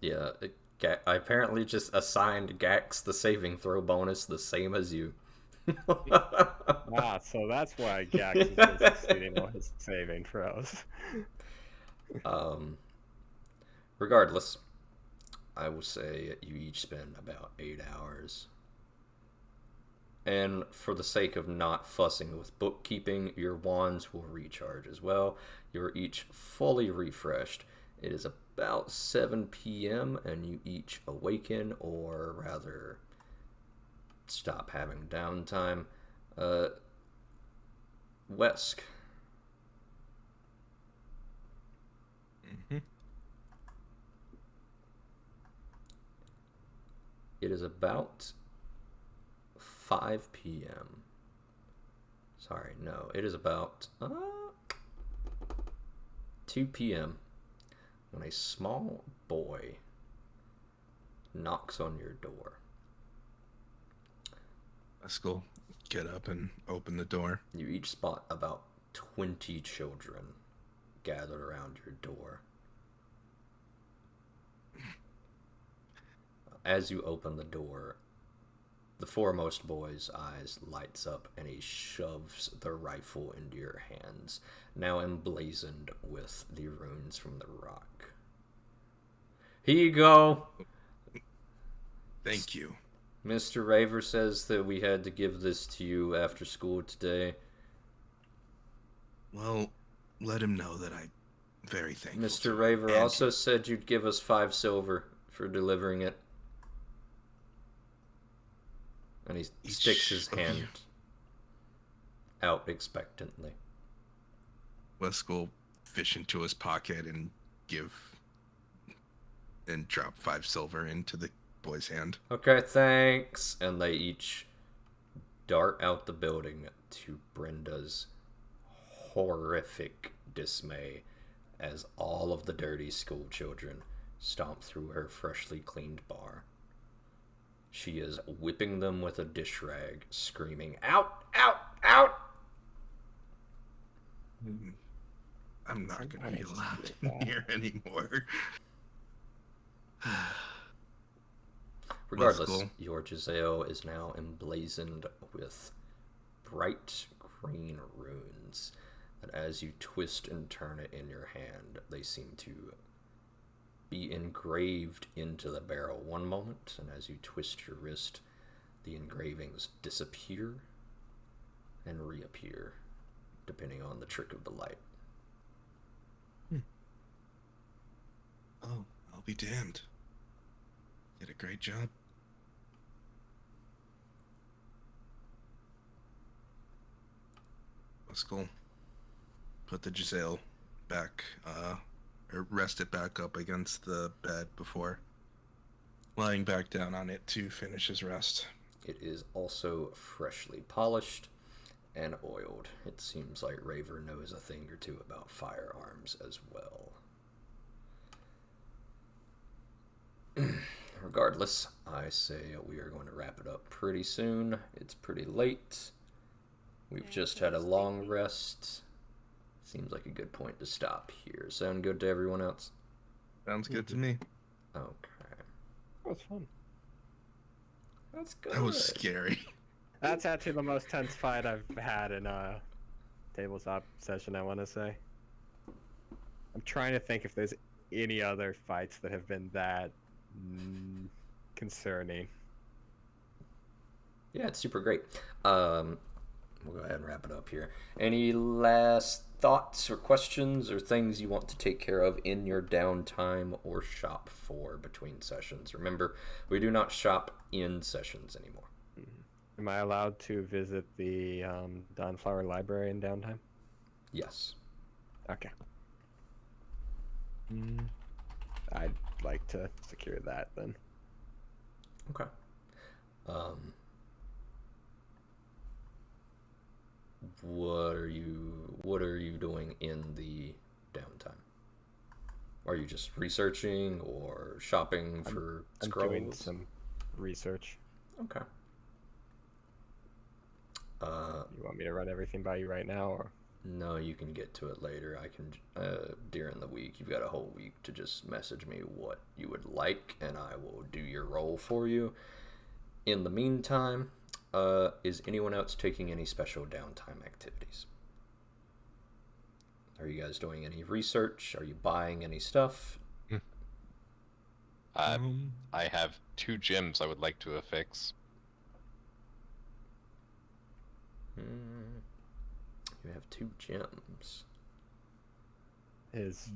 Yeah, I apparently just assigned Gax the saving throw bonus the same as you. Ah, so that's why Gax has been succeeding on his saving throws. Regardless, I will say you each spend about 8 hours. And for the sake of not fussing with bookkeeping, your wands will recharge as well. You're each fully refreshed. It is about 7 p.m. and you each awaken, or rather stop having downtime. Wesk. Mm-hmm. It is about 5 p.m. Sorry, no. It is about 2 p.m. when a small boy knocks on your door. Let's go get up and open the door. You each spot about 20 children gathered around your door. As you open the door, the foremost boy's eyes lights up and he shoves the rifle into your hands, now emblazoned with the runes from the rock. Here you go. Thank you. Mr. Raver says that we had to give this to you after school today. Well, let him know that I'm very thankful. Mr. Raver And also said you'd give us 5 silver for delivering it. And he sticks his of you. hand out expectantly. Wes will fish into his pocket and drop 5 silver into the boy's hand. Okay, thanks. And they each dart out the building to Brenda's horrific dismay as all of the dirty school children stomp through her freshly cleaned bar. She is whipping them with a dish rag, screaming, "Out! Out! Out!" I'm not going to be Sometimes allowed it's in like that. here anymore. Regardless, Let's go. your Giselle is now emblazoned with bright green runes that as you twist and turn it in your hand, they seem to be engraved into the barrel one moment, and as you twist your wrist, the engravings disappear and reappear, depending on the trick of the light. Oh, I'll be damned. Did a great job. Let's go. Put the Giselle back, or rest it back up against the bed before lying back down on it to finish his rest. It is also freshly polished and oiled. It seems like Raver knows a thing or two about firearms as well. Regardless, I say we are going to wrap it up pretty soon. It's pretty late. We've Yeah, just had a it's long sleepy. rest. Seems like a good point to stop here. Sound good to everyone else? Sounds good to me. Okay. That was fun. That's good. That was scary. That's actually the most tense fight I've had in tabletop session I want to say. I'm trying to think if there's any other fights that have been that concerning. Yeah, it's super great. We'll go ahead and wrap it up here. Any last thoughts or questions or things you want to take care of in your downtime or shop for between sessions? Remember, we do not shop in sessions anymore. Am I allowed to visit the Dawnflower Library in downtime? Yes. Okay. I'd like to secure that then. Okay. What are you doing in the downtime? Are you just researching or shopping for I'm scrolls? doing some research. Okay. You want me to run everything by you right now, or? No, you can get to it later. I can, during the week, you've got a whole week to just message me what you would like, and I will do your role for you. In the meantime, is anyone else taking any special downtime activities? Are you guys doing any research? Are you buying any stuff? I have 2 gems I would like to affix. You have 2 gems. Is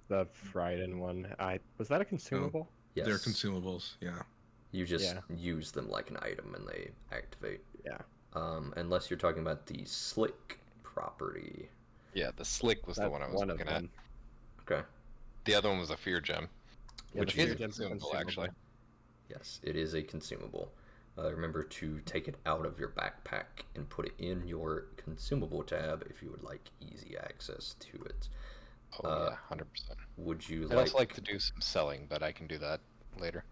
the Frieden one? Was that a consumable? Yes. They're consumables, yeah. You just use them like an item and they activate. Yeah. Unless you're talking about the slick property. Yeah, the slick was the one I was looking at. Okay. The other one was a fear gem, Yeah, which the is fear a gem's a consumable, actually. Yes, it is a consumable. Remember to take it out of your backpack and put it in your consumable tab if you would like easy access to it. Oh yeah, 100%. Would you I'd also like to do some selling, but I can do that later.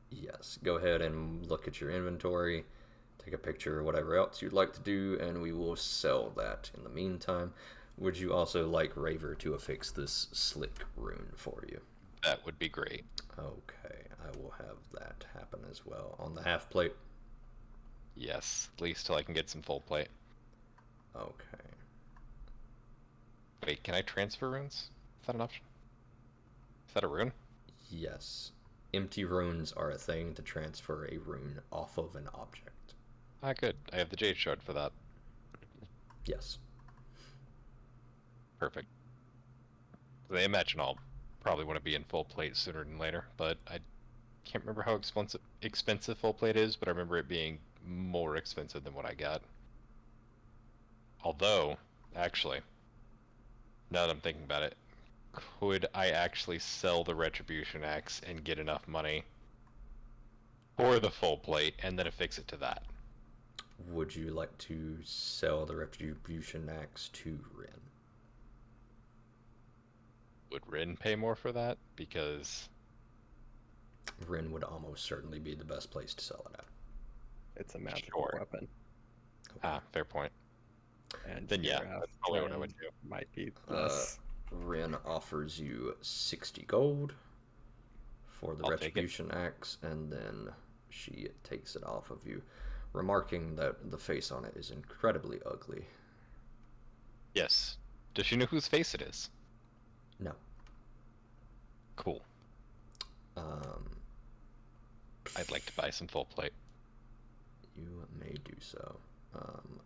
Yes, go ahead and look at your inventory, take a picture or whatever else you'd like to do, and we will sell that in the meantime. Would you also like Raver to affix this slick rune for you? That would be great. Okay, I will have that happen as well. On the half plate? Yes, at least till I can get some full plate. Okay. Wait, can I transfer runes? Is that an option? Is that a rune? Yes. Empty runes are a thing to transfer a rune off of an object. Ah, good. I have the Jade Shard for that. Yes. Perfect. I imagine I'll probably want to be in full plate sooner than later, but I can't remember how expensive full plate is, but I remember it being more expensive than what I got. Although, actually, now that I'm thinking about it, could I actually sell the Retribution Axe and get enough money for the full plate and then affix it to that? Would you like to sell the Retribution Axe to Rin? Would Rin pay more for that? Because Rin would almost certainly be the best place to sell it at. It's a magical Sure. weapon. Ah, fair point. And Then yeah, your, that's probably what I would friend do. Might be less. Rin offers you 60 gold for the I'll take it. Retribution Axe, and then she takes it off of you, remarking that the face on it is incredibly ugly. Yes. Does she know whose face it is? No. Cool. I'd like to buy some full plate. You may do so.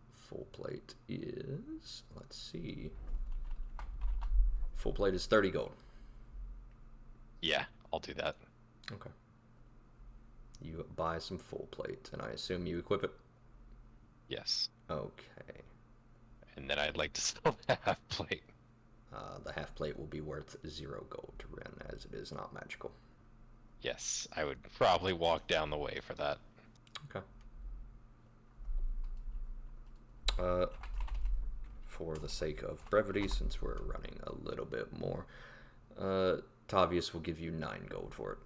Full plate is, let's see. Full plate is 30 gold. Yeah, I'll do that. Okay. You buy some full plate, and I assume you equip it? Yes. Okay. And then I'd like to sell the half plate. The half plate will be worth 0 gold to Ren, as it is not magical. Yes, I would probably walk down the way for that. Okay. For the sake of brevity, since we're running a little bit more, Tavius will give you 9 gold for it.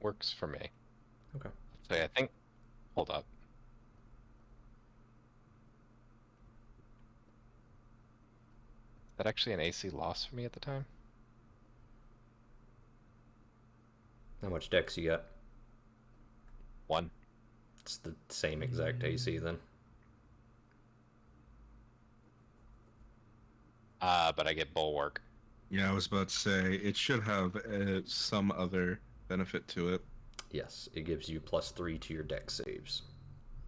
Works for me. Okay. So I think... Hold up. Is that actually an AC loss for me at the time? How much dex you got? 1. It's the same exact AC then. But I get bulwark. Yeah, I was about to say it should have some other benefit to it. Yes, it gives you +3 to your deck saves.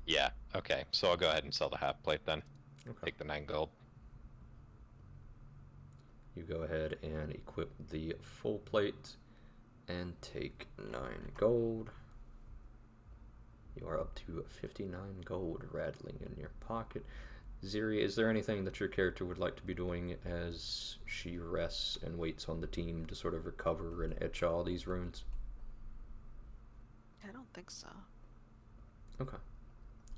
Yeah. Okay. So I'll go ahead and sell the half plate then. Okay. Take the 9 gold. You go ahead and equip the full plate and take 9 gold. You are up to 59 gold rattling in your pocket. Ziri, is there anything that your character would like to be doing as she rests and waits on the team to sort of recover and etch all these runes? I don't think so. Okay.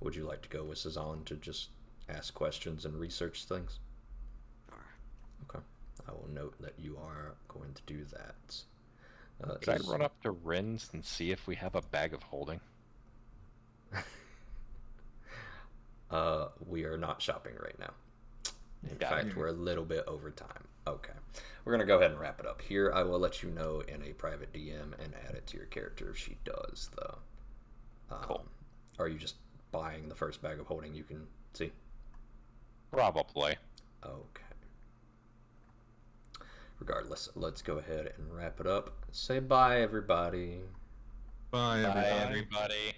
Would you like to go with Cezanne to just ask questions and research things? Or Okay. I will note that you are going to do that. Could I run up to Rin's and see if we have a bag of holding? We are not shopping right now. In Got fact, it. we're a little bit over time. Okay. We're going to go ahead and wrap it up here. I will let you know in a private DM and add it to your character if she does, though. Cool. Are you just buying the first bag of holding you can see? Probably. Okay. Regardless, let's go ahead and wrap it up. Say bye, everybody. Bye, Bye, everybody. everybody.